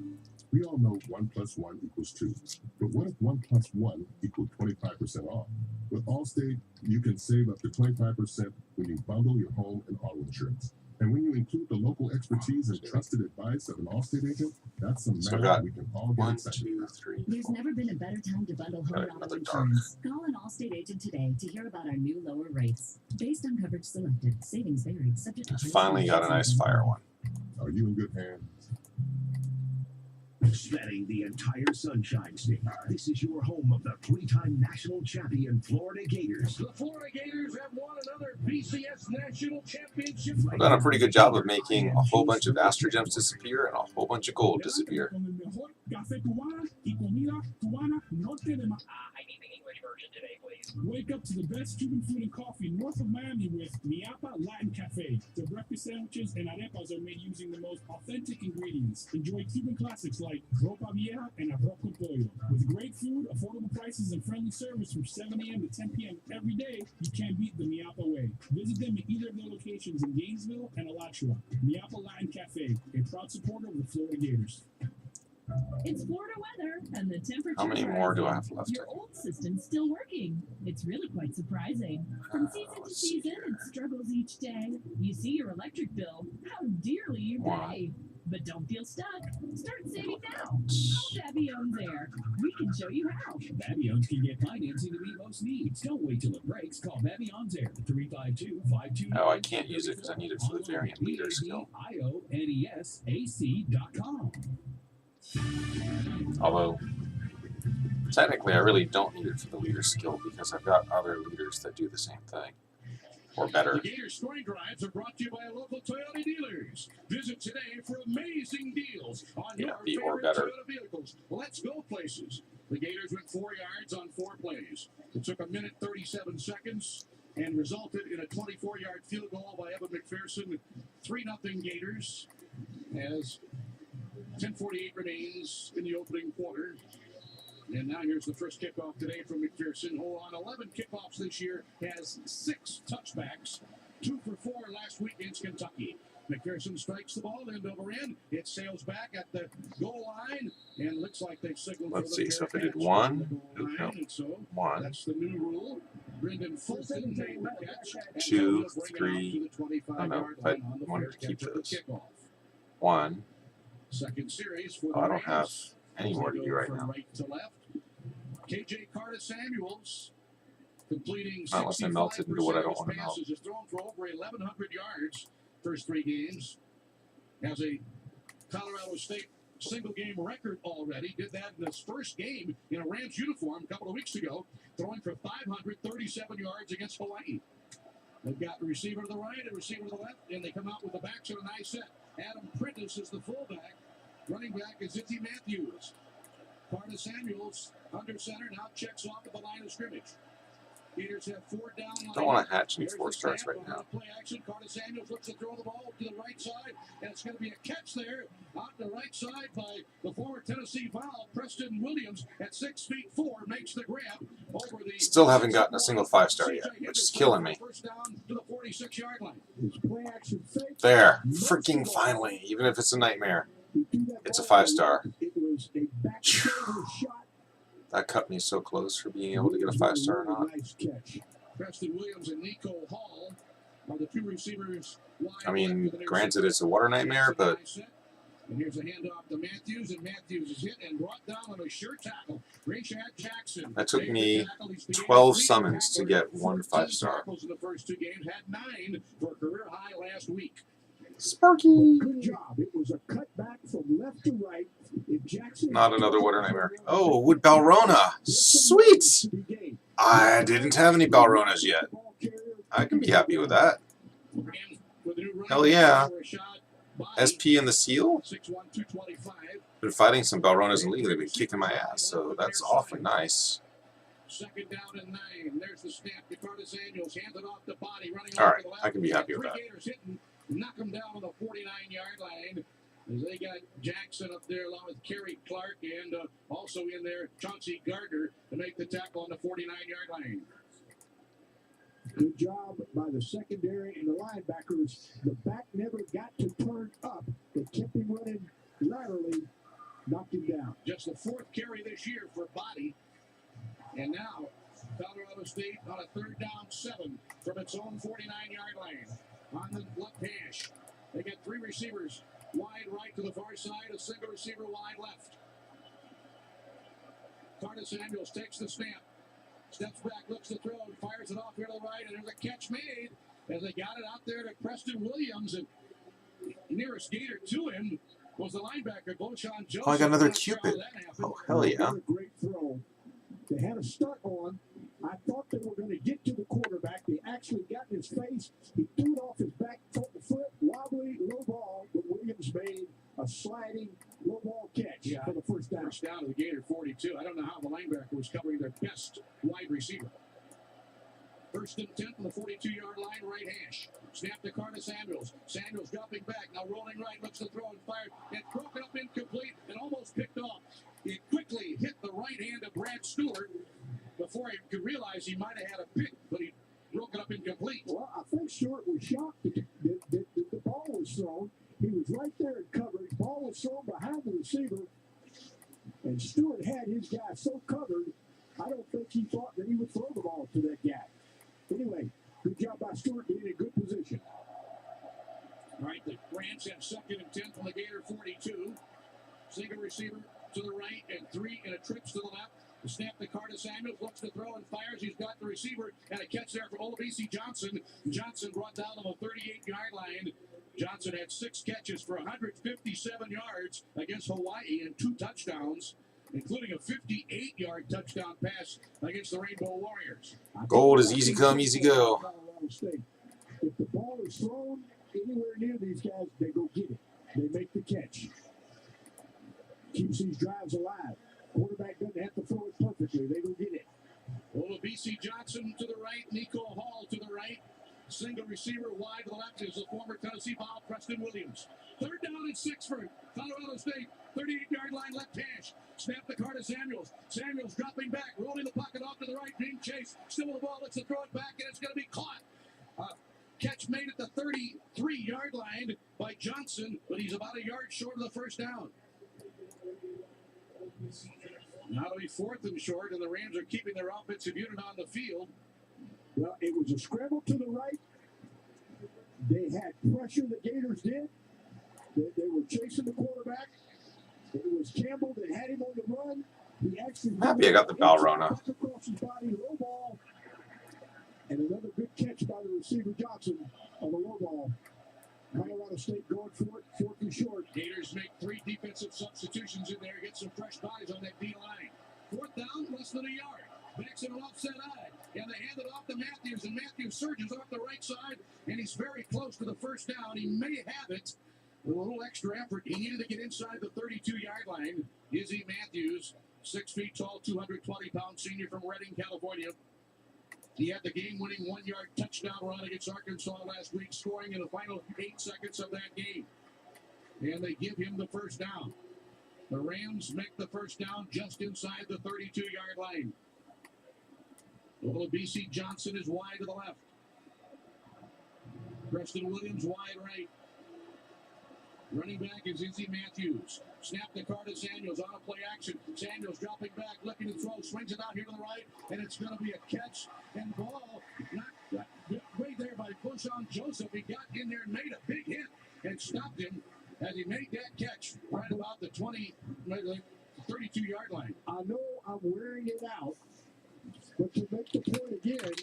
We all know 1 + 1 = 2. But what if 1 + 1 = 25% off? With Allstate, you can save up to 25% when you bundle your home and auto insurance. And when you include the local expertise and trusted advice of an Allstate agent, that's some magic we can all get excited about. There's never been a better time to bundle home and auto insurance. Call an Allstate agent today to hear about our new lower rates. Based on coverage selected, savings vary, subject to Finally got a nice fire one. Are you in good hands? Spanning the entire Sunshine State, this is your home of the 3-time national champion Florida Gators. The Florida Gators have won another BCS national championship. I've done a pretty good job of making a whole bunch of astrogems disappear and a whole bunch of gold disappear. I need the English version today, please. Wake up to the best Cuban food and coffee north of Miami with Miapa Latin Cafe. Their breakfast sandwiches and arepas are made using the most authentic ingredients. Enjoy Cuban classics like ropa vieja and arroz con pollo. With great food, affordable prices, and friendly service from 7 a.m. to 10 p.m. every day, you can't beat the Miapa way. Visit them at either of their locations in Gainesville and Alachua. Miapa Latin Cafe, a proud supporter of the Florida Gators. It's Florida weather, and the temperature. How many more do I have left? Your old system's still working. It's really quite surprising. From season to season, it struggles each day. You see your electric bill, how dearly you pay. But don't feel stuck. Start saving now. Call Babion's Air. We can show you how. Babion's can get financing to meet most needs. Don't wait till it breaks. Call Babion's Air 352-529. Oh, I can't use it because I need it for the variant leader skill. IONESAC.com. Although, technically, I really don't need it for the leader skill because I've got other leaders that do the same thing. Or better. The Gators scoring drives are brought to you by local Toyota dealers. Visit today for amazing deals on your favorite Toyota vehicles. Let's go places. The Gators went 4 yards on 4 plays. It took 1 minute 37 seconds and resulted in a 24-yard field goal by Evan McPherson. 3-0 Gators as 10:48 remains in the opening quarter. And now here's the first kickoff today from McPherson, who on 11 kickoffs this year has 6 touchbacks, 2 for 4 last week against Kentucky. McPherson strikes the ball end over end. It sails back at the goal line, and looks like they've signaled for the Let's see, so if I did catch 1, no. So 1, that's the new rule. Brendan Fulton made the catch. 2, 3, oh no, if I wanted to keep those. 1. Second series for I don't have any more to do right now. Right to left. KJ Carter Samuels completing Unless I melt it into what I don't want to melt. passes, has thrown for over 1,100 yards first 3 games. Has a Colorado State single game record already. Did that in his first game in a Rams uniform a couple of weeks ago, throwing for 537 yards against Hawaii. They've got the receiver to the right and receiver to the left, and they come out with the backs on a nice set. Adam Prentice is the fullback. Running back is Izzy Matthews. Carter Samuels under center now checks off at the line of scrimmage. Gators have 4 down. Don't want to hatch any 4-stars right now. Play action. Carter Samuels looks to throw the ball to the right side, and it's going to be a catch there out the right side by the former Tennessee Vol, Preston Williams, at 6'4", makes the grab over the. Still haven't gotten a single 5-star yet, which is killing me. First down to the 46-yard line. There, freaking finally, even if it's a nightmare, it's a 5-star. That cut me so close for being able to get a 5-star or not. Preston Williams and Nico Hall are the 2 receivers. I mean, granted, it's a water nightmare, but and here's a handoff to Matthews, and Matthews is hit and brought down on a sure tackle. Rashad Jackson. that took me 12 summons to get 1 5-star. In the first 2 games, had 9 for a career high last week. Sparky. Good job. It was a cutback from left to right. If Jackson Not another water nightmare. Oh, wood Balrona. Sweet. I didn't have any Balronas yet. I can be happy with that. Hell yeah. SP and the Seal? Been fighting some Balronas in league. They've been kicking my ass, so that's awfully nice. Second down and 9. There's the snap to Carter Samuels. Hands it off the body. Running All right, I can be happy with that. Knock him down on the 49-yard line. As they got Jackson up there along with Kerry Clark and also in there Chauncey Gardner to make the tackle on the 49-yard line. Good job by the secondary and the linebackers. The back never got to turn up. They kept him running laterally, knocked him down. Just the 4th carry this year for Body. And now Colorado State on a 3rd down 7 from its own 49-yard line. On the left hash, they get 3 receivers wide right to the far side, a single receiver wide left. Carter Samuels takes the snap, steps back, looks to throw, and fires it off here to the right, and there's a catch made as they got it out there to Preston Williams, and nearest Gator to him was the linebacker, Boshawn Joseph. Oh, I got another Cupid. Oh, hell yeah. Great throw. They had a stunt on. I thought they were going to get to the quarterback. They actually got in his face. He threw it off his back foot, wobbly, low ball, but Williams made a sliding low ball catch for the first down. First down to the Gator 42. I don't know how the linebacker was covering their best wide receiver. 1st and 10 from the 42-yard line, right hash. Snap to Carter Samuels. Samuels dropping back, now rolling right, looks to throw and fired. It broken up incomplete and almost picked off. It quickly hit the right hand of Brad Stewart before he could realize he might have had a pick, but he broke it up incomplete. Well, I think Stewart was shocked that the ball was thrown. He was right there in coverage. Ball was thrown behind the receiver, and Stewart had his guy so covered, I don't think he thought that he would throw the ball to that guy. Anyway, good job by Stewart being in a good position. All right, the Rams have 2nd and 10 from the Gator 42. Single receiver to the right and 3 and a trips to the left. The snap to Carter Samuels, looks to throw and fires. He's got the receiver and a catch there for Olabisi Johnson. Johnson brought down on the 38-yard line. Johnson had 6 catches for 157 yards against Hawaii and 2 touchdowns, including a 58-yard touchdown pass against the Rainbow Warriors. Gold is easy come, easy go. If the ball is thrown anywhere near these guys, they go get it. They make the catch. Keeps these drives alive. Quarterback doesn't have to throw it perfectly. They go get it. Olabisi Johnson to the right. Nico Hall to the right. Single receiver wide to the left is the former Tennessee Vol, Preston Williams. 3rd down and 6 for Colorado State. 38-yard line left hash. Snap to Carter Samuels. Samuels dropping back, rolling the pocket off to the right, being chased. Still with the ball, looks to throw it back, and it's going to be caught. Catch made at the 33-yard line by Johnson, but he's about a yard short of the first down. Now it'll be 4th and short, and the Rams are keeping their offensive unit on the field. Well, it was a scramble to the right. They had pressure, the Gators did. They were chasing the quarterback. It was Campbell that had him on the run. He actually I'm happy I got the Balrona. Across his body, low ball. And another good catch by the receiver Johnson on the low ball. Colorado State going for it, 4th and short. Gators make 3 defensive substitutions in there, get some fresh bodies on that D line. 4th down, less than a yard. Backs in an offset eye, and they hand it off to Matthews, and Matthews surges off the right right side, and he's very close to the first down. He may have it. With a little extra effort, he needed to get inside the 32-yard line. Izzy Matthews, 6 feet tall, 220-pound senior from Redding, California. He had the game-winning 1-yard touchdown run against Arkansas last week, scoring in the final 8 seconds of that game. And they give him the first down. The Rams make the first down just inside the 32-yard line. Little BC Johnson is wide to the left. Preston Williams wide right. Running back is Izzy Matthews. Snap the card to Samuels on a play action. Samuels dropping back, looking to throw, swings it out here to the right, and it's going to be a catch and ball. Not right there by Bushawn Joseph. He got in there and made a big hit and stopped him as he made that catch right about the 32-yard line. I know I'm wearing it out, but to make the point again,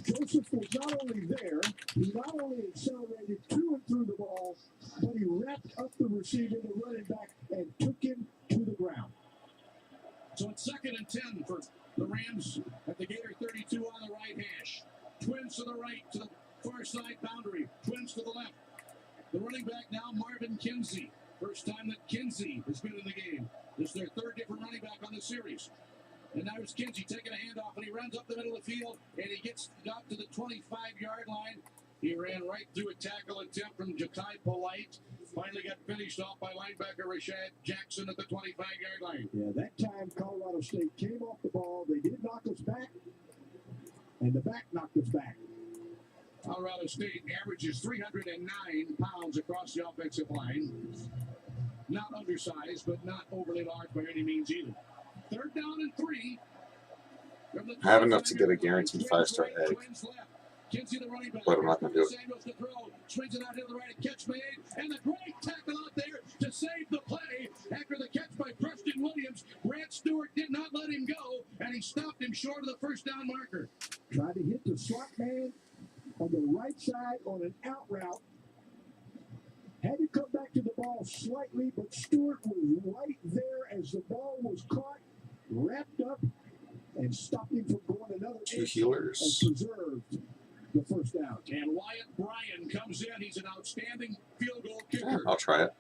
Joseph was not only there, he not only accelerated to and through the ball, but he wrapped up the receiver, the running back, and took him to the ground. So it's 2nd and 10 for the Rams at the Gator 32 on the right hash. Twins to the right, to the far side boundary. Twins to the left. The running back now, Marvin Kinsey. First time that Kinsey has been in the game. This is their 3rd different running back on the series. And now it's Kinsey taking a handoff, and he runs up the middle of the field, and he gets out to the 25-yard line. He ran right through a tackle attempt from Ja'Kai Polite. Finally got finished off by linebacker Rashad Jackson at the 25-yard line. Yeah, that time Colorado State came off the ball. They did knock us back, and the back knocked us back. Colorado State averages 309 pounds across the offensive line. Not undersized, but not overly large by any means either. 3rd down and 3. I have enough to get a guaranteed 5-star egg, but I'm not going to do it. Swings it out to the right, a catch made, and a great tackle out there to save the play after the catch by Preston Williams. Grant Stewart did not let him go, and he stopped him short of the first down marker. Tried to hit the slot man on the right side on an out route. Had to come back to the ball slightly, but Stewart was right there as the ball was caught, wrapped up, and stopped him from going another 2 healers. and preserved the first down. And Wyatt Bryan comes in. He's an outstanding field goal kicker. I'll try it.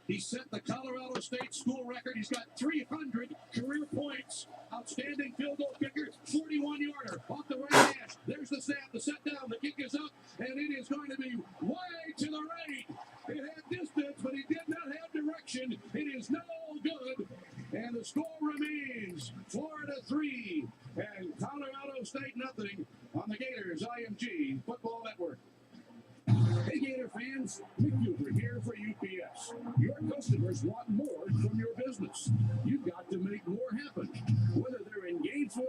He set the Colorado State school record. He's got 300 career points. Outstanding field goal kicker, 41-yarder off the right hash. There's the snap, the set down, the kick is up, and it is going to be way to the right. It had distance, but he did not have direction. It is no good. And the score remains Florida 3 and Colorado State nothing on the Gators IMG Football Network. Hey Gator fans, Mick Huber here for UPS. Your customers want more from your business. You've got to make more happen, whether they're in Gainesville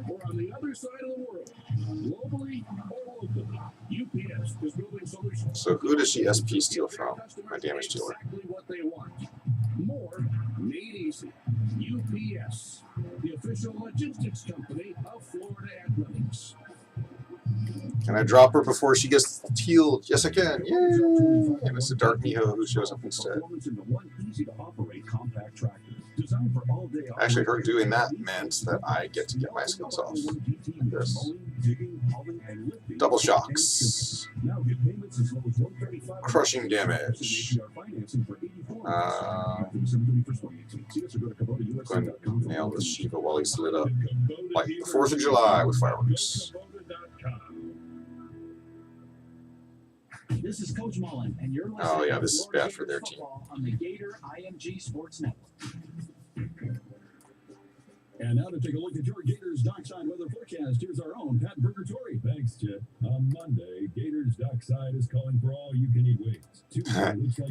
or on the other side of the world, globally or locally. UPS is building solutions. So who does she SP steal from? My damage dealer. Exactly what they want. More made easy. UPS, the official logistics company of Florida Athletics. Can I drop her before she gets healed? Yes, I can. Yay! And it's a Dark Miho who shows up instead. Actually, her doing that meant that I get to get my skills off. Yes. Double shocks. Crushing damage. Going to nail this Shiva while he's lit up. Like the 4th of July with fireworks. This is Coach Mullen, and you're listening Oh yeah, this is bad for their team. On the Gator IMG Sports Network. And now to take a look at your Gators Dockside weather forecast, here's our own Pat Purgatory. Thanks, Chet. On Monday, Gators Dockside is calling for all-you-can-eat wings.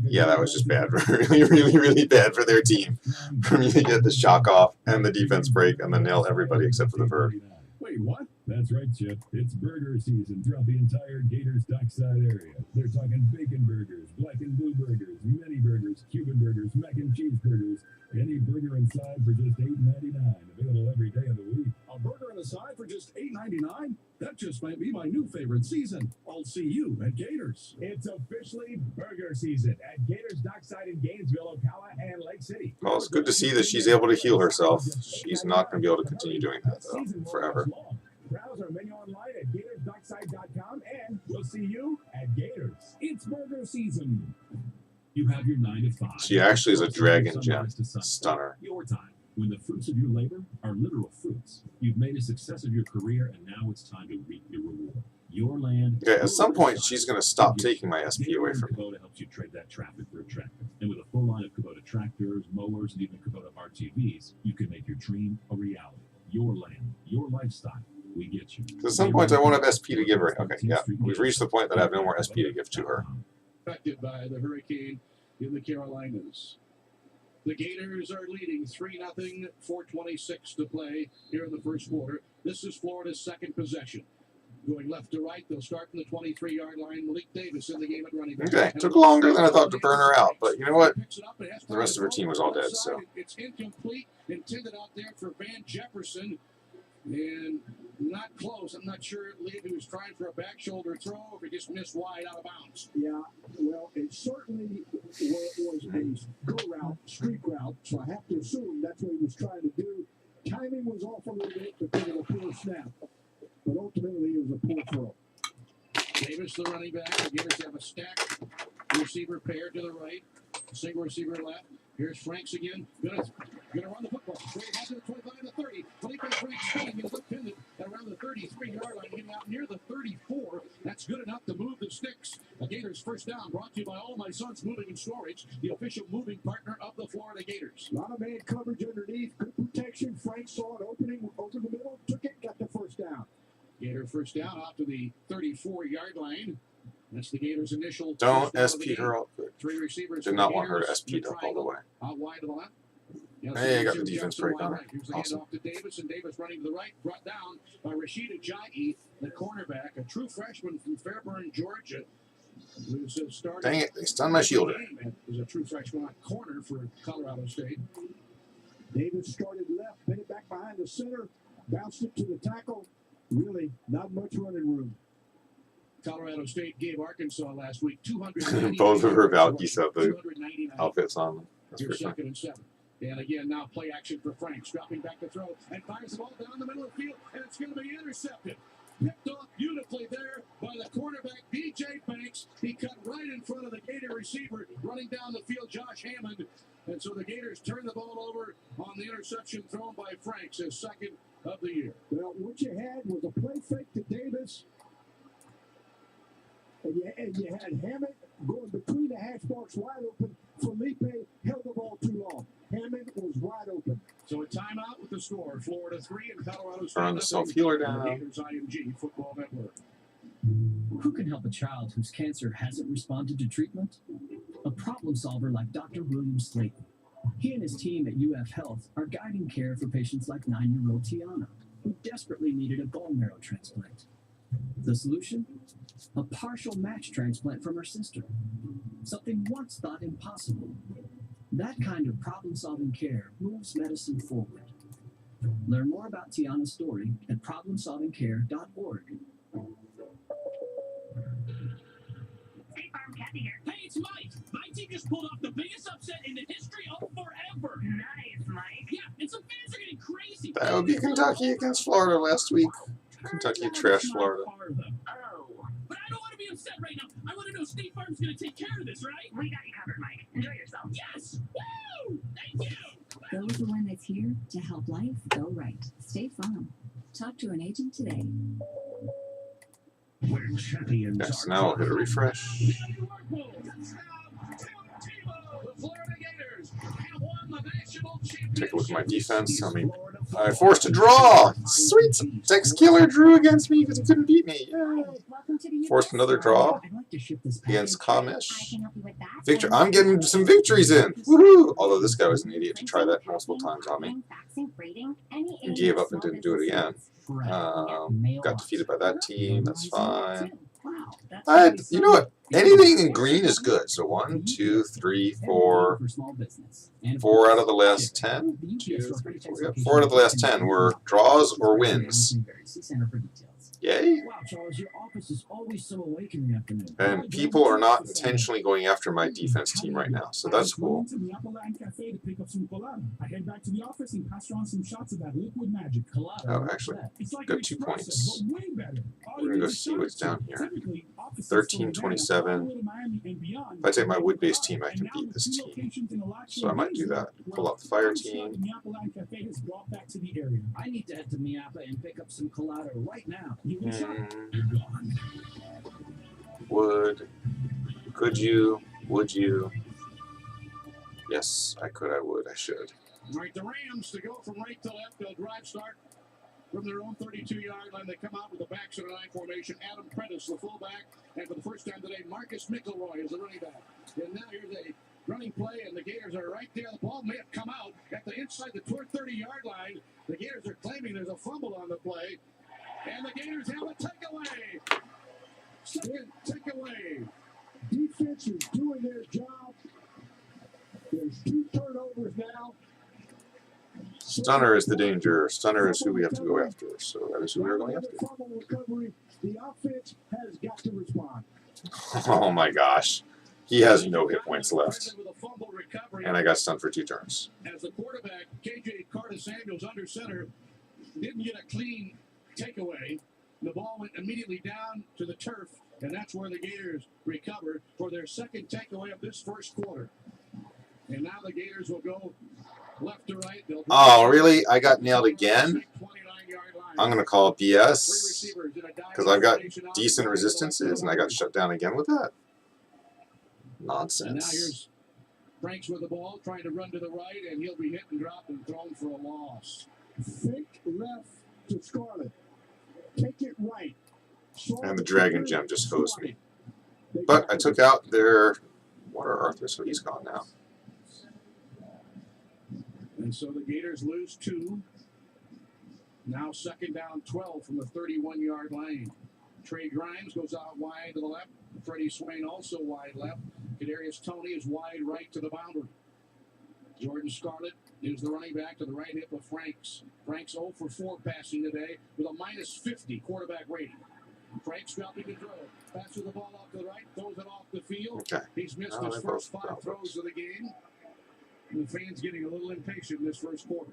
Yeah, that was just bad. really bad for their team. For me to get the shock off and the defense break and then nail everybody except for the Verb. Wait, what? That's right, Chip. It's burger season throughout the entire Gators Dockside area. They're talking bacon burgers, black and blue burgers, mini burgers, Cuban burgers, mac and cheese burgers. Any burger and side for just $8.99. Available every day of the week. A burger and a side for just $8.99? That just might be my new favorite season. I'll see you at Gators. It's officially burger season at Gators Dockside in Gainesville, Ocala, and Lake City. Well, it's good to see that she's able to heal herself. She's not going to be able to continue doing that, though, forever. Browse our menu online at Gators Dockside. GatorSDockside.com, and we'll see you at Gators. It's burger season. You have your 9 to 5. She actually is a Dragon Gem stunner. Your time, when the fruits of your labor are literal fruits. You've made a success of your career, and now it's time to reap your reward. Your land. Okay, at some point, she's going to stop taking my SP away from me. Kubota helps you trade that traffic for a tractor. And with a full line of Kubota tractors, mowers, and even Kubota RTVs, you can make your dream a reality. Your land, your lifestyle. We get you. At some point, I won't have SP to give her. Okay, yeah. We've reached the point that I have no more SP to give to her. Affected by the hurricane in the Carolinas. The Gators are leading 3-0, 4:26 to play here in the first quarter. This is Florida's second possession. Going left to right, they'll start from the 23-yard line. Malik Davis in the game at running back. Okay, took longer than I thought to burn her out, but you know what? The rest of her team was all dead, so. It's incomplete, intended out there for Van Jefferson, and not close. I'm not sure if he was trying for a back shoulder throw or if he just missed wide out of bounds. Yeah, well, it certainly was a go route, streak route, so I have to assume that's what he was trying to do. Timing was off a little bit because of a poor snap, but ultimately it was a poor throw. Davis, the running back. The Gators have a stacked receiver pair to the right, single receiver left. Here's Franks again. Gonna run the football. Straight out to the 25 to 30. Felipe Franks spinning is intended at around the 33-yard line, getting out near the 34. That's good enough to move the sticks. The Gators first down, brought to you by All My Sons Moving and Storage, the official moving partner of the Florida Gators. A lot of man coverage underneath, good protection. Franks saw an opening over the middle, took it, got the first down. Gator first down out to the 34-yard line. That's the Gators' initial. Don't SP her up. Three receivers. Did not want her to SP up all the way. Out wide to the left. Hey, I got the defense break on her. Here's the Awesome. handoff to Davis, and Davis running to the right, brought down by Rashid Ajayi, the cornerback, a true freshman from Fairburn, Georgia. Who's started. Dang it, they stunned my shielder. Is a true freshman on corner for Colorado State. Davis started left, put it back behind the center, bounced it to the tackle. Really, not much running room. Colorado State gave Arkansas last week 200. Both of her Valkyries have the outfits on them. That's Here's pretty fun. 2nd and 7. And again, now play action for Franks, dropping back to throw, and fires the ball down the middle of the field, and it's going to be intercepted. Picked off beautifully there by the cornerback, B.J. Banks. He cut right in front of the Gator receiver, running down the field, Josh Hammond. And so the Gators turn the ball over on the interception thrown by Franks, his second of the year. Well, what you had was a play fake to Davis, and you had Hammond going between the hash marks wide open. Felipe held the ball too long. Hammond was wide open. So a timeout with the score. Florida 3 and Colorado State. Run the self-healer down. Gators IMG Football Network. Who can help a child whose cancer hasn't responded to treatment? A problem solver like Dr. William Slayton. He and his team at UF Health are guiding care for patients like 9-year-old Tiana, who desperately needed a bone marrow transplant. The solution? A partial match transplant from her sister. Something once thought impossible. That kind of problem-solving care moves medicine forward. Learn more about Tiana's story at problemsolvingcare.org. State Farm Kathy here. Hey, it's Mike. My team just pulled off the biggest upset in the history of forever. Nice, Mike. Yeah, and some fans are getting crazy. That would be Kentucky against Florida last week. Kentucky trashed Florida. Oh. But I don't want to be upset right now. I want to know State Farm's going to take care of this, right? We got you covered, Mike. Enjoy yourself. Yes! Woo! Thank you! Go the one that's here to help life go right. State Farm. Talk to an agent today. We're champions. Yes, now I'll hit a refresh. The Florida Gators have won the national championship. Take a look at my defense. I forced a draw. Sweet. Tex Killer drew against me because he couldn't beat me. Yay. Forced another draw against Kamish. Victory. I'm getting some victories in. Woohoo! Although this guy was an idiot to try that multiple times on me. And gave up and didn't do it again. Got defeated by that team. That's fine. You know what? Anything in green is good. So 1, 2, 3, 4. 4 out of the last 10. 2, 3, 4. Yeah, 4 out of the last 10 were draws or wins. Yay! Wow, Charles, your office is always so awake in the afternoon. And people are not intentionally going after my defense team right now, so that's cool. To the Apple Line Cafe to pick up some colada. I head back to the office and pass around some shots of that liquid magic. Colada. Oh, actually, It's like got an 2 espresso, points. but way better. All We're you gonna go need is see what's shot. down here. Typically, offices 13-27. all the way to Miami and beyond. If I take my wood-based team, I And can now beat with this 2 team. locations in Alachua So I might do that. Pull out the fire team. The Apple Line Cafe has brought back to the area. I need to head to Miapa and pick up some colada right now. You will shop. You're gone. Would. Could you? Would you? Yes, I could, I would, I should. All right, the Rams to go from right to left. They'll drive start from their own 32-yard line. They come out with the backs in a 9 formation. Adam Prentice, the fullback, and for the first time today, Marcus McElroy is the running back. And now here's a running play, and the Gators are right there. The ball may have come out at the inside the 30-yard line. The Gators are claiming there's a fumble on the play, and the Gators have a takeaway. Second takeaway. Defense is doing their job. There's 2 turnovers now. Stunner is the danger. Stunner is who we have to go after. So that is who we're going after. Recovery. The offense has got to respond. Oh my gosh. He has no hit points left. And I got stunned for 2 turns. As the quarterback, KJ Carter-Samuels under center, didn't get a clean takeaway. The ball went immediately down to the turf, and that's where the Gators recovered for their second takeaway of this first quarter. And now the Gators will go left to right. Oh, really? I got nailed again? I'm going to call it BS because I've got decent resistances and I got shut down again with that. And now Nonsense. here's Franks with the ball, trying to run to the right, and he'll be hit and dropped and thrown for a loss. Fake left to Scarlett. Take it right. And the Dragon Gem just hosed me. But I took out their Water Arthur, so he's gone now. And so the Gators lose 2. Now second down 12 from the 31-yard line. Trey Grimes goes out wide to the left. Freddie Swain also wide left. Kadarius Toney is wide right to the boundary. Jordan Scarlett is the running back to the right hip of Franks. Franks 0 for 4 passing today with a -50 quarterback rating. Franks dropping to throw. Passes the ball off to the right, throws it off the field. Okay. He's missed his first 5 throws of the game. And the fans getting a little impatient in this first quarter.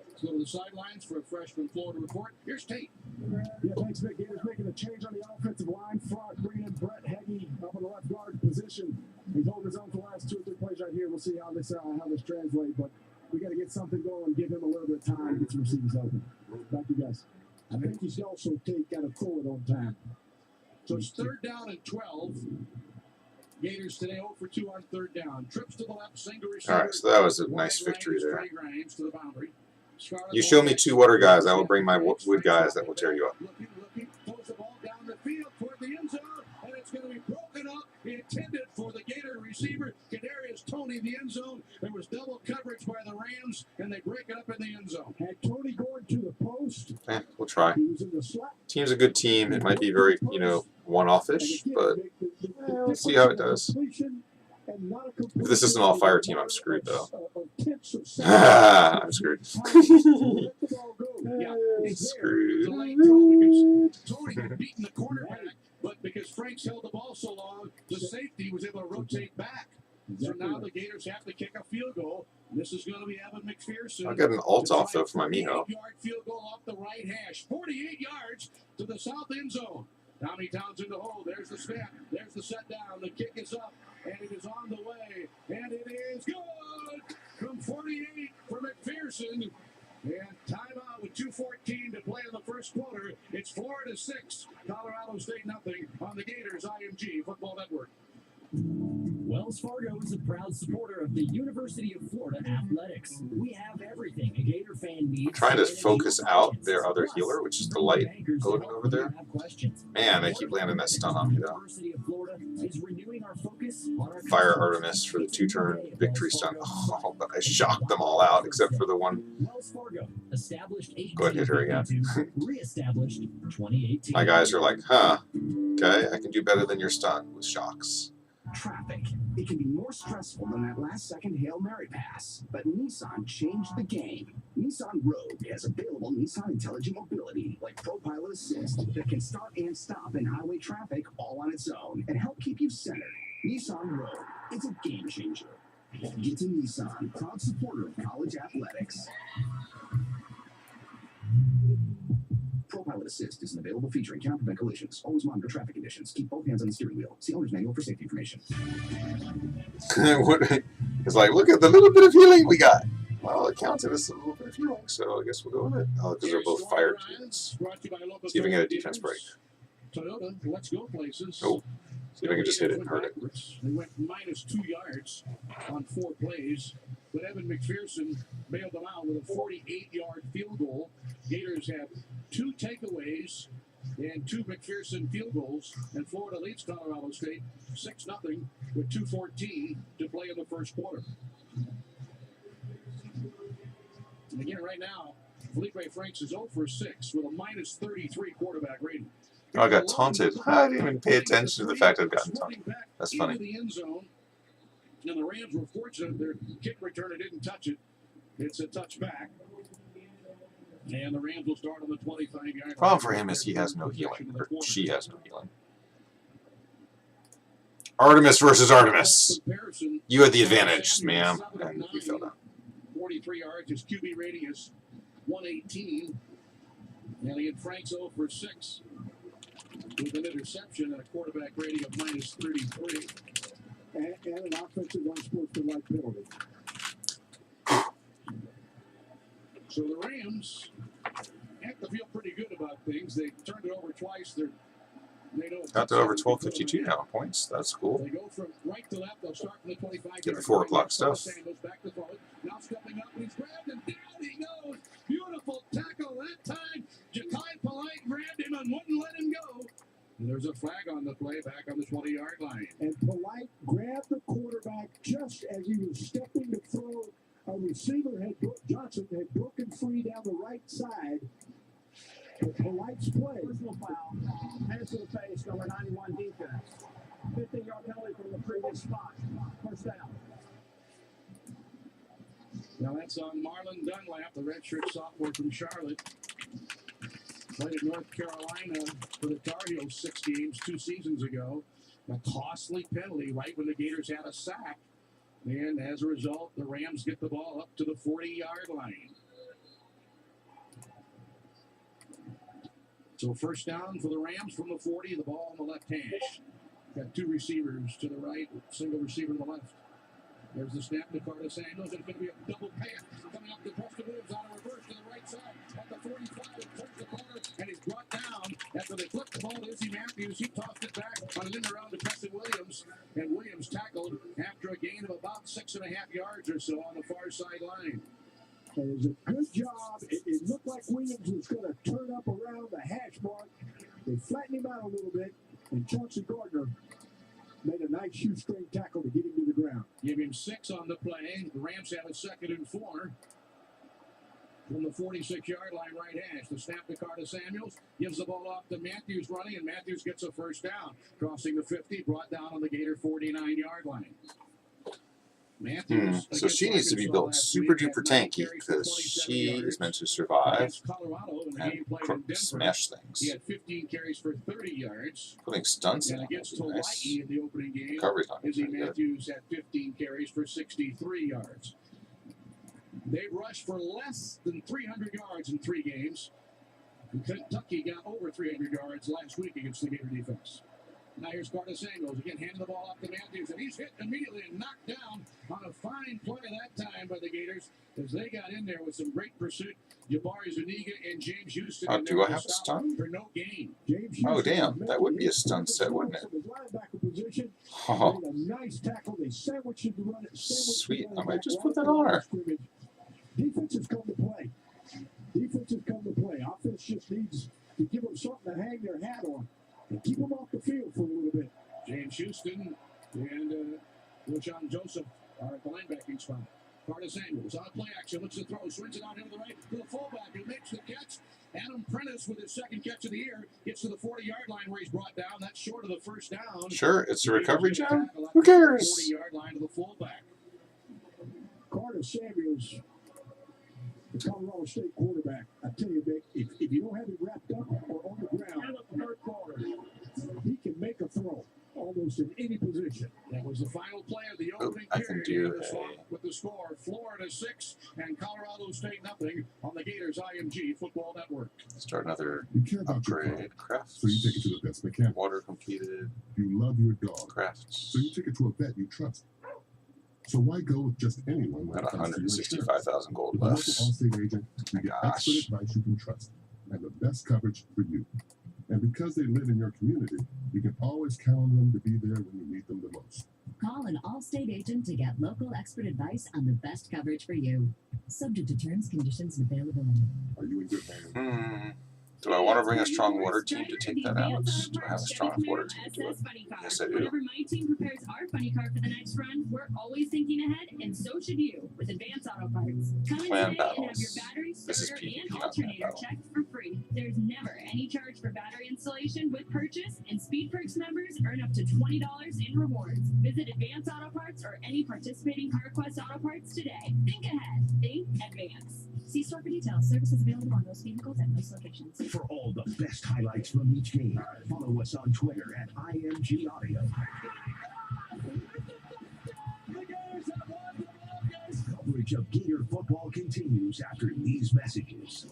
Let's go to the sidelines for a freshman Florida report. Here's Tate. Yeah, thanks, Vic. Gators making a change on the offensive line front, bringing in Brett Heggie up in the left guard position. He's holding his own for the last 2 or 3 plays right here. We'll see how this translates, but we got to get something going, give him a little bit of time, get some receivers open. Back to you guys. I think he's also got to throw it on time. So it's 3rd down and 12. Gators today 0 for 2 on 3rd down. Trips to the left, single receiver. All right, so that was a nice victory there. Trey Grimes to the boundary. You show me 2 water guys, I will bring my wood guys that will tear you up. Looking, throws the ball down the field toward the end zone, and it's going to be broken up. Intended for the Gator receiver, Kadarius Toney, the end zone. There was double coverage by the Rams, and they break it up in the end zone. Had Toney going to the post. We'll try. He was in the slot. Team's a good team. It might be very, one-off-ish, but we'll see how it does. If this isn't all fire team, I'm screwed though. I'm screwed. Screwed. Toney had beaten the quarterback, but because Franks held the ball so long, the safety was able to rotate back. So now the Gators have to kick a field goal. This is going to be Evan McPherson. I'll get an alt off though for my Miho. 48-yard field goal off the right hash. 48 yards to the south end zone. Tommy Townsend to hold. There's the snap. There's the set down. The kick is up, and it is on the way. And it is good from 48 for McPherson. And timeout with 2:14 to play in the first quarter. It's Florida 6, Colorado State nothing on the Gators IMG Football Network. Wells Fargo is a proud supporter of the University of Florida Athletics. We have everything a Gator fan needs. I'm trying to focus out their other healer, which is the light Odin over there. Man, they keep landing that stun on me though. Fire Artemis for the 2-turn victory stun. Oh, but I shocked them all out except for the one. Go ahead, hit her again. Reestablished 2018. My guys are like, huh, okay, I can do better than your stun with shocks. Traffic. It can be more stressful than that last-second Hail Mary pass, but Nissan changed the game. Nissan Rogue has available Nissan Intelligent Mobility, like ProPilot Assist, that can start and stop in highway traffic all on its own and help keep you centered. Nissan Rogue. It's a game changer. Get to Nissan, proud supporter of college athletics. ProPilot Assist is an available feature and cannot prevent collisions. Always monitor traffic conditions. Keep both hands on the steering wheel. See owner's manual for safety information. It's like, look at the little bit of healing we got. Well, it counted as a little bit of healing, so I guess we'll go with it. Oh, because they're both fire teams. See if I can get a defense break. Toyota, let's go places. Oh, see if I can just hit it and hurt it. They went -2 yards on 4 plays, but Evan McPherson bailed them out with a 48-yard field goal. Gators have 2 takeaways and 2 McPherson field goals, and Florida leads Colorado State 6-0 with 2:14 to play in the first quarter. And again, right now, Felipe Franks is 0 for 6 with a -33 quarterback rating. Oh, I got taunted. I didn't even pay attention to the fact I'd gotten taunted. That's funny. The end zone, and the Rams were fortunate their kick returner didn't touch it. It's a touchback. And the Rams will start on the 25-yard. Problem for him is he has no healing, or she has no healing. Artemis versus Artemis. You had the advantage, ma'am, and we fell down. 43 yards. His QB rating is 118. And he had Franks 0 for 6 with an interception and a quarterback rating of -33. And an offensive unsportsmanlike penalty. So the Rams have to feel pretty good about things. They turned it over twice. They know Got to over 12:52 now points. That's cool. They go from right to left. They'll start from the 25. Get the 4 o'clock stuff. Back to throw it. Now stepping up, he's grabbed and down he goes. Beautiful tackle that time. Ja'Kai Polite grabbed him and wouldn't let him go. And there's a flag on the play back on the 20-yard line. And Polite grabbed the quarterback just as he was stepping to throw. A receiver Johnson had broken free down the right side. But Polite's play. Personal foul. Hands to the face, number 91 defense. 15-yard penalty from the previous spot. First down. Now that's on Marlon Dunlap, the redshirt sophomore from Charlotte. Played at North Carolina for the Tar Heels 6 games 2 seasons ago. A costly penalty right when the Gators had a sack. And as a result, the Rams get the ball up to the 40-yard line. So first down for the Rams from the 40, the ball on the left hash. Got 2 receivers to the right, single receiver to the left. There's the snap to Carlos Samuels. It's going to be a double pass coming up to Preston Williams on a reverse to the right side. At the 45, it turns the corner, and he's brought down. After they flipped the ball to Izzy Matthews, he tossed it back on an end around to Preston Williams. And Williams tackled after a gain of about 6.5 yards or so on the far sideline. It was a good job. It looked like Williams was going to turn up around the hash mark. They flattened him out a little bit, and Chauncey Gardner made a nice shoestring tackle to get him to the ground. Give him 6 on the play. The Rams have a 2nd and 4. From the 46-yard line right hash. The snap to Carter Samuels. Gives the ball off to Matthews running, and Matthews gets a first down. Crossing the 50, brought down on the Gator 49-yard line. Matthews. So she needs to be built super duper tanky because she is meant to survive and smash things. He had 15 carries for 30 yards. Putting stunts in against would be nice. Hawaii in the opening game, Recovery's not Izzy very good. Matthews had 15 carries for 63 yards. They rushed for less than 300 yards in 3 games. And Kentucky got over 300 yards last week against the Gator defense. Now here's Carter Samuels again, handing the ball off to Matthews, and he's hit immediately and knocked down on a fine play that time by the Gators as they got in there with some great pursuit. Jabari Zuniga and James Houston. Oh, do I have a stun? For no gain. Oh, damn. That would be a stun set, wouldn't it? Oh. Nice tackle. They sandwiched him to run it. Sweet. I might just put that on her. Defenses come to play. Defenses come to play. Offense just needs to give them something to hang their hat on and keep them off the field for a little bit. James Houston and Rashawn Joseph are at the linebacking spot. Carter Samuels on play action, looks to throw, swings it out into the right to the fullback, who makes the catch. Adam Prentice with his second catch of the year gets to the 40-yard line where he's brought down. That's short of the first down. Sure, it's a recovery job. Who cares? 40-yard line to the fullback. Carter Samuels, the Colorado State quarterback. I tell you, Vic, if you don't have him wrapped up or on the ground, he can make a throw almost in any position. That was the final play of the opening period with the score Florida 6 and Colorado State nothing on the Gators IMG Football Network. Start another You care about your upgrade. dog, Crafts. so you take it to the best mechanic. Water completed. You love your dog, Crafts. so you take it to a vet you trust. So why go with just anyone when Got it comes to your insurance? 165,000 gold With a local left. Allstate agent, you get Gosh. expert advice you can trust and the best coverage for you. And because they live in your community, you can always count on them to be there when you need them the most. Call an Allstate agent to get local expert advice on the best coverage for you. Subject to terms, conditions, and availability. Are you in good hands? Do I want to bring a strong water team to take that out? Do I have a strong enough water team to do it? Yes, I do. Whenever my team prepares our funny car for the next run, we're always thinking ahead, and so should you with Advance Auto Parts. Come in Plan today and have your battles. battery, This is starter, PvP, and not plan alternator battle. checked for free. There's never any charge for battery installation with purchase, and Speed Perks members earn up to $20 in rewards. Visit Advance Auto Parts or any participating CarQuest Auto Parts today. Think ahead. Think Advance. See store for details. Services available on most vehicles at most locations. For all the best highlights from each game, follow us on Twitter at IMG Audio. Coverage of Gator football continues after these messages.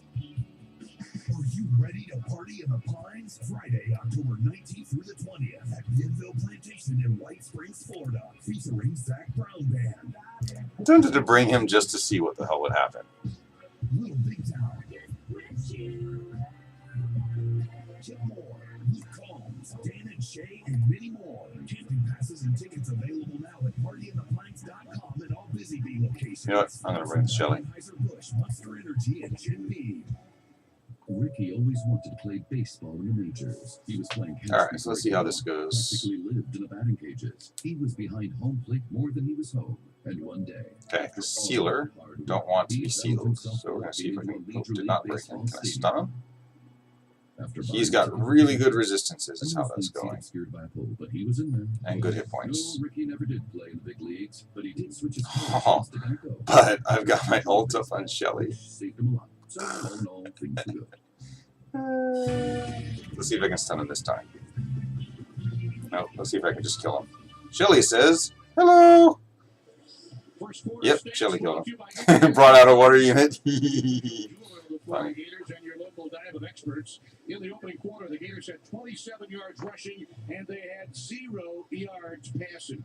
Are you ready to party in the Pines? Friday, October 19th through the 20th at Denville Plantation in White Springs, Florida, featuring Zach Brown Band. I'm tempted to bring him just to see what the hell would happen. Little Big Town. Chip Moore, Luke Combs, Dan and Shay, and many more. Camping passes and tickets available now at partyinthepines.com and all Busy Bee locations. You know what? I'm going to bring Shelly. Anheuser-Busch, Monster Energy, and Jim Beam. Ricky always wanted to play baseball in the majors. He was playing catch. All right, so let's see how this goes. Practically lived in the batting cages. He was behind home plate more than he was home. And one day, Okay, the sealer. Don't want to be sealed. So we're going to see if I can. Oh, did not break him. Can I stun him? He's got really good resistances, is how that's going. But he was in there. And good hit points. No, Ricky never did play in the big leagues, but he did switch his Oh, but I've got my ult up on Shelly. Saved him a lot. So all in all, things were good. Let's see if I can stun him this time. No, let's see if I can just kill him. Shelly says, hello! Yep, Shelly killed him. Brought out a water unit. Funny. Gators and your local dive of experts. In the opening quarter, the Gators had 27 yards rushing, and they had 0 yards passing.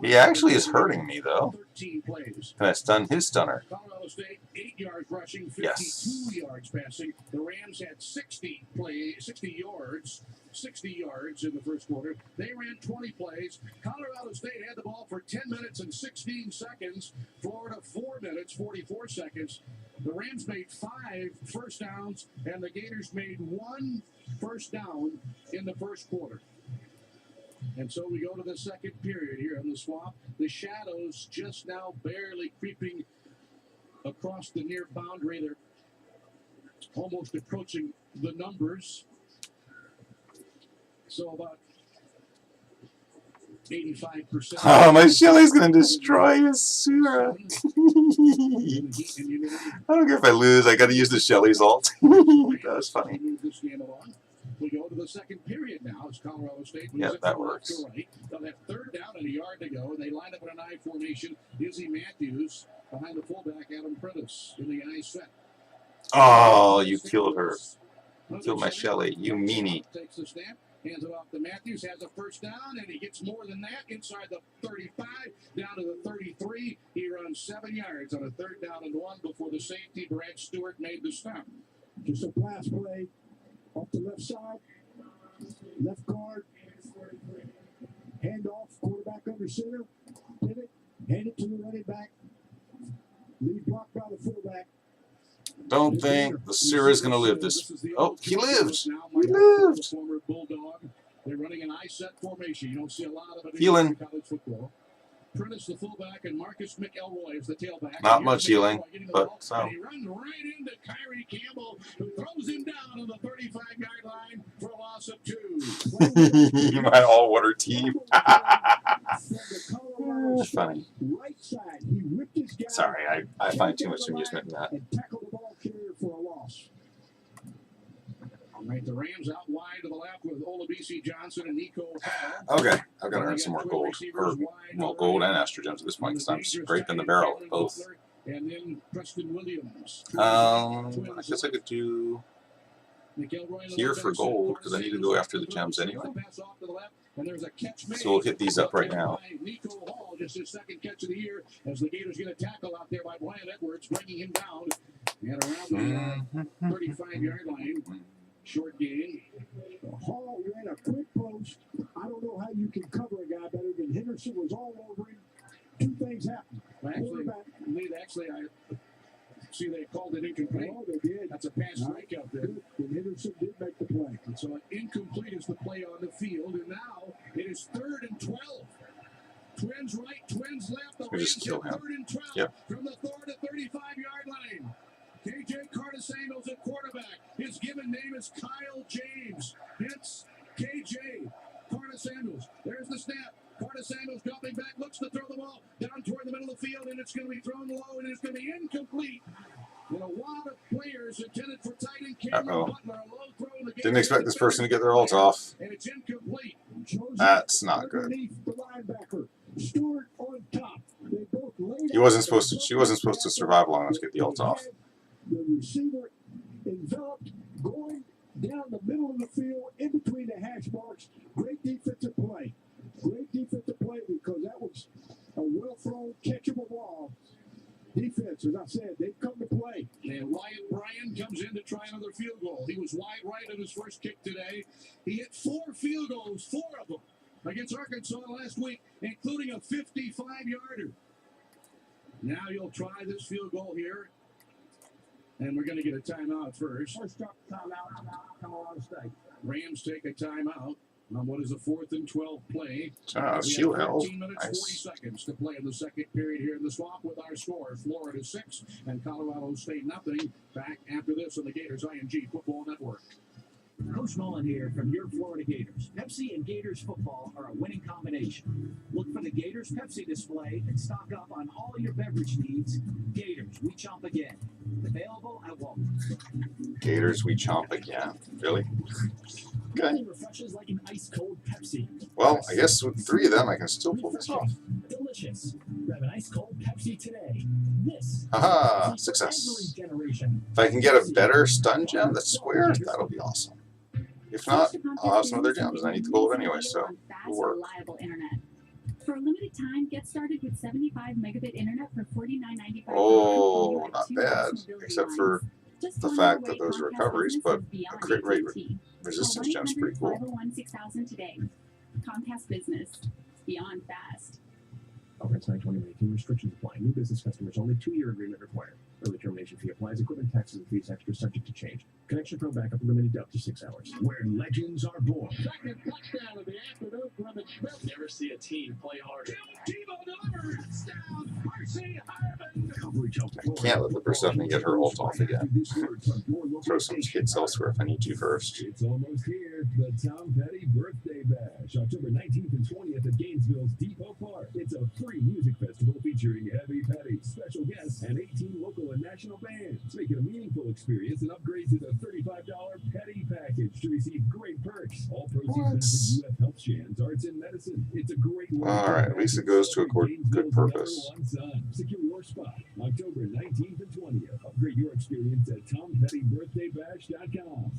He actually is hurting me, though. 13 plays. Can I stun his stunner? Colorado State, 8 yards rushing, 52 Yes. yards passing. The Rams had 60 yards in the first quarter. They ran 20 plays. Colorado State had the ball for 10 minutes and 16 seconds. Florida, 4 minutes, 44 seconds. The Rams made 5 first downs, and the Gators made 1 first down in the first quarter. And so we go to the second period here in the swamp. The shadows just now barely creeping across the near boundary. They're almost approaching the numbers. So about 85%. Oh, my Shelly's going to destroy his Sura. I don't care if I lose. I got to use the Shelly's ult. That was funny. This game along. We go to the second period now. It's Colorado State. Yeah, that works. Right. They'll have third down and a yard to go. They line up in an I formation. Izzy Matthews behind the fullback, Adam Prentice, in the I set. Oh, you killed her. You killed my Shelly. You meanie. Takes the snap, hands it off to Matthews, has a first down, and he gets more than that inside the 35, down to the 33. He runs 7 yards on a third down and 1 before the safety, Brad Stewart, made the stop. Just a blast play off the left side, left guard, hand off, quarterback under center, pivot, hand it to the running back, lead blocked by the fullback. Don't think the Sura's going to live this. Oh, he lived. He lived. Former Bulldog. They're running an I set formation. You don't see a lot of it Healing. in college football. Prentice, the fullback, and Marcus McElroy is the tailback. Not much healing, but so. And he runs right into Kyrie Campbell, who throws him down on the 35-yard line for a loss of 2. My all-water team. Funny. Sorry, I find too much amusement in that. All right, the Rams out wide to the left with Olabisi Johnson and Nico Hall. Okay, I've got to earn some more gold. Or, well, gold and estrogens at this point because I'm scraping the barrel with both. And then Preston Williams. I guess I could do here for gold because I need to go after the gems anyway. So we'll hit these up right now. Nico Hall, just his second catch of the year, as the Gators get a tackle out there by Brian Edwards, bringing him down and around the 35-yard line. Short gain. Hall ran a quick post. I don't know how you can cover a guy better than Henderson was all over him. Two things happened. Actually, I see they called it incomplete. Oh, they did. That's a pass break out there. And Henderson did make the play. And so incomplete is the play on the field, and now it is 3rd and 12. Twins right, twins left. The Rams just kill him. 3rd and 12 Yep. from the 35-yard line. KJ Carter-Samuels at quarterback. His given name is Kyle James. It's KJ Carter-Samuels. There's the snap. Carter-Samuels dropping back, looks to throw the ball down toward the middle of the field, and it's going to be thrown low, and it's going to be incomplete. And a lot of players intended for tight end Cameron Butler. A low throw in the game. Didn't expect this person to get their ult off. And it's incomplete. That's not good. The linebacker. Stewart on top. They both laid He wasn't supposed to. She wasn't supposed to survive long enough to get the ult off. The receiver enveloped, going down the middle of the field, in between the hash marks. Great defensive play. Great defensive play because that was a well-thrown, catchable ball. Defense, as I said, they've come to play. And Wyatt Bryan comes in to try another field goal. He was wide right on his first kick today. He hit 4 field goals, 4 of them, against Arkansas last week, including a 55-yarder. Now you'll try this field goal here. And we're going to get a timeout first. First up, timeout, Colorado State. Rams take a timeout on what is a 4th and 12 play. Shield held. 13 minutes, 40 seconds to play in the second period here in the Swamp with our score. Florida 6 and Colorado State nothing. Back after this on the Gators IMG Football Network. Coach Mullen here from your Florida Gators. Pepsi and Gators football are a winning combination. Look for the Gators Pepsi display and stock up on all your beverage needs. Gators, we chomp again. Available at Walmart. Gators, we chomp again. Really? Okay. Nothing refreshes like an ice-cold Pepsi. Well, I guess with 3 of them, I can still pull this off. Delicious. Grab an ice-cold Pepsi today. This Haha, is success. every generation. If I can get a better stun gem that's square, that'll be awesome. If not, I'll have some other gems. I need the gold anyway, so it'll work. Reliable internet. For a limited time, get started with 75 megabit internet for $49.95. Oh, not bad, except for the fact that those are recoveries, but a crit rate resistance gem's pretty cool. 501-6000 today. Comcast Business. Beyond fast. Conference 9/2019 restrictions apply. New business customers only 2-year agreement required. Early termination fee applies. Equipment taxes and fees extra subject to change. Connection Pro backup limited to up to 6 hours. Where legends are born. Second touchdown of the afternoon for Emmett Smith. Never see a team play harder. Tebow delivers. Touchdown. R.C. Harvin. Coverage of I can't let the Persephone get her ult off again. Throw some hits elsewhere if I need to first. It's almost here. The Tom Petty Birthday Bash, October 19th and 20th at Gainesville's Depot Park. It's a free music festival featuring Heavy Petty, special guests, and 18 local and national bands. Make it a meaningful experience and upgrade to the $35 Petty package to receive great perks. All proceeds benefit UF Health Shands, Arts and Medicine. It's a great way. All right, at least it goes to a good purpose. Secure your spot, October 19th and 20th. Upgrade your experience at TomPettyBirthdayBash.com.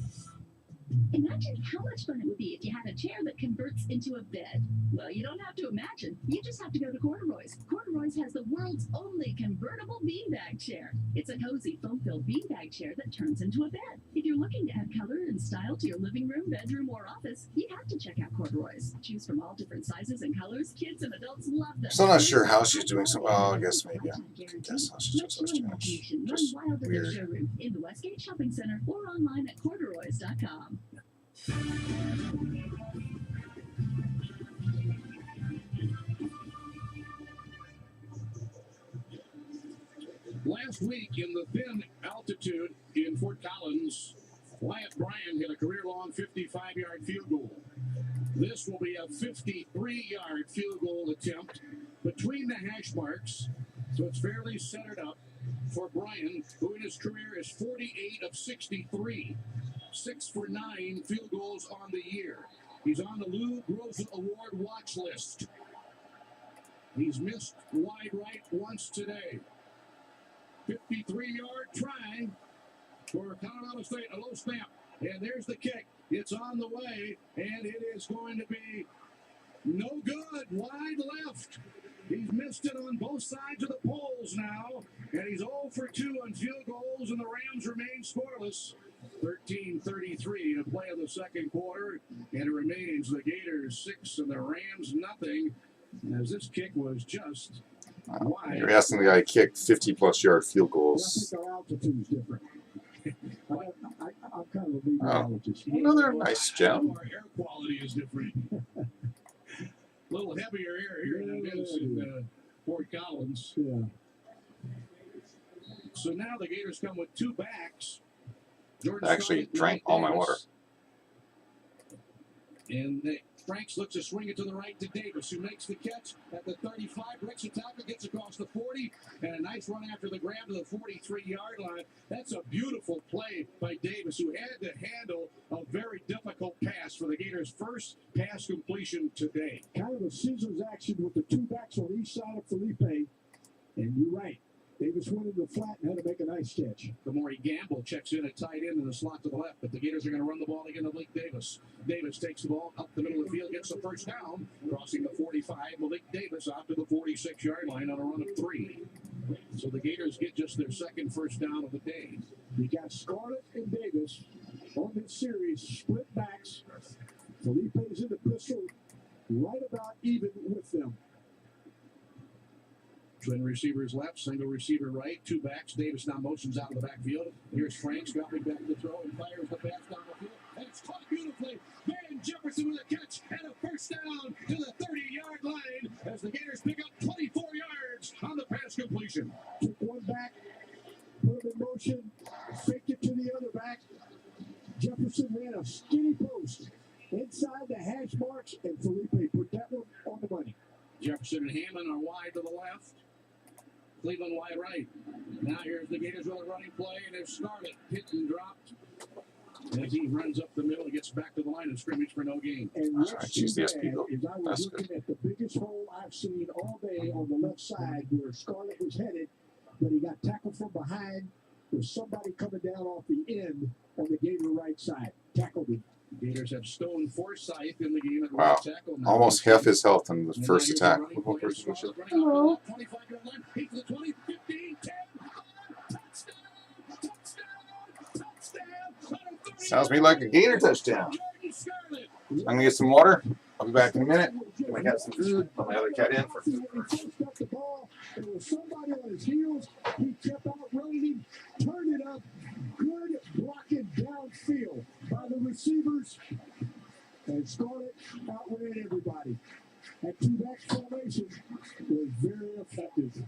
Imagine how much fun it would be if you had a chair that converts into a bed. Well, you don't have to imagine. You just have to go to Corduroy's. Corduroy's has the world's only convertible beanbag chair. It's a cozy, foam-filled beanbag chair that turns into a bed. If you're looking to add color and style to your living room, bedroom, or office, you have to check out Corduroy's. Choose from all different sizes and colors. Kids and adults love them. Still not sure how she's doing some. Oh, I guess maybe I can guess how she's doing some damage. Just weird. Showroom in the Westgate Shopping Center or online at corduroys.com. Last week in the thin altitude in Fort Collins, Wyatt Bryan hit a career-long 55-yard field goal. This will be a 53-yard field goal attempt between the hash marks, so it's fairly centered up for Bryan, who in his career is 48 of 63, 6 for 9 field goals on the year. He's on the Lou Groza Award watch list. He's missed wide right once today. 53-yard try for Colorado State, a low snap, and there's the kick. It's on the way, and it is going to be no good, wide left. He's missed it on both sides of the poles now, and he's 0 for 2 on field goals, and the Rams remain scoreless. 13:33 to play in the second quarter, and it remains the Gators 6 and the Rams nothing, as this kick was just wide. You're asking the guy to kick 50-plus yard field goals. I think our altitude's different. I'm kind of a meteorologist. Another nice gem. Our air quality is different. A little heavier air here than it is in Fort Collins. Yeah. So now the Gators come with 2 backs. Jordan I actually Scarlett, drank all my water. And Franks looks to swing it to the right to Davis, who makes the catch at the 35, breaks the tackle, gets across the 40, and a nice run after the grab to the 43-yard line. That's a beautiful play by Davis, who had to handle a very difficult pass for the Gators' first pass completion today. Kind of a scissors action with the 2 backs on each side of Felipe. And you're right. Davis went into the flat and had to make a nice catch. Kamori Gamble checks in at tight end in the slot to the left, but the Gators are going to run the ball again to Malik Davis. Davis takes the ball up the middle of the field, gets the first down, crossing the 45. Malik Davis out to the 46-yard line on a run of 3. So the Gators get just their second first down of the day. You got Scarlett and Davis on this series, split backs. Felipe's in the pistol, right about even with them. Twin receivers left, single receiver right, 2 backs. Davis now motions out of the backfield. Here's Franks dropping back to throw and fires the pass down the field. And it's caught beautifully. Van Jefferson with a catch and a first down to the 30-yard line as the Gators pick up 24 yards on the pass completion. Took one back, put him in motion, faked it to the other back. Jefferson ran a skinny post inside the hash marks, and Felipe put that one on the money. Jefferson and Hammond are wide to the left. Cleveland wide right. Now here's the Gators with a running play, and there's Scarlett hit and dropped. As he runs up the middle, he gets back to the line of scrimmage for no gain. And what's too bad is I was looking at the biggest hole I've seen all day on the left side where Scarlett was headed, but he got tackled from behind with somebody coming down off the end on the Gator right side. Tackled him. Gators have Stone Forsythe in the game at Wow. right tackle now. Almost half his health in the first attack. Hello. 25-yard line, 8 to the 20, 15, 10. Sounds to me like a Gator touchdown. I'm going to get some water. I'll be back in a minute. I got some food. Put my other cat in for food. The ball, there was somebody on his heels. He kept out running him, turned it up. Good blocking downfield by the receivers. And Scarlett outran everybody. That 2-back formation was very effective.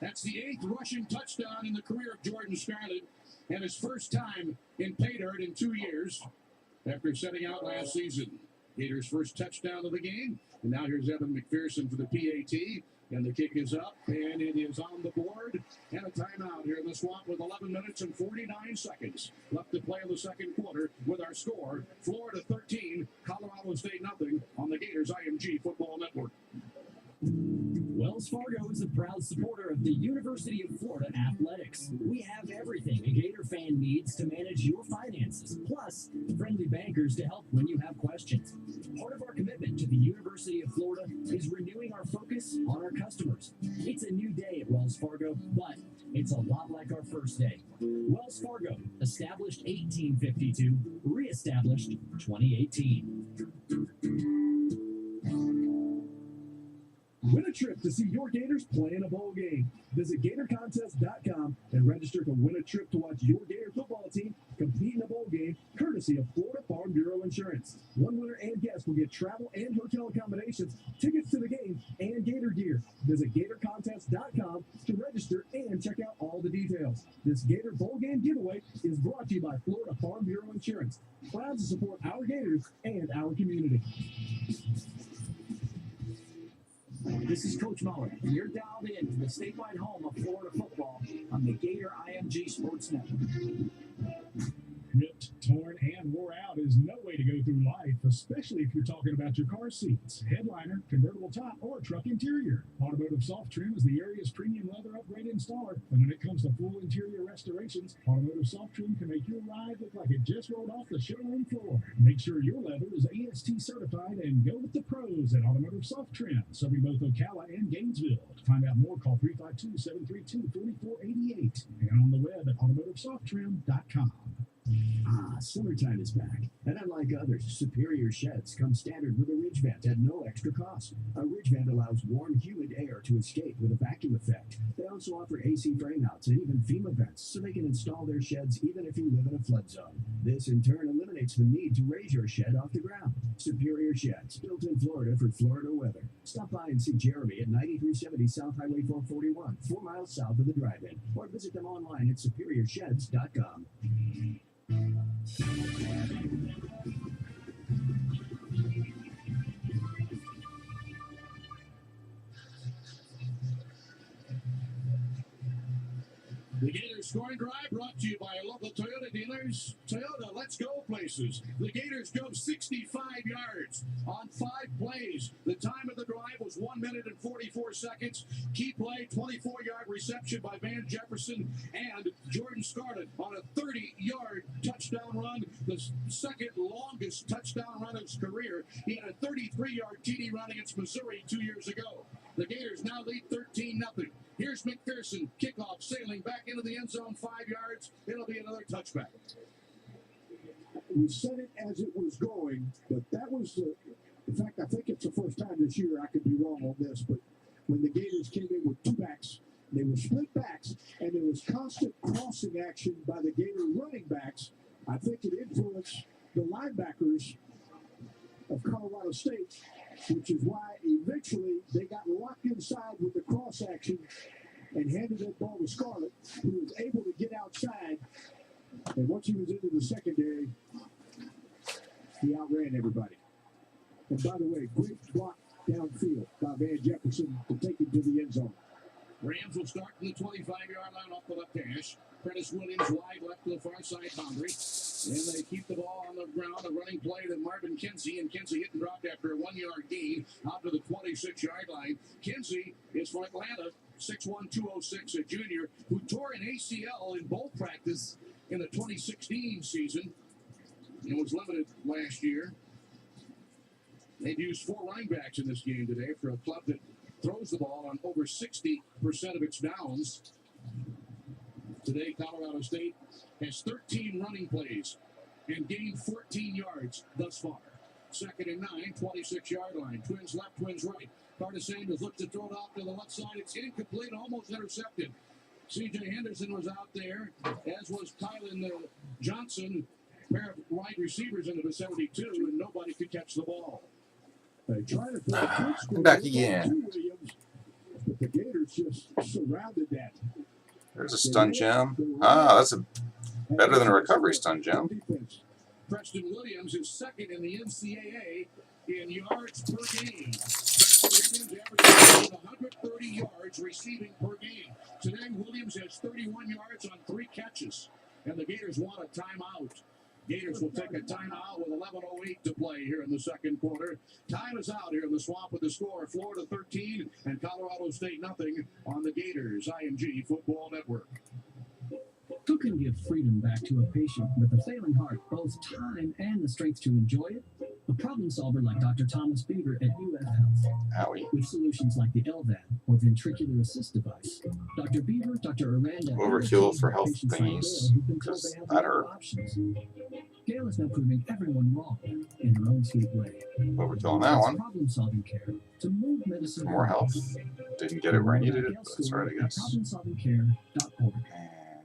That's the 8th rushing touchdown in the career of Jordan Scarlett, and his first time in pay dirt in 2 years after setting out last season. Gators' first touchdown of the game, and now here's Evan McPherson for the PAT, and the kick is up, and it is on the board, and a timeout here in the Swamp with 11 minutes and 49 seconds left to play in the second quarter with our score, Florida 13, Colorado State nothing on the Gators IMG Football Network. Wells Fargo is a proud supporter of the University of Florida Athletics. We have everything a Gator fan needs to manage your finances, plus friendly bankers to help when you have questions. Part of our commitment to the University of Florida is renewing our focus on our customers. It's a new day at Wells Fargo, but it's a lot like our first day. Wells Fargo, established 1852, reestablished 2018. Win a trip to see your Gators play in a bowl game. Visit GatorContest.com and register to win a trip to watch your Gator football team compete in a bowl game, courtesy of Florida Farm Bureau Insurance. One winner and guest will get travel and hotel accommodations, tickets to the game, and Gator gear. Visit GatorContest.com to register and check out all the details. This Gator Bowl Game giveaway is brought to you by Florida Farm Bureau Insurance, proud to support our Gators and our community. This is Coach Muller, and you're dialed in to the statewide home of Florida football on the Gator IMG Sports Network. Ripped, torn, and wore out is no way to go through life, especially if you're talking about your car seats, headliner, convertible top, or truck interior. Automotive Soft Trim is the area's premium leather upgrade installer, and when it comes to full interior restorations, Automotive Soft Trim can make your ride look like it just rolled off the showroom floor. Make sure your leather is AST certified and go with the pros at Automotive Soft Trim, serving both Ocala and Gainesville. To find out more, call 352-732-4488 and on the web at automotivesofttrim.com. Summertime is back, and unlike others, Superior Sheds come standard with a ridge vent at no extra cost. A ridge vent allows warm, humid air to escape with a vacuum effect. They also offer AC frame outs and even FEMA vents, so they can install their sheds even if you live in a flood zone. This, in turn, eliminates the need to raise your shed off the ground. Superior Sheds, built in Florida for Florida weather. Stop by and see Jeremy at 9370 South Highway 441, 4 miles south of the drive-in, or visit them online at superiorsheds.com. The Gators scoring drive brought to you by our local Toyota dealers. Toyota, let's go places. The Gators go 65 yards on 5 plays. The time of the drive was 1 minute and 44 seconds. Key play, 24-yard reception by Van Jefferson and Jordan Scarlett on a 30-yard touchdown run, the second longest touchdown run of his career. He had a 33-yard TD run against Missouri 2 years ago. The Gators now lead 13-0. Here's McPherson, kickoff, sailing back into the end zone, 5 yards. It'll be another touchback. We said it as it was going, but that was in fact, I think it's the first time this year, I could be wrong on this, but when the Gators came in with 2 backs, they were split backs, and there was constant crossing action by the Gator running backs. I think it influenced the linebackers of Colorado State, which is why eventually they got locked inside with the cross action and handed that ball to Scarlett, who was able to get outside. And once he was into the secondary, he outran everybody. And by the way, great block downfield by Van Jefferson to take him to the end zone. Rams will start from the 25-yard line off the left hash. Prentice Williams wide left to the far side boundary. And they keep the ball on the ground. A running play to Marvin Kinsey. And Kinsey hit and dropped after a 1-yard gain out to the 26-yard line. Kinsey is from Atlanta, 6'1", 206, a junior, who tore an ACL in bowl practice in the 2016 season and was limited last year. They've used 4 running backs in this game today for a club that throws the ball on over 60% of its downs. Today, Colorado State has 13 running plays and gained 14 yards thus far. 2nd and 9, 26-yard line. Twins left, twins right. Carter Sanders looks to throw it off to the left side. It's incomplete, almost intercepted. C.J. Henderson was out there, as was Kylan Johnson, pair of wide receivers in the vicinity too, and nobody could catch the ball. I'm back again. But the Gators just surrounded that. There's a stun gem. Ah, that's better than a recovery stun gem. Preston Williams is 2nd in the NCAA in yards per game. Preston Williams averages 130 yards receiving per game. Today, Williams has 31 yards on 3 catches, and the Gators want a timeout. Gators will take a timeout with 11:08 to play here in the second quarter. Time is out here in the Swamp with the score: Florida 13 and Colorado State nothing on the Gators IMG Football Network. Who can give freedom back to a patient with a failing heart, both time and the strength to enjoy it? A problem solver like Dr. Thomas Beaver at UF Health. Owie. With solutions like the LVAD or ventricular assist device. Dr. Beaver, Dr. Aranda, Overkill for health thingies, because that hurt. Gail is now proving everyone wrong in her own sweet way. Overkill on that one. Problem-solving care to move medicine More health. Didn't get it where I needed it, but that's right, I guess. Problemsolvingcare.org.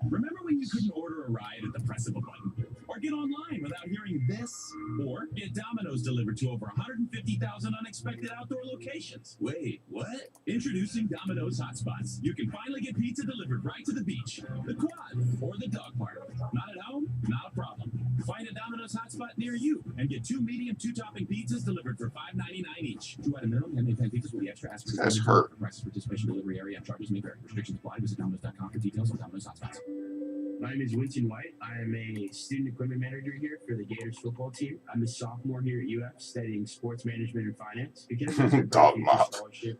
Remember when you couldn't order a ride at the press of a button? Or get online without hearing this? Or get Domino's delivered to over 150,000 unexpected outdoor locations? Wait, what? Introducing Domino's Hotspots. You can finally get pizza delivered right to the beach, the quad, or the dog park. Not at home? Not a problem. Find a Domino's Hotspot near you and get 2 medium 2-topping pizzas delivered for $5.99 each. 2 item minimum, handmade pan pizzas with the extra ask. That's hurt. Prices, participation, delivery area, and charges may vary. Restrictions apply. Visit Domino's.com for details on Domino's Hotspots. My name is Winston White. I am a student equipment manager here for the Gators football team. I'm a sophomore here at UF studying sports management and finance. Because of the Dog mop.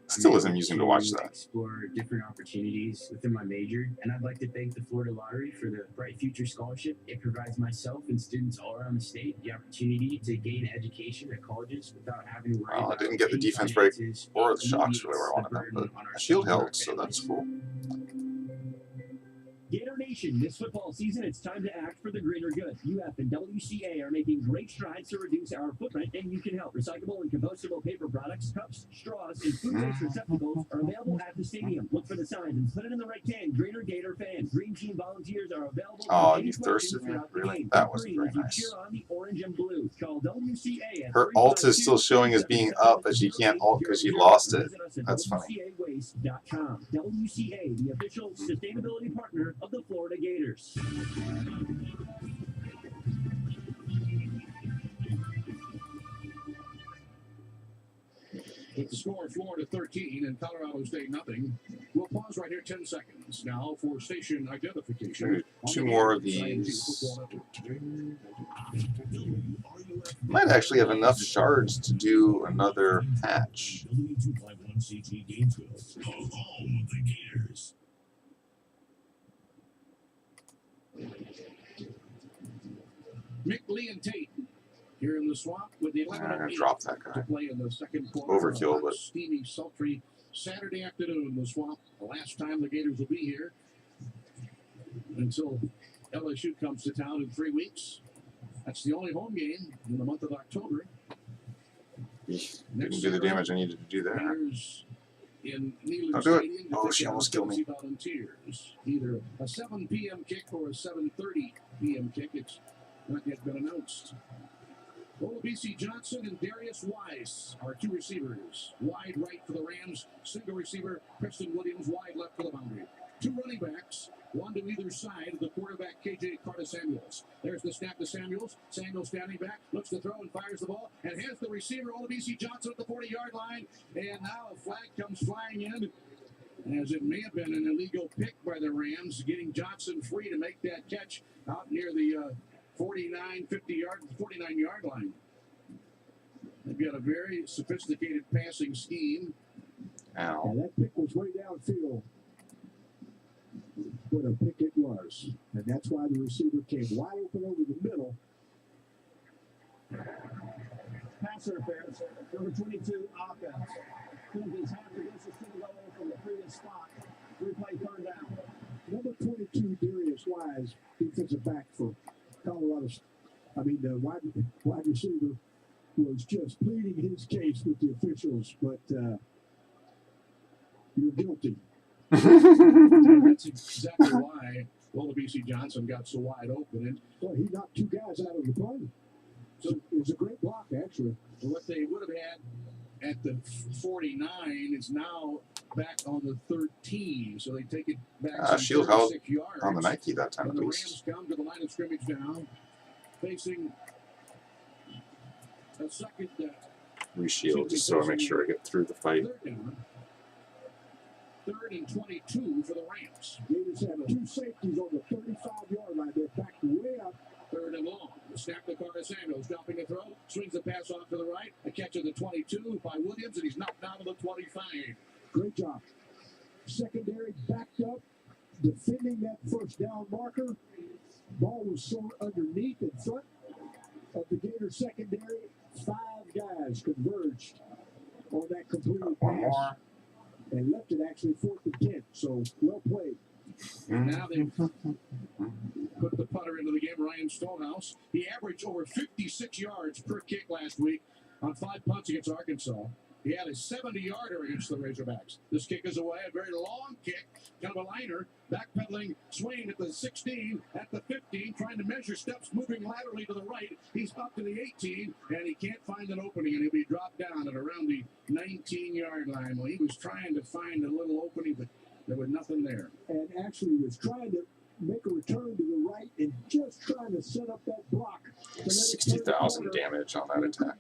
Still is I'm amusing to able watch that. Explore different opportunities within my major, and I'd like to thank the Florida Lottery for the Bright Future Scholarship. It provides myself and students all around the state the opportunity to gain education at colleges without having to worry Well, I about didn't get the defense break or the shocks really where I wanted them, but a shield held, so that's cool. Gator Nation, this football season, it's time to act for the greater good. UF and WCA are making great strides to reduce our footprint, and you can help. Recyclable and compostable paper products, cups, straws, and food waste receptacles are available at the stadium. Look for the signs and put it in the right can. Greater Gator fans. Green Team volunteers are available. Oh, you thirsted me? Really? That was very nice. Cheer on the orange and blue. Call WCA. Her alt is still showing as being up, but she can't alt because she lost it. That's funny. WCAwaste.com. WCA, the official sustainability partner of the Florida Gators. With the score Florida 13 and Colorado State nothing. We'll pause right here 10 seconds now for station identification. Two more of these. Might actually have enough shards to do another patch. W251CT Gainesville, the home of the Gators. Mick Lee and Tate here in the swamp with the 11 drop that guy. to play in the second quarter. Overkill, but Steamy, sultry Saturday afternoon in the swamp. The last time the Gators will be here until LSU comes to town in 3 weeks. That's the only home game in the month of October. Didn't do the damage I needed to do there. In Don't do it. Oh, she almost killed me. Volunteers. Either a 7 p.m. kick or a 7:30 p.m. kick. It's not yet been announced. Olabisi Johnson and Darius Wise are 2 receivers. Wide right for the Rams. Single receiver, Preston Williams, wide left for the boundary. 2 running backs, 1 to either side of the quarterback, KJ Carter-Samuels. There's the snap to Samuels. Samuels standing back, looks to throw and fires the ball, and has the receiver, Olabisi Johnson, at the 40-yard line. And now a flag comes flying in, as it may have been an illegal pick by the Rams, getting Johnson free to make that catch out near the 49-yard line. They've got a very sophisticated passing scheme. Ow. And that pick was way downfield. But a pick it was. And that's why the receiver came wide open over the middle. Pass interference, number 22, offense. Philippines have to miss a field goal from the previous spot. Replay 3rd down. Number 22, Darius Wise, defensive back for Colorado. I mean, the wide receiver was just pleading his case with the officials, but you're guilty. That's exactly why Olabisi Johnson got so wide open. And well, he knocked 2 guys out of the play. So it was a great block, actually. What they would have had at the 49 is now back on the 13. So they take it back shield held 36 yards. on the Nike that time And at the least. Rams come to the line of scrimmage now, facing a second Reshield just so I make sure I get through the fight. 3rd and 22 for the Rams. Gators have 2 safeties on the 35-yard line. They're backed way up. 3rd and long. The snap to Carter-Samuels, dropping the throw, swings the pass off to the right. A catch at the 22 by Williams, and he's knocked down to the 25. Great job. Secondary backed up, defending that first down marker. Ball was thrown underneath in front of the Gator secondary. 5 guys converged on that completed pass. And left it actually 4th and 10. So well played. And now they've put the putter into the game, Ryan Stonehouse. He averaged over 56 yards per kick last week on 5 punts against Arkansas. He had a 70-yarder against the Razorbacks. This kick is away, a very long kick, kind of a liner, backpedaling, swing at the 16, at the 15, trying to measure steps, moving laterally to the right. He's up to the 18, and he can't find an opening, and he'll be dropped down at around the 19-yard line. Well, he was trying to find a little opening, but there was nothing there. And actually was trying to make a return to the right and just trying to set up that block. 60,000 damage on that attack.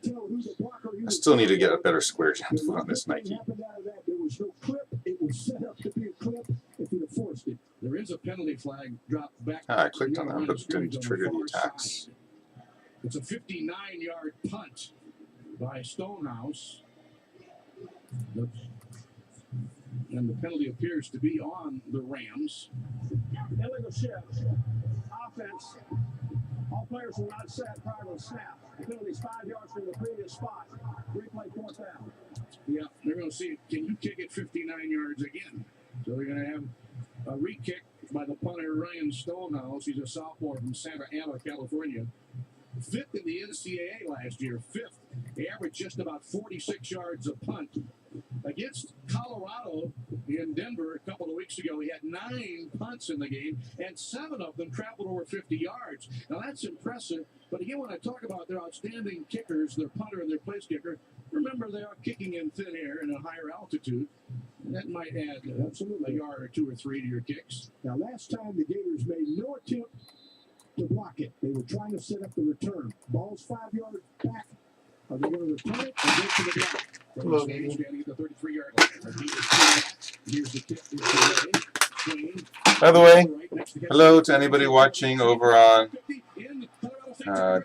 I still need to get a better square jump foot on this Nike. There was no clip. It was set up to be a clip if he'd have forced it. There is a penalty flag dropped back. I clicked on that, but it didn't trigger the attacks. It's a 59-yard punt by Stonehouse. And the penalty appears to be on the Rams. Illegal shift. Offense. All players were not set prior to the snap. The penalty is 5 yards from the previous spot. Replay 4th down. Yeah, they're going to see, can you kick it 59 yards again? So they're going to have a re-kick by the punter, Ryan Stonehouse. He's a sophomore from Santa Ana, California. 5th in the NCAA last year. 5th. He averaged just about 46 yards a punt. Against Colorado in Denver a couple of weeks ago, he had 9 punts in the game, and 7 of them traveled over 50 yards. Now, that's impressive. But again, when I talk about their outstanding kickers, their punter and their place kicker, remember they are kicking in thin air and at a higher altitude. And that might add absolutely a yard or 2 or 3 to your kicks. Now, last time the Gators made no attempt to block it. They were trying to set up the return. Ball's 5 yards back. Are they going to return it or go to the block? Hello, standing at the 33-yard line. Here's the kick. By the way, hello to anybody watching over on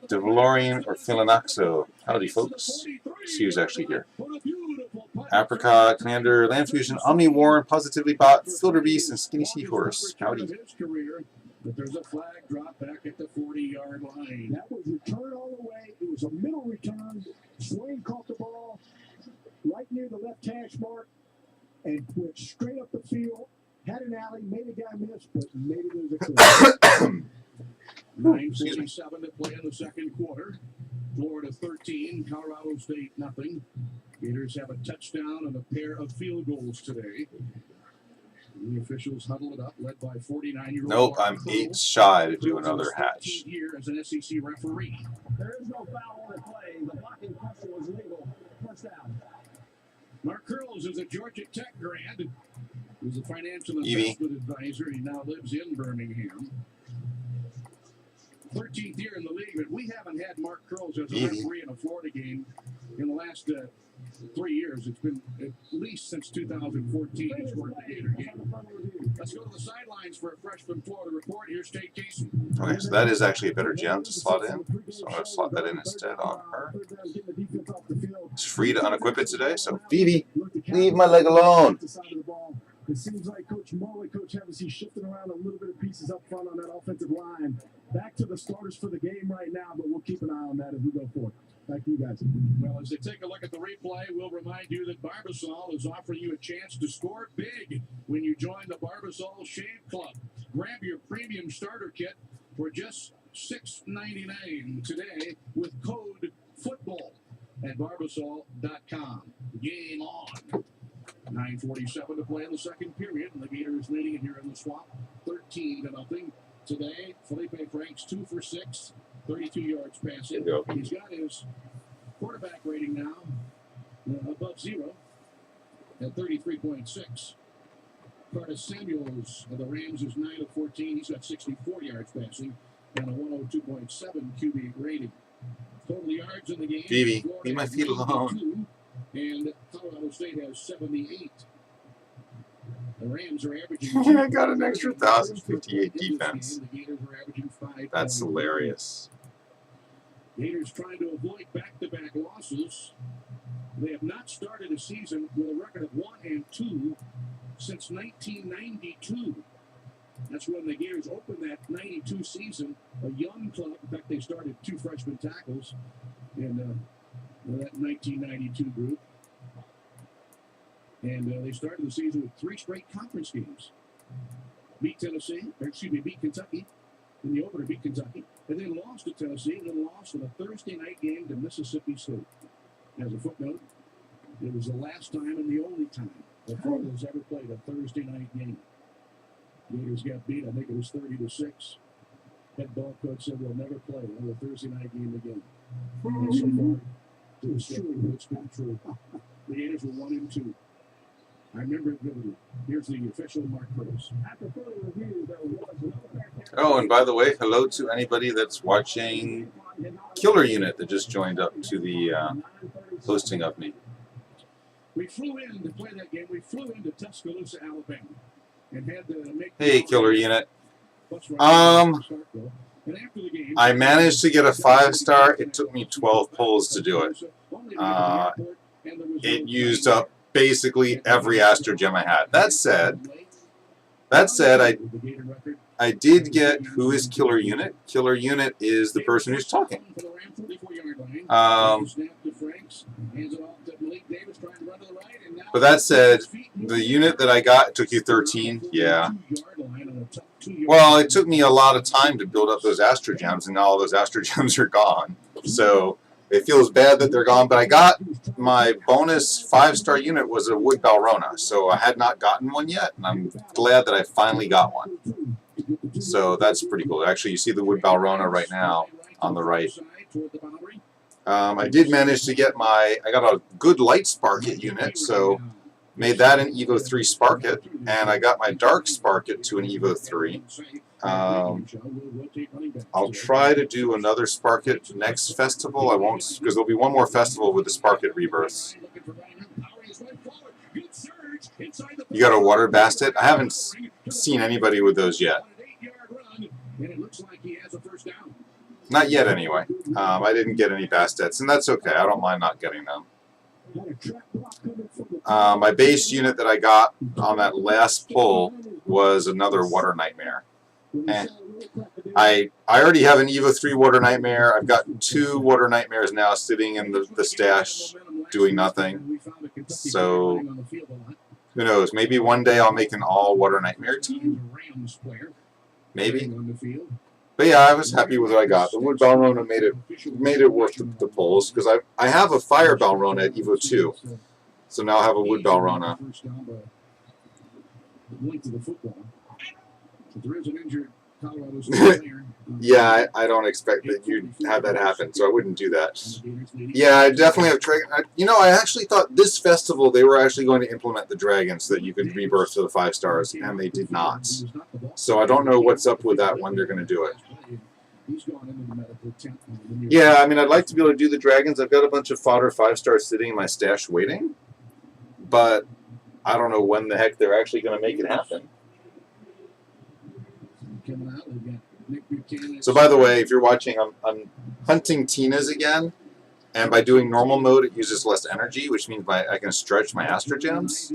DeValorian or Philanaxo. Howdy, folks. See who's actually here. Apricot, Commander, Land Fusion, Omni Warren, Positively Bot, Filter Beast, and Skinny Seahorse. Howdy. But there's a flag drop back at the 40-yard line. That was return all the way. It was a middle return. Swain caught the ball right near the left hash mark and went straight up the field. Had an alley, made a guy miss, but made it as a clear. 9:47 to play in the second quarter. Florida 13, Colorado State nothing. Gators have a touchdown and a pair of field goals today. The officials huddle it up, led by 49-year-old. Nope, I'm 8 shy to do another hatch. Here as an SEC referee. There is no foul on the play. The blocking pressure was legal. First down. Mark Curls is a Georgia Tech grad. He's a financial investment advisor. He now lives in Birmingham. 13th year in the league, but we haven't had Mark Curls as a referee in a Florida game in the last 3 years. It's been at least since 2014 he's worked the Gator game. Let's go to the sidelines for a freshman Florida report. Here's Tate Casey. Okay, so that is actually a better gem to slot in. So I'm going to slot that in instead on her. It's free to unequip it today, so Phoebe, leave my leg alone. It seems like Coach Marley, Coach Hevesy shifting around a little bit of pieces up front on that offensive line. Back to the starters for the game right now, but we'll keep an eye on that as we go forward. Back to you guys. Well, as they take a look at the replay, we'll remind you that Barbasol is offering you a chance to score big when you join the Barbasol Shave Club. Grab your premium starter kit for just $6.99 today with code FOOTBALL at barbasol.com. Game on. 9:47 to play in the second period, and the Gators leading it here in the swamp, 13-0. Today, Felipe Franks 2 for 6, 32 yards passing. He's got his quarterback rating now above 0 at 33.6. Curtis Samuels of the Rams is 9 of 14. He's got 64 yards passing and a 102.7 QB rating. Total yards in the game. Phoebe, leave my feet alone. And Colorado State has 78. The Rams are averaging. I got an extra 1,058 defense. The Gators are averaging 5. That's hilarious. Gators trying to avoid back-to-back losses. They have not started a season with a record of 1-2 since 1992. That's when the Gators opened that 92 season. A young club. In fact, they started 2 freshman tackles in that 1992 group. And they started the season with 3 straight conference games. beat Tennessee, or excuse me, beat Kentucky. In the opener, beat Kentucky. And then lost to Tennessee, and then lost in a Thursday night game to Mississippi State. As a footnote, it was the last time and the only time that Florida's ever played a Thursday night game. Gators got beat, I think it was 30-6. Head ball coach said they'll never play another Thursday night game again. And so far, it's true. It's been true. The Gators were 1-2. I remember it vividly. Here's the official Mark Curtis. After further review, there was no. Oh, and by the way, hello to anybody that's watching Killer Unit that just joined up to the posting of me. We flew in to play that game. We flew into Tuscaloosa, Alabama, and had to make. Hey, Killer Unit. I managed to get a 5-star. It took me 12 pulls to do it. It used up basically every Astro Gem I had. That said, I did get who is Killer Unit. Killer Unit is the person who's talking. But that said, the unit that I got took you 13. Yeah. Well, it took me a lot of time to build up those Astro Gems, and now all those Astro Gems are gone. So it feels bad that they're gone, but I got my bonus 5-star unit was a Wood Balrona, so I had not gotten one yet, and I'm glad that I finally got one. So that's pretty cool. Actually, you see the Wood Balrona right now on the right. I did manage to get I got a good light Sparket unit, so made that an Evo 3 Sparket, and I got my Dark Sparket to an Evo 3. I'll try to do another Sparket next festival. I won't, because there'll be one more festival with the Sparket rebirths. You got a Water Bastet? I haven't seen anybody with those yet. Not yet, anyway. I didn't get any Bastets, and that's okay. I don't mind not getting them. My base unit that I got on that last pull was another Water Nightmare. And I already have an Evo 3 Water Nightmare. I've got 2 Water Nightmares now sitting in the stash doing nothing. So, who knows? Maybe one day I'll make an all Water Nightmare team. Maybe. But yeah, I was happy with what I got. The Wood Balrona made it worth the pulls, because I have a Fire Balrona at Evo 2. So now I have a Wood Balrona. Yeah, I don't expect that you'd have that happen, so I wouldn't do that. Yeah, I definitely have Dragon. You know, I actually thought this festival they were actually going to implement the Dragon so that you could rebirth to the 5 stars, and they did not. So I don't know what's up with that when they're going to do it. Yeah, I mean, I'd like to be able to do the Dragons. I've got a bunch of fodder 5 stars sitting in my stash waiting, but I don't know when the heck they're actually going to make it happen. So by the way, if you're watching, I'm hunting Tinas again, and by doing normal mode it uses less energy, which means I can stretch my Astro Gems.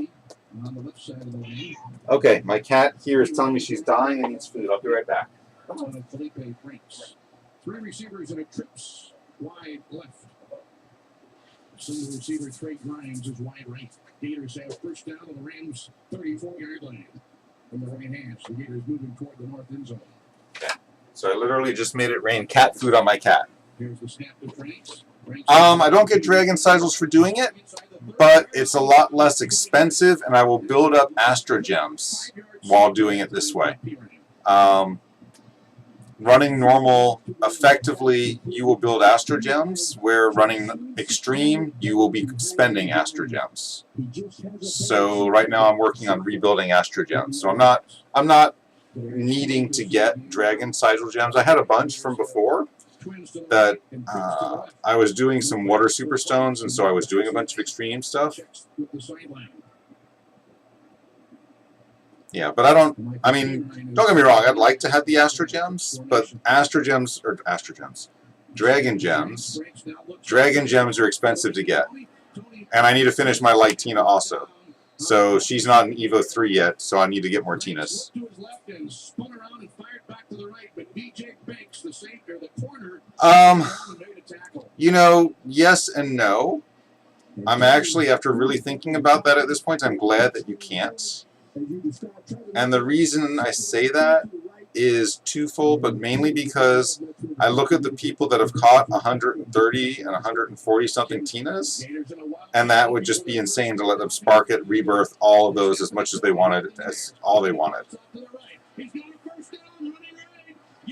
Okay, my cat here is telling me she's dying and needs food. I'll be right back. 3 receivers and a trips wide left. Single receiver Trey Grimes is wide right. Gators have first down on the Rams' 34-yard line. From the right hand, the Gators moving toward the north end zone. So I literally just made it rain cat food on my cat. Here's the snap to Franks. I don't get Dragon Sigils for doing it, but it's a lot less expensive, and I will build up Astro Gems while doing it this way. Running normal, effectively, you will build Astro Gems, where running extreme, you will be spending Astro Gems. So right now I'm working on rebuilding Astro Gems. So I'm not needing to get Dragon Sigil Gems. I had a bunch from before that I was doing some Water Superstones, and so I was doing a bunch of extreme stuff. Yeah, but I mean, don't get me wrong, I'd like to have the Astro Gems, but Dragon Gems are expensive to get. And I need to finish my light Tina also. So she's not an Evo 3 yet, so I need to get more Tinas. You know, yes and no. I'm actually, after really thinking about that at this point, I'm glad that you can't. And the reason I say that is twofold, but mainly because I look at the people that have caught 130 and 140 something Tinas, and that would just be insane to let them spark it, rebirth all of those as much as they wanted, as all they wanted.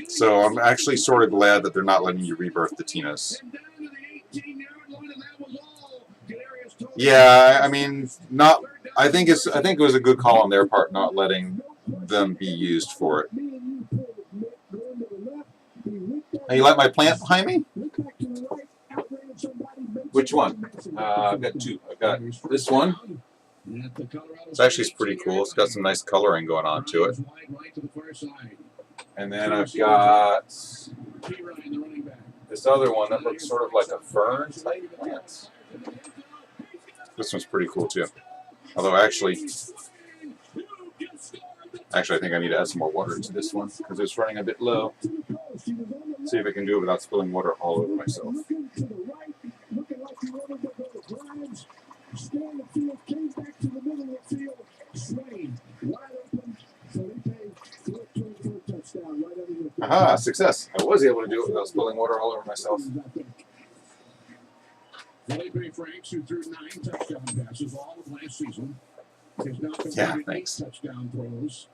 So I'm actually sort of glad that they're not letting you rebirth the Tinas. Yeah, I mean, not. I think it was a good call on their part not letting them be used for it. Hey, you like my plant behind me? Which one? I've got two. I've got this one. It's actually pretty cool. It's got some nice coloring going on to it. And then I've got this other one that looks sort of like a fern type plant. This one's pretty cool too. Although actually I think I need to add some more water to this one because it's running a bit low. See if I can do it without spilling water all over myself. Aha, success. I was able to do it without spilling water all over myself. Felipe Franks, who threw 9 touchdown passes all of last season, has now completed 8 touchdown throws.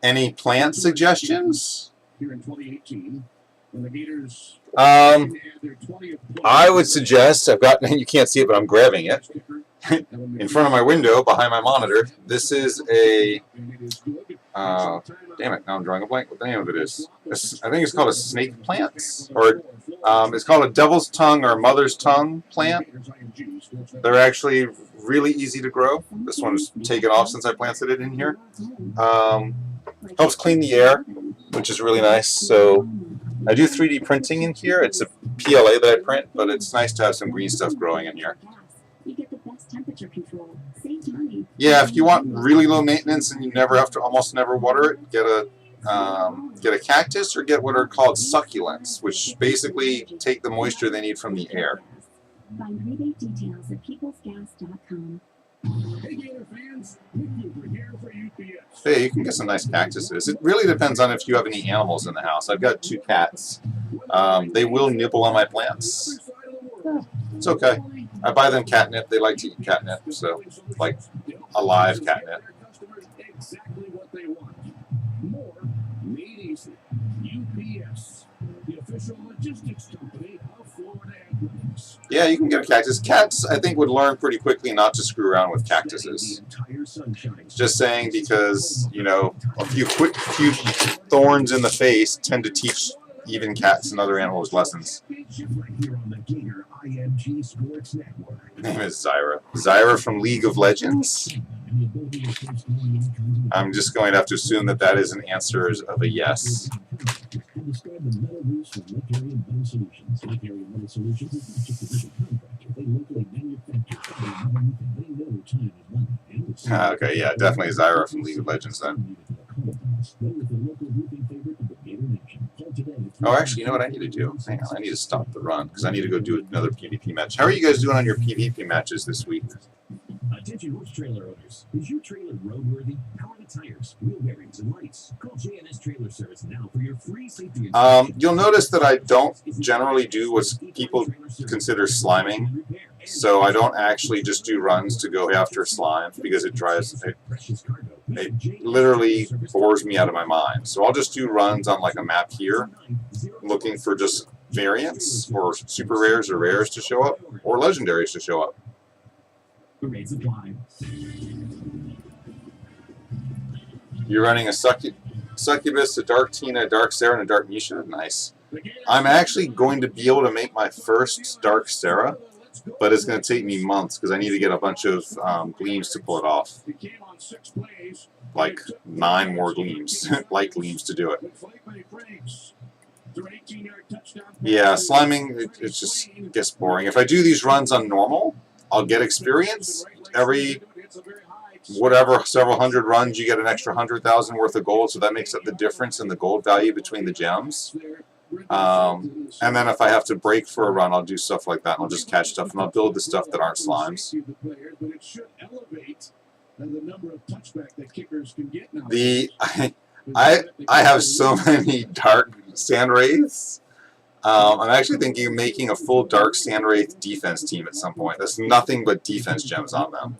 Any plant suggestions? Here in 2018, when the Gators I would suggest, I've got, you can't see it, but I'm grabbing it in front of my window behind my monitor. This is a, damn it, now I'm drawing a blank what the name of it is. I think it's called a snake plant, or it's called a devil's tongue or mother's tongue plant. They're actually really easy to grow. This one's taken off since I planted it in here. Helps clean the air, which is really nice. So I do 3D printing in here. It's a PLA that I print, but it's nice to have some green stuff growing in here. Yeah, if you want really low maintenance and you never have to, almost never water it, get a cactus or get what are called succulents, which basically take the moisture they need from the air. Find rebate details at peoplesgas.com. Hey, Gator fans, we're here for UPS. Hey, you can get some nice cactuses. It really depends on if you have any animals in the house. I've got 2 cats. They will nibble on my plants. It's okay. I buy them catnip. They like to eat catnip, so like alive catnip. Exactly what they want. More made easy. UPS, the official logistics company of Florida Athletics. Yeah, you can get a cactus. Cats, I think, would learn pretty quickly not to screw around with cactuses. Just saying, because, you know, a few thorns in the face tend to teach even cats and other animals lessons. Her name is Zyra. Zyra from League of Legends? I'm just going to have to assume that that is an answer of a yes. Okay, yeah, definitely Zyra from League of Legends then. Oh, actually, you know what I need to do? Hang on, I need to stop the run because I need to go do another PvP match. How are you guys doing on your PvP matches this week? Attention horse trailer owners. Is your trailer roadworthy? How are the tires, wheel bearings, and lights? Call J&S Trailer Service now for your free safety inspection. You'll notice that I don't generally do what people consider sliming. So I don't actually just do runs to go after slimes because it literally bores me out of my mind. So I'll just do runs on like a map here, looking for just variants or super rares or rares to show up or legendaries to show up. You're running a Succubus, a Dark Tina, a Dark Sarah, and a Dark Nisha. Nice. I'm actually going to be able to make my first Dark Sarah, but it's going to take me months because I need to get a bunch of gleams to pull it off. Like 9 more gleams, light gleams to do it. Yeah, sliming, it just gets boring. If I do these runs on normal, I'll get experience. Every whatever, several hundred runs, you get an extra 100,000 worth of gold, so that makes up the difference in the gold value between the gems. And then if I have to break for a run, I'll do stuff like that, and I'll just catch stuff, and I'll build the stuff that aren't slimes. the number of touchback that kickers can get now. I have so many dark sand wraiths. I'm actually thinking of making a full dark sand wraith defense team at some point. There's nothing but defense gems on them,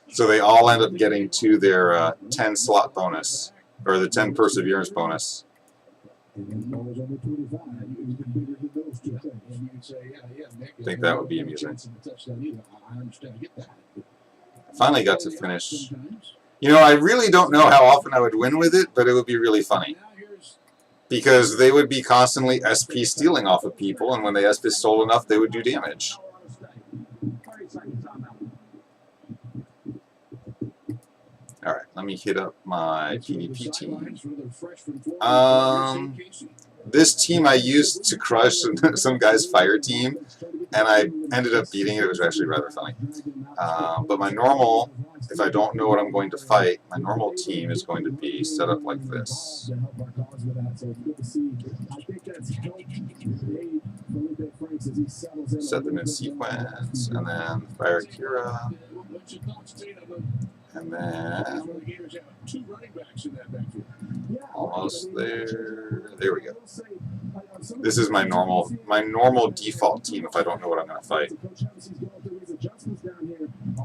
so they all end up getting to their 10 slot bonus or the 10 perseverance bonus. I think that would be amusing. Finally got to finish. You know, I really don't know how often I would win with it, but it would be really funny. Because they would be constantly SP stealing off of people, and when they SP stole enough, they would do damage. Alright, let me hit up my PvP team. This team I used to crush some guy's fire team, and I ended up beating it. It was actually rather funny. But my normal, if I don't know what I'm going to fight, my normal team is going to be set up like this. Set them in sequence, and then Fire Kira, and then almost there. There we go. This is my normal default team if I don't know what I'm going to fight.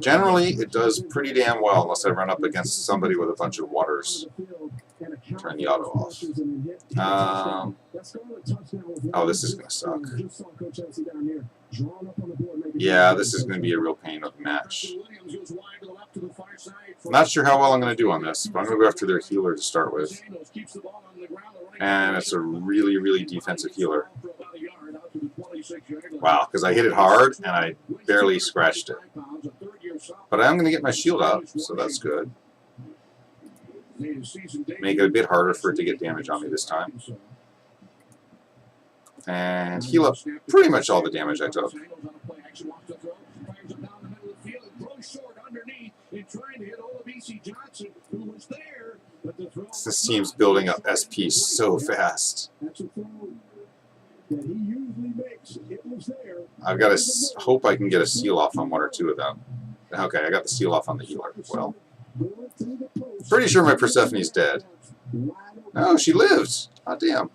Generally, it does pretty damn well unless I run up against somebody with a bunch of waters. Turn the auto off. Oh, this is going to suck. Yeah, this is going to be a real pain of a match. I'm not sure how well I'm going to do on this, but I'm going to go after their healer to start with. And it's a really, really defensive healer. Wow, because I hit it hard and I barely scratched it. But I am going to get my shield up, so that's good. Make it a bit harder for it to get damage on me this time. And heal up pretty much all the damage I took. This team's building up SP so fast. I've got to hope I can get a seal off on one or two of them. Okay, I got the seal off on the healer. Well, pretty sure my Persephone's dead. Oh, she lives. Oh, damn.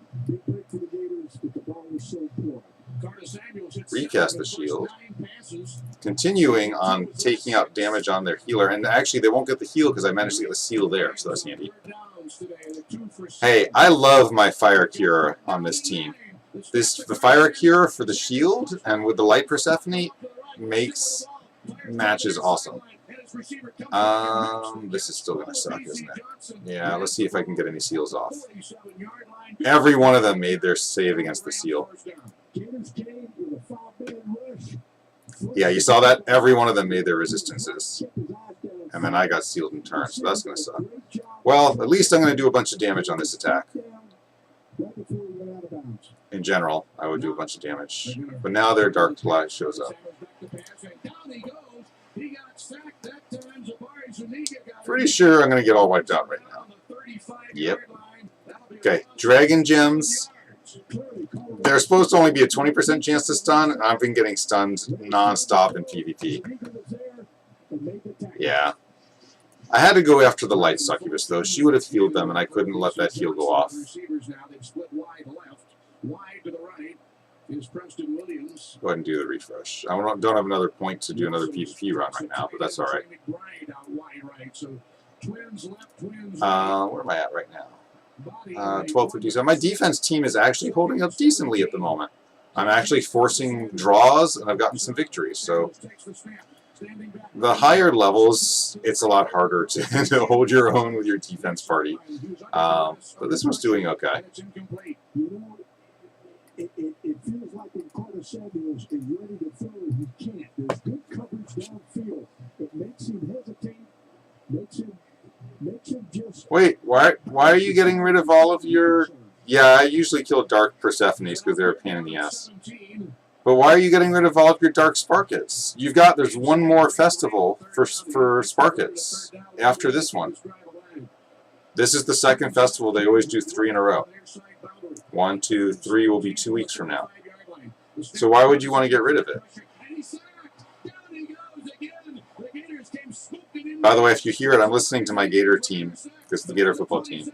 Recast the shield. Continuing on taking out damage on their healer. And actually, they won't get the heal because I managed to get the seal there, so that's handy. Hey, I love my Fire Cure on this team. The Fire Cure for the shield and with the Light Persephone makes matches awesome. This is still going to suck, isn't it? Yeah, let's see if I can get any seals off. Every one of them made their save against the seal. Yeah, you saw that? Every one of them made their resistances. And then I got sealed in turn, so that's going to suck. Well, at least I'm going to do a bunch of damage on this attack. In general, I would do a bunch of damage. But now their Dark Light shows up. Pretty sure I'm going to get all wiped out right now. Yep. Okay, Dragon Gems. There's supposed to only be a 20% chance to stun, and I've been getting stunned non-stop in PvP. Yeah. I had to go after the Light Succubus, though. She would have healed them, and I couldn't let that heal go off. Go ahead and do the refresh. I don't have another point to do another PvP run right now, but that's alright. Where am I at right now? 1257. My defense team is actually holding up decently at the moment. I'm actually forcing draws, and I've gotten some victories. So the higher levels, it's a lot harder to hold your own with your defense party. But this one's doing okay. It feels like when Carter Samuels is ready to throw, he can't. There's good coverage downfield. It makes him hesitate, makes him just... Wait, why are you getting rid of all of your... Yeah, I usually kill Dark Persephones because they're a pain in the ass. But why are you getting rid of all of your Dark Sparkets? There's one more festival for Sparkets after this one. This is the second festival. They always do 3 in a row. 1, 2, 3 will be 2 weeks from now. So why would you want to get rid of it? By the way, if you hear it, I'm listening to my Gator team. This is the Gator football team.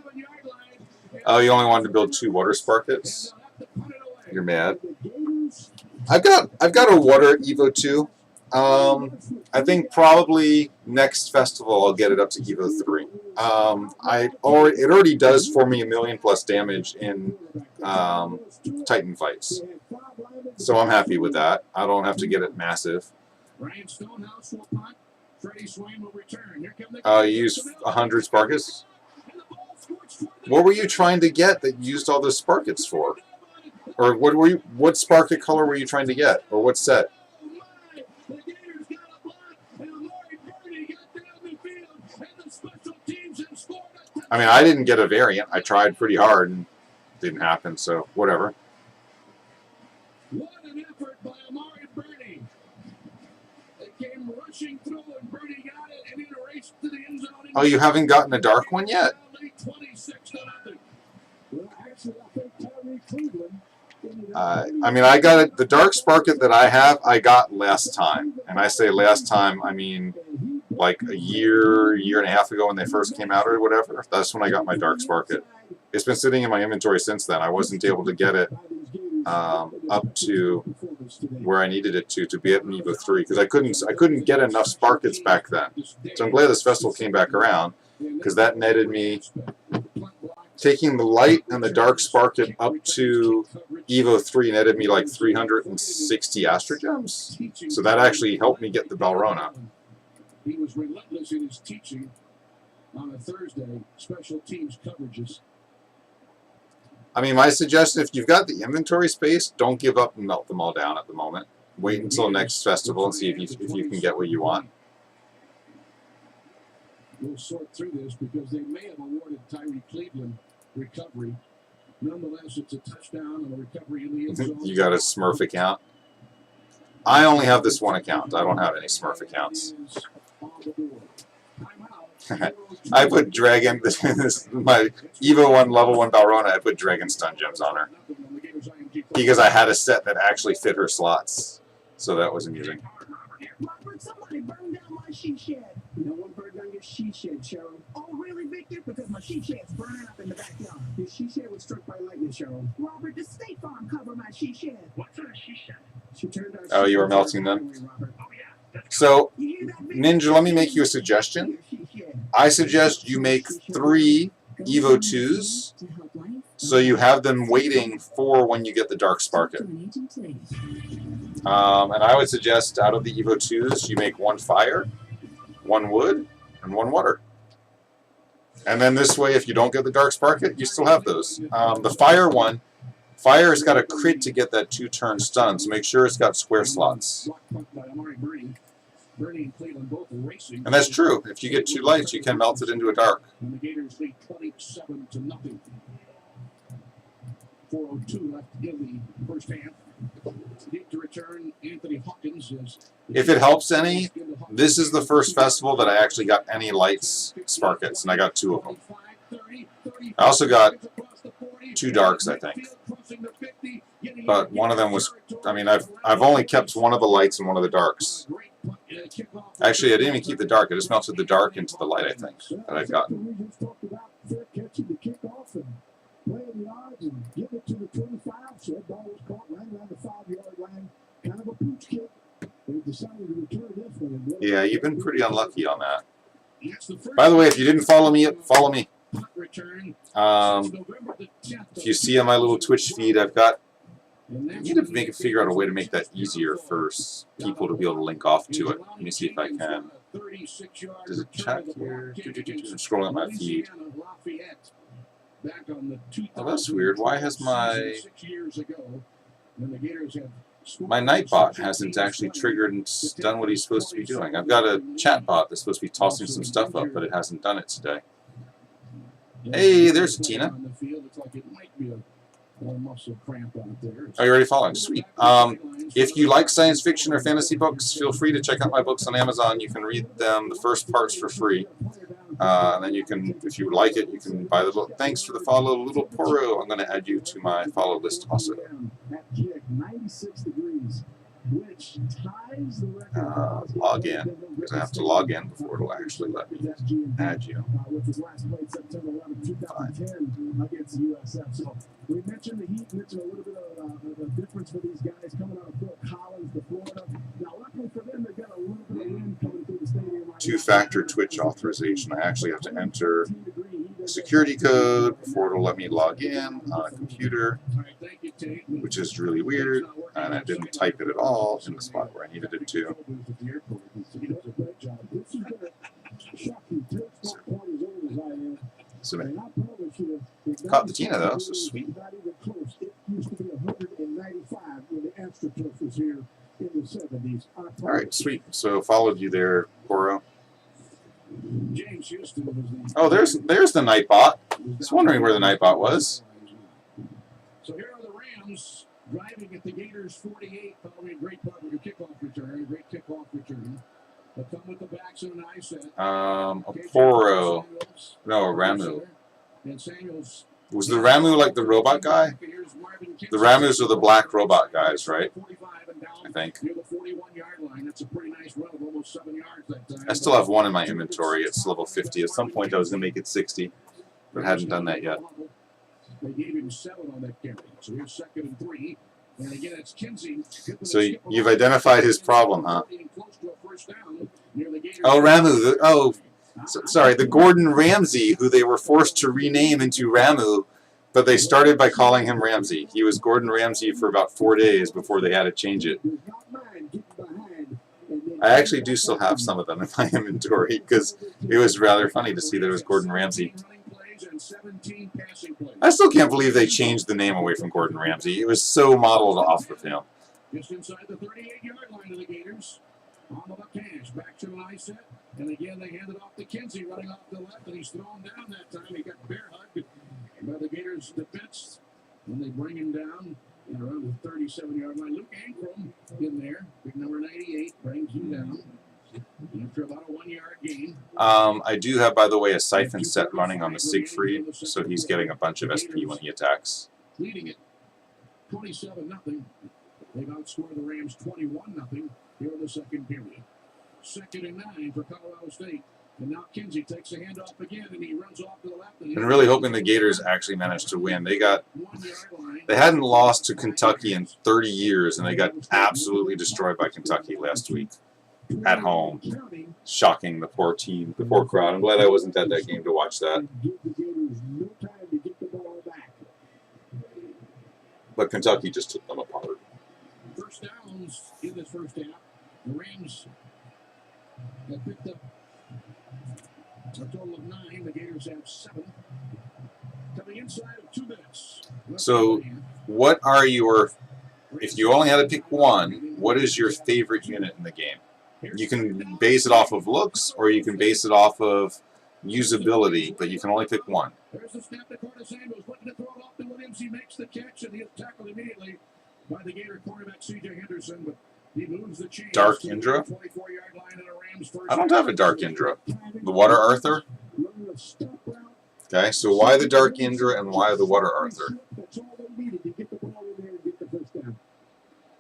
Oh, you only wanted to build 2 water sparkets? You're mad. I've got a water Evo 2. I think probably next festival I'll get it up to Evo 3. It already does for me 1,000,000+ damage in Titan fights, so I'm happy with that. I don't have to get it massive. You used 100 sparkets. What were you trying to get that you used all those sparkets for? Or what sparket color were you trying to get? Or what set? I mean, I didn't get a variant. I tried pretty hard and didn't happen, so whatever. What an effort by Amari Bernie. They came rushing through and Bernie got it and he raced to the end zone. Oh, you haven't gotten a dark one yet? 26-0. Well, actually, I think Tyree Cleveland. I mean, I got it. The dark sparket that I have, I got last time. And I say last time, I mean like a year and a half ago when they first came out or whatever. That's when I got my dark sparket. It's been sitting in my inventory since then. I wasn't able to get it up to where I needed it to be at an Evo 3 because I couldn't get enough sparkets back then. So I'm glad this festival came back around because that netted me taking the light and the dark sparket up to Evo 3 netted me like 360 astrogems. So that actually helped me get the Balrona. He was relentless in his teaching on a Thursday, special teams coverages. I mean, my suggestion, if you've got the inventory space, don't give up and melt them all down at the moment. Wait until next festival and see if you can get what you want. We'll sort through this because they may have awarded Tyree Cleveland recovery. Nonetheless, it's a touchdown and a recovery in the end zone. You got a Smurf account? I only have this one account. I don't have any Smurf accounts. I put Dragon, my Evo 1 level 1 Balrona, I put Dragon Stun Gems on her. Because I had a set that actually fit her slots. So that was amusing. Robert, somebody burned down my she shed. No one burned down your she shed, Cheryl. Oh, really, Victor? Because my she shed's burning up in the backyard. Your she shed was struck by lightning, Cheryl. Robert, the State Farm covered my she shed. What sort of she shed? She turned out. Oh, you were melting them? So, Ninja, let me make you a suggestion. I suggest you make 3 Evo 2s so you have them waiting for when you get the Dark Sparket. And I would suggest out of the Evo 2s, you make 1 fire, 1 wood, and 1 water. And then this way, if you don't get the Dark Sparket, you still have those. The fire one, fire's got a crit to get that 2-turn stun, so make sure it's got square slots. And that's true. If you get 2 lights, you can melt it into a dark. And the Gators lead 27-0. 4:02 left in the first half. Deep to return, Anthony Hawkins is. If it helps any, this is the first festival that I actually got any lights sparkets, and I got 2 of them. I also got 2 darks, I think. But one of them was, I mean, I've only kept 1 of the lights and 1 of the darks. Actually, I didn't even keep the dark. I just melted the dark into the light, I think, that I'd gotten. Playing yards and give it to the 25, so that ball was caught right around the 5-yard line. Kind of a pooch kick. They decided to return this one. Yeah, you've been pretty unlucky on that. By the way, if you didn't follow me, follow me. If you see on my little Twitch feed, I've got. I need to figure out a way to make that easier for people to be able to link off to it. Let me see if I can. Does it check here? I'm scrolling up my feed. Oh, that's weird. Why has my Nightbot hasn't actually triggered and done what he's supposed to be doing? I've got a chat bot that's supposed to be tossing some stuff up, but it hasn't done it today. Hey, there's Tina. Oh, you're already following. Sweet. If you like science fiction or fantasy books, feel free to check out my books on Amazon. You can read them, the first parts, for free. And then you can, if you like it, you can buy the book. Thanks for the follow, Little Poro. I'm going to add you to my follow list also. 96 degrees. which ties the record. Log in, because I have to log in before it'll actually let me add you. Which was last played September 11, 2010 against the USF. So we mentioned the Heat, mentioned a little bit of a difference for these guys coming out of Fort Collins to Florida. Now, luckily for them, they've got a little bit of wind coming through the stadium. Two-factor Twitch authorization. I actually have to enter a security code before it'll let me log in on a computer, which is really weird, and I didn't type it at all in the spot where I needed it to. Submit. Caught the Tina though, so sweet. Alright, sweet. So followed you there, Goro. Oh, there's the Nightbot. Just wondering where the Nightbot was. So here are the Rams driving at the Gators 48 following a great kickoff return. Great kickoff return. They come with the backs and an eye set. Poro. No, Ramu. And Samuels. Was the Ramu like the robot guy? The Ramus are the black robot guys, right? I think. I still have one in my inventory. It's level 50. At some point I was going to make it 60, but I hadn't done that yet. They gave him 7 on that carry. So here's 2nd and 3. And again, it's Kinsey. So you've identified his problem, huh? Oh, Ramu. Sorry, the Gordon Ramsay, who they were forced to rename into Ramu, but they started by calling him Ramsey. He was Gordon Ramsay for about 4 days before they had to change it. I actually do still have some of them in my inventory because it was rather funny to see that it was Gordon Ramsay. I still can't believe they changed the name away from Gordon Ramsay. It was so modeled off of him. Just inside the 38-yard line of the Gators. On the left hash, back to an eye set. And again, they hand it off to Kinsey, running off the left, and he's thrown down that time. He got bear hugged by the Gators' defense. When they bring him down around the 37-yard line. Luke Ankrum in there, big number 98, brings him down. After about a 1-yard gain. I do have, by the way, a siphon set running on the Siegfried, so he's getting a bunch of SP when he attacks. Leading it 27-0. They've outscored the Rams 21-0 here in the second period. 2nd and 9 for Colorado State. And now Kinsey takes a handoff again, and he runs off to the left. And really hoping the Gators actually managed to win. They hadn't lost to Kentucky in 30 years, and they got absolutely destroyed by Kentucky last week at home. Shocking, the poor team, the poor crowd. I'm glad I wasn't at that game to watch that. But Kentucky just took them apart. First downs in this first half. The Rams have picked up a total of 9. The Gators have 7. Coming inside of 2 minutes. So, what are your, if you only had to pick one, what is your favorite unit in the game? You can base it off of looks, or you can base it off of usability, but you can only pick one. There's the snap to Curtis Samuels, looking to throw it off to Williams. He makes the catch, and he's tackled immediately by the Gator quarterback C.J. Henderson, but he moves the chains. Dark Indra? I don't have a Dark Indra. The Water Arthur? Okay, so why the Dark Indra and why the Water Arthur?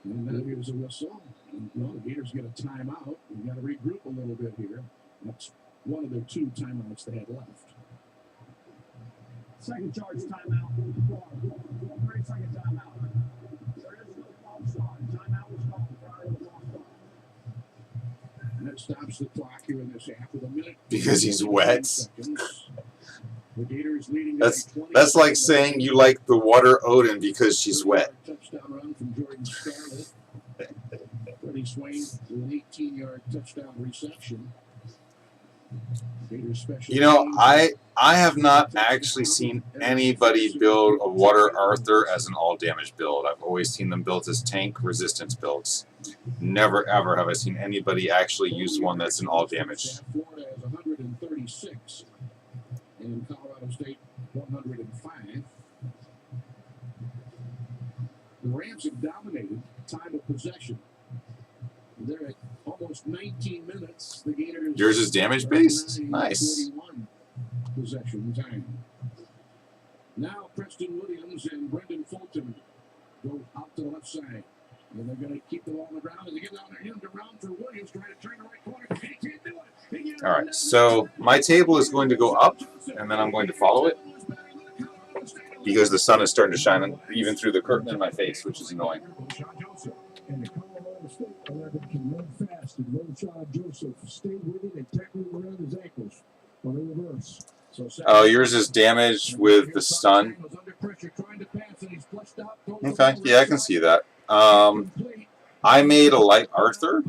And then here's a whistle. Well, the Gators get a timeout. We've got to regroup a little bit here. That's one of their 2 timeouts they had left. Second charge timeout. 30-second timeout. There is no false start. Timeout was called prior to the false start. And that stops the clock here in this half with a minute. Because he's wet. The Gators leading. That's like saying you like the Water Odin because she's wet. Touchdown run from Jordan Scarlett. Freddie Swain with an 18-yard touchdown reception. You know, I have not actually seen anybody build a Water Arthur as an all-damage build. I've always seen them built as tank resistance builds. Never, ever have I seen anybody actually use one that's an all-damage. Florida has 136, and Colorado State 105. The Rams have dominated time of possession. They're at almost 19 minutes. The Gators. Yours is damage based? Nice. Possession time. Now Preston Williams and Brendan Fulton go out to the left side. And they're going to keep the ball on the ground as they get down there into round for Williams, trying to turn the right corner. He can't do it. All right, so my table is going to go up, and then I'm going to follow it because the sun is starting to shine even through the curtain in my face, which is annoying. And the Colorado State 11 can run fast, and Sean Joseph stayed with it and tackled around his ankles on the reverse. Oh, yours is damaged with the sun. Okay, yeah, I can see that. I made a light Arthur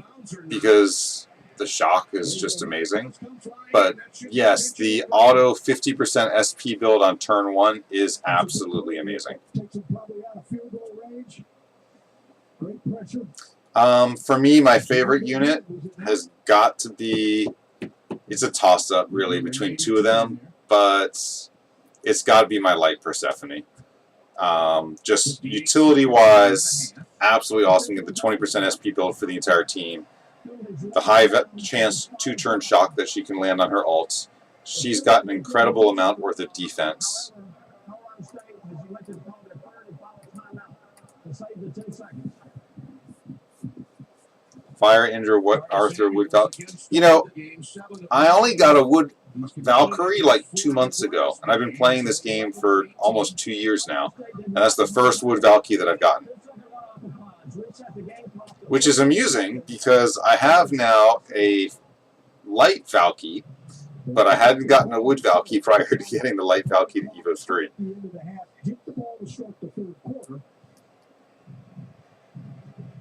because the shock is just amazing. But yes, the auto 50% SP build on turn 1 is absolutely amazing. For me, my favorite unit has got to be, it's a toss-up really between two of them, but it's got to be my light Persephone. Just utility-wise, absolutely awesome. Get the 20% SP build for the entire team. The high chance 2-turn shock that she can land on her ults. She's got an incredible amount worth of defense. Fire Indra, what Arthur Wood Valkyrie. You know, I only got a Wood Valkyrie like 2 months ago, and I've been playing this game for almost 2 years now, and that's the first Wood Valkyrie that I've gotten. Which is amusing because I have now a light Valkyrie, but I hadn't gotten a Wood Valkyrie prior to getting the light Valkyrie to Evo 3.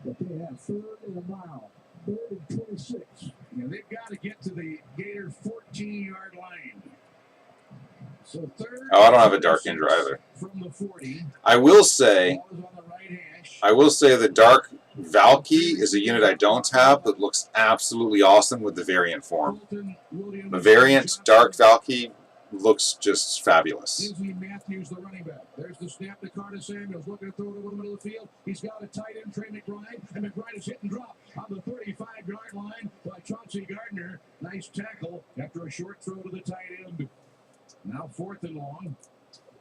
But they have 3rd and a mile, 3rd and 26. Yeah, they've got to get to the Gator 14-yard line. So 3rd. Oh, I don't have a Dark Indra either. From the 40. I will say the Dark Valkyrie is a unit I don't have, but looks absolutely awesome with the variant form. The variant Dark Valkyrie looks just fabulous. Matthews, the running back. There's the snap to Carter Samuels, looking to throw it over the middle of the field. He's got a tight end, Trey McBride, and McBride is hit and drop on the 35-yard line by Chauncey Gardner. Nice tackle after a short throw to the tight end. Now 4th and long.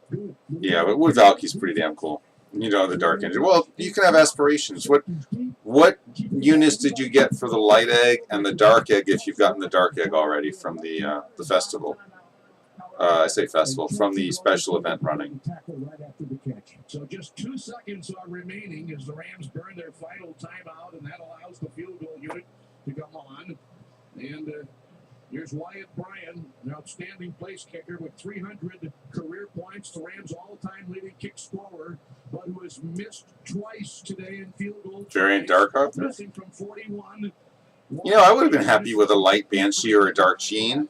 Good. Yeah, but Wood Valkyrie's pretty damn cool. You know, the Dark Engine. Well, you can have aspirations. What units did you get for the Light Egg and the Dark Egg if you've gotten the Dark Egg already from the festival? I say festival, from the special event running. So just 2 seconds are remaining as the Rams burn their final timeout, and that allows the field goal unit to come on. And here's Wyatt Bryan, an outstanding place kicker with 300 career points, the Rams' all-time leading kick scorer, but who has missed twice today in field goal. Variant Dark Arthur. Missing from 41. You know, I would have been happy with a light Banshee or a Dark Sheen.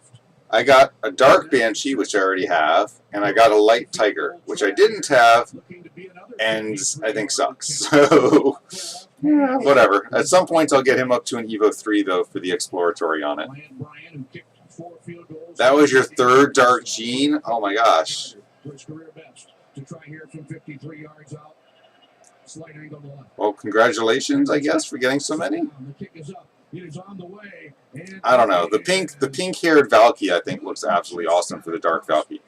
I got a Dark Banshee, which I already have, and I got a Light Tiger, which I didn't have, and I think sucks. So, yeah, whatever. At some point, I'll get him up to an Evo 3, though, for the exploratory on it. That was your 3rd Dark Gene? Oh, my gosh. Well, congratulations, I guess, for getting so many. I don't know. The pink-haired Valky, I think, looks absolutely awesome for the Dark Valky.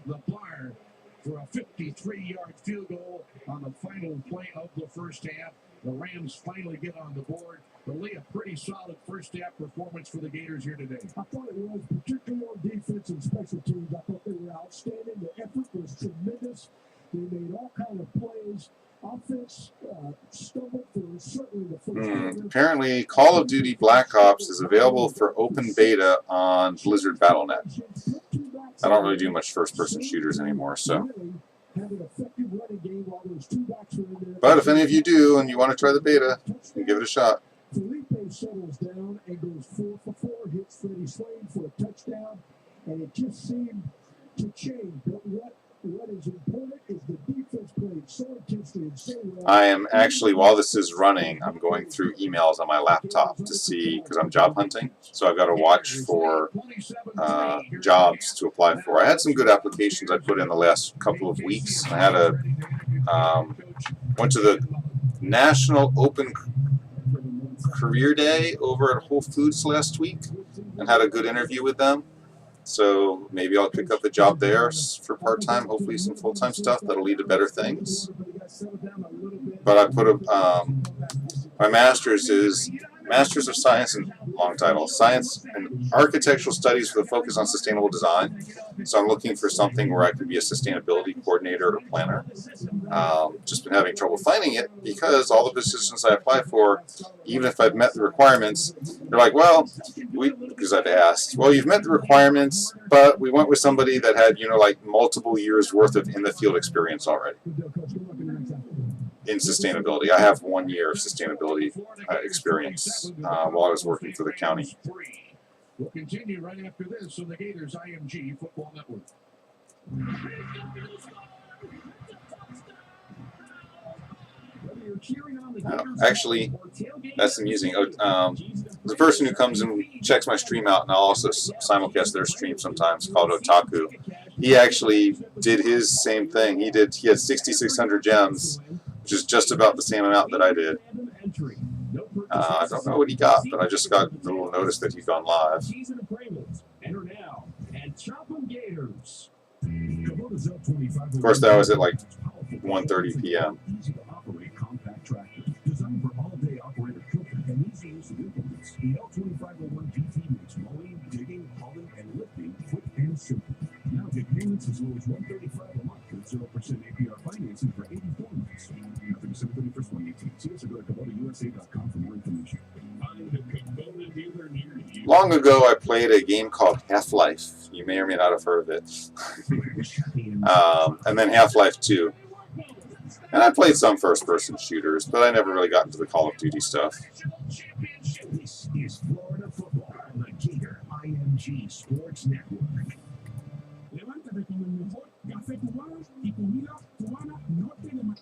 The bar for a 53-yard field goal on the final play of the first half. The Rams finally get on the board. Really a pretty solid first half performance for the Gators here today. I thought it was, particularly on defense and special teams. I thought they were outstanding. The effort was tremendous. They made all kinds of plays. Offense stumbled for certainly the first half. Apparently, Call of Duty Black Ops is available for open beta on Blizzard Battle.net. I don't really do much first-person shooters anymore, so. But if any of you do and you want to try the beta, you can give it a shot. Felipe settles down and goes 4 for 4, hits Freddie Slade for a touchdown, and it just seemed to change. But what is important is the defense played so intensely and so well. I am actually, while this is running, I'm going through emails on my laptop to see, because I'm job hunting, so I've got to watch for jobs to apply for. I had some good applications I put in the last couple of weeks. I had went to the National Open Career Day over at Whole Foods last week and had a good interview with them. So maybe I'll pick up a job there for part-time, hopefully some full-time stuff that'll lead to better things. But I put My master's is Masters of Science, and long title, Science and Architectural Studies with a focus on sustainable design. So I'm looking for something where I can be a sustainability coordinator or planner. Just been having trouble finding it because all the positions I apply for, even if I've met the requirements, they're like, well, because I've asked, well, you've met the requirements, but we went with somebody that had, you know, like multiple years worth of in-the-field experience already in sustainability. I have 1 year of sustainability experience while I was working for the county. We'll continue right after this on the Gators IMG Football Network. Actually, that's amusing. The person who comes and checks my stream out, and I'll also simulcast their stream sometimes, called Otaku. He actually did his same thing. He had 6,600 gems, which is just about the same amount that I did. I don't know what he got, but I just got a little notice that he's gone live. Of course, that was at like 1:30 p.m. Designed for all-day operator cooking and easy use of implements, the L2501 PT makes mowing, digging, hauling, and lifting quick and simple. Now get payments as low as $135 a month with 0% APR financing for 84 months. Nothing except for the first 118. See us or go to KubotaUSA.com for more information. Long ago, I played a game called Half-Life. You may or may not have heard of it. And then Half-Life 2. And I played some first-person shooters, but I never really got into the Call of Duty stuff. This is Florida football on the Gator IMG Sports Network. Levántate con el mejor café cubano y comida cubana norte de Miami.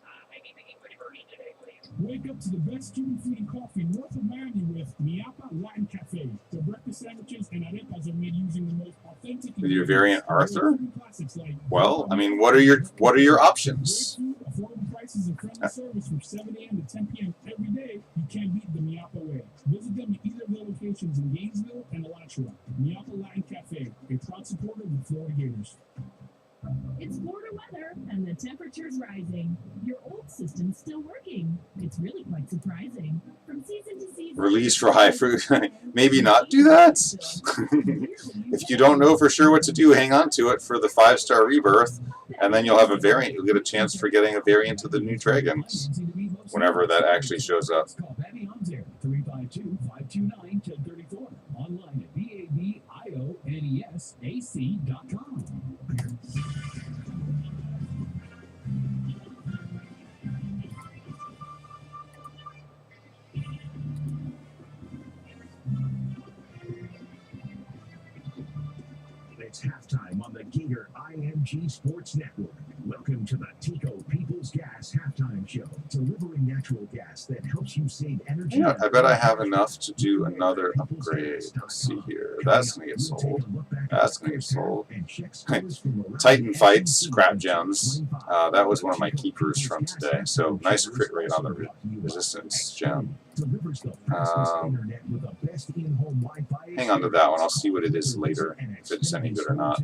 Wake up to the best cuban coffee north of Miami with Miapa Latin Cafe. The breakfast sandwiches and arepas are made using the most authentic. With your variant Arthur? Well, I mean, what are your options? Affordable prices and friendly service from 7 a.m. to 10 p.m. every day. You can't beat the Miapa way. Visit them at either of their locations in Gainesville and Alachua. Miapa Latin Cafe, a proud supporter of the Florida Gators. It's Florida weather, and the temperature's rising. Your old system's still working. It's really quite surprising. From season to season... Release for high fruit. Maybe not do that? If you don't know for sure what to do, hang on to it for the 5-star rebirth, and then you'll have a variant. You'll get a chance for getting a variant of the new Dragons, whenever that actually shows up. Call Patty Hunter, 352-529-1034. Online at BABIONESAC.com. It's halftime on the Gator IMG Sports Network. Welcome to the Tico People's Gas Halftime Show, delivering natural gas that helps you save energy. Yeah, I bet I have enough to do another upgrade. Let's see here. That's going to get sold. That's going to get sold. Titan Fights, Scrap Gems. That was one of my keepers from today. So nice crit rate on the Resistance Gem. Hang on to that one. I'll see what it is later, if it's any good or not.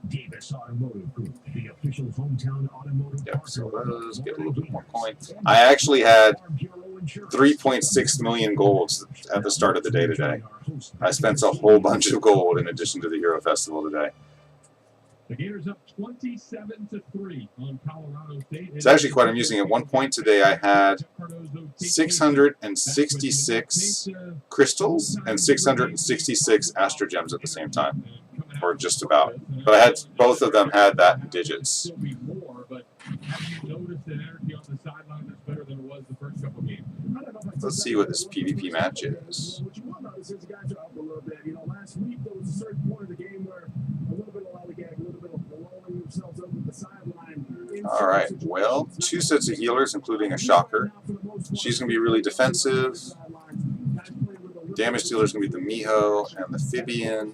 Davis Automotive Group, the official hometown automotive. Yep, so let's get a little bit more coin. I actually had 3.6 million golds at the start of the day today. I spent a whole bunch of gold in addition to the Hero Festival today. The Gators up 27-3 on Colorado State. It's actually quite amusing. At one point today, I had 666 crystals and 666 Astro Gems at the same time, or just about. But I had both of them had that in digits. Let's see what this PvP match is. Alright, well, 2 sets of healers, including a Shocker. She's going to be really defensive. Damage dealer is going to be the Miho and the Phibian.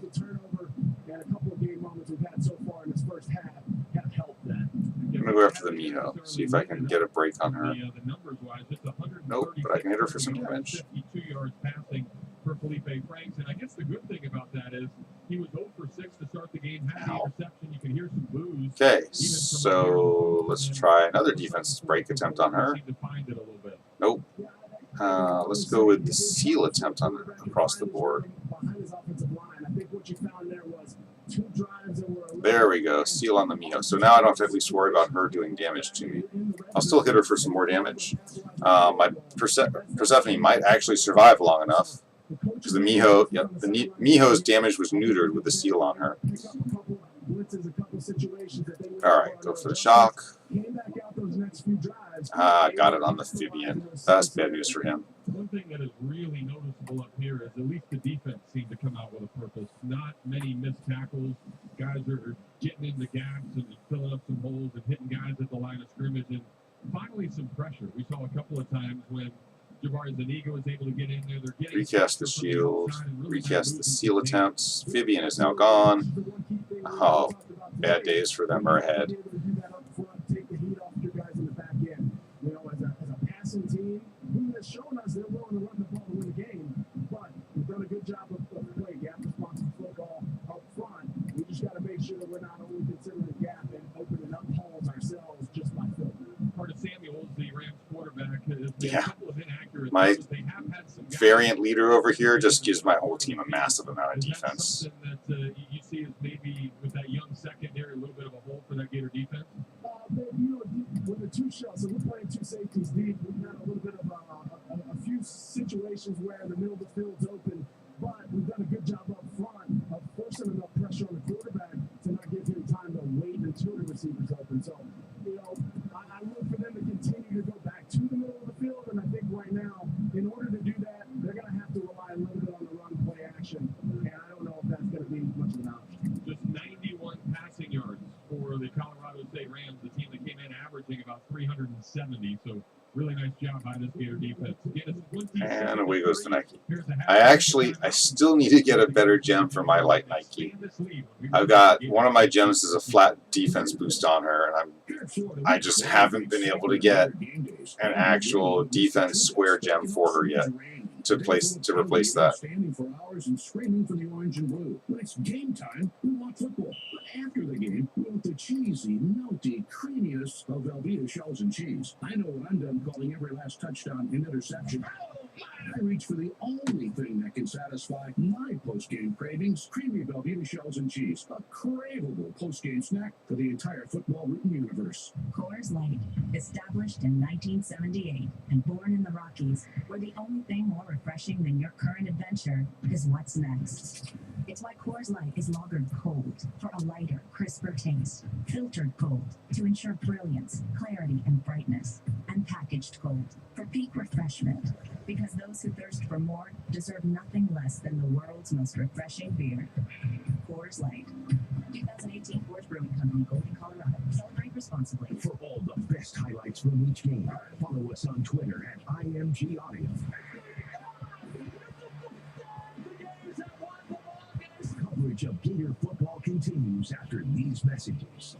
I'm going to go after the Miho, see if I can get a break on her. Nope, but I can hit her for some damage. For Felipe Franks, and I guess the good thing about that is he was 0 for 6 to start the game, had the interception, you can hear some boos. Okay, so let's try another defense break attempt on her. Nope. Let's go with the seal attempt on across the board. There we go, seal on the Miho. So now I don't have to at least worry about her doing damage to me. I'll still hit her for some more damage. My Persephone might actually survive long enough because the Miho, yep, the Miho's damage was neutered with the seal on her. All right, go for the shock. Got it on the Phibian. That's bad news for him. One thing that is really noticeable up here is at least the defense seemed to come out with a purpose. Not many missed tackles. Guys are getting in the gaps and filling up some holes and hitting guys at the line of scrimmage. And finally, some pressure. We saw a couple of times when Jabari Zuniga was able to get in there. They're getting recast the shield, recast the seal attempts. Phibian is now gone. Oh, bad days for them are ahead. Team who has shown us they're willing to run the ball to win the game, but we've done a good job of playing gap responsive football up front. We just got to make sure that we're not only considering the gap and opening up holes ourselves just by filtering. Curtis Samuels, the Rams quarterback, has been a couple of inaccurate my throws. They have had some variant leader over here just gives my whole team a massive amount of defense. Something that you see is maybe with that young secondary a little bit of a hole for that Gator defense. With the two shots, so we're playing two safeties deep. We've had a little bit of a few situations where the middle of the field's open, but we've done a good job up front of forcing enough pressure on the quarterback to not give him time to wait until the receiver's open. So, I look for them to continue to go back to the middle of the field, and I think right now, in order to do that, they're going to have to rely a little bit on the run play action, and I don't know if that's going to be much of an option. Just 91 passing yards for the Colorado State Rams, the team that came in averaging about 370. So really nice job by this Gator defense. And away goes the Nike. I still need to get a better gem for my light Nike. I've got one of my gems is a flat defense boost on her, and I just haven't been able to get an actual defense square gem for her yet to replace that. Standing for hours and screaming for the orange and blue. When it's game time, we want football. But after the game, we want the cheesy, melty, creamiest of Velveeta shells and cheese. I know when I'm done calling every last touchdown and interception, I reach for the only thing that can satisfy my post-game cravings, creamy Velveeta shells and cheese. A craveable post-game snack for the entire football-written universe. Coors Light, established in 1978 and born in the Rockies, where the only thing more refreshing than your current adventure is what's next. It's why Coors Light is lagered cold for a lighter, crisper taste, filtered cold to ensure brilliance, clarity, and brightness, and packaged cold for peak refreshment. Because those who thirst for more deserve nothing less than the world's most refreshing beer. Coors Light. 2018 Coors Brewing Company, Golden, Colorado. Celebrate responsibly. For all the best highlights from each game, follow us on Twitter at IMG Audio. Coverage of Gator football continues after these messages.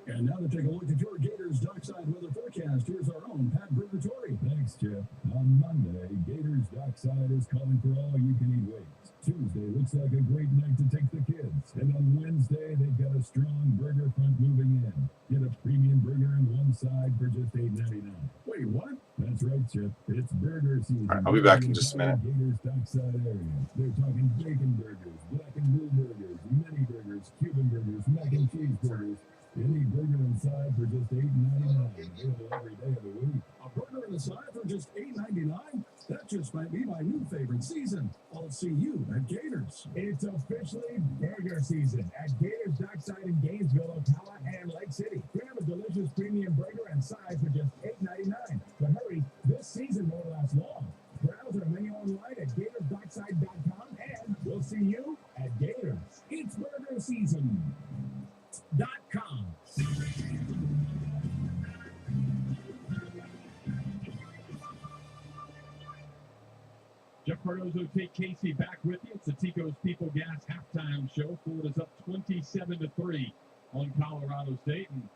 And now to take a look at your Gators Dockside weather forecast, here's our own Pat Burgatori. Thanks, Jeff. On Monday, Gators Dockside is calling for all-you-can-eat wings. Tuesday looks like a great night to take the kids. And on Wednesday, they've got a strong burger front moving in. Get a premium burger on one side for just $8.99. Wait, what? That's right, Chip. It's burger season. All right, I'll be back in just a minute. Gators Dockside area. They're talking bacon burgers, black and blue burgers, mini burgers, Cuban burgers, mac and cheese burgers. Any burger inside for just $8.99. Available every day of the week. A burger and a side for just $8.99? That just might be my new favorite season. I'll see you at Gators. It's officially burger season at Gators Dockside in Gainesville, Ocala, and Lake City. Grab a delicious premium burger and side for just $8.99. But hurry, this season won't last long. Browse our menu online at GatorsDockside.com, and we'll see you at Gators. It's burger season. .com. Jeff Cardozo, Tate Casey back with you. It's the Tico's People Gas halftime show. Florida's up 27-3 on Colorado State. And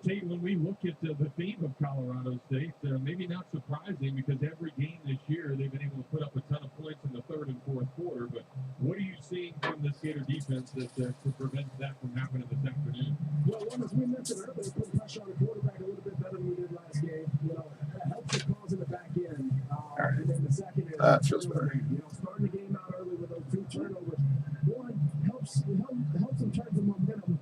Tate, when we look at the theme of Colorado State, maybe not surprising because every game this year they've been able to put up a ton of points in the third and fourth quarter. But what are you seeing from this Gator defense that to prevent that from happening this afternoon? Well, one, as we mentioned earlier, put pressure on the quarterback a little bit better than we did last game. That feels better. You know, starting the game out early with those 2 turnovers, one helps in terms of momentum,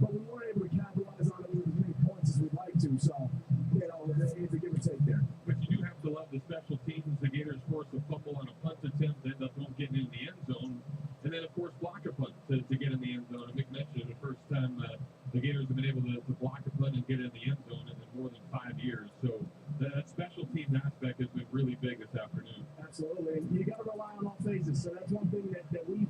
but we weren't able to capitalize on it with as many points as we'd like to. So, you know, it's a give and take there. But you do have to love the special teams. The Gators force a fumble on a punt attempt, end up not getting in the end zone, and then of course block a punt to get in the end zone. And Mick mentioned the first time the Gators have been able to block a punt and get in the end zone in more than 5 years. So that special team aspect has been really big this afternoon. Absolutely, and you got to rely on all phases. So that's one thing that we've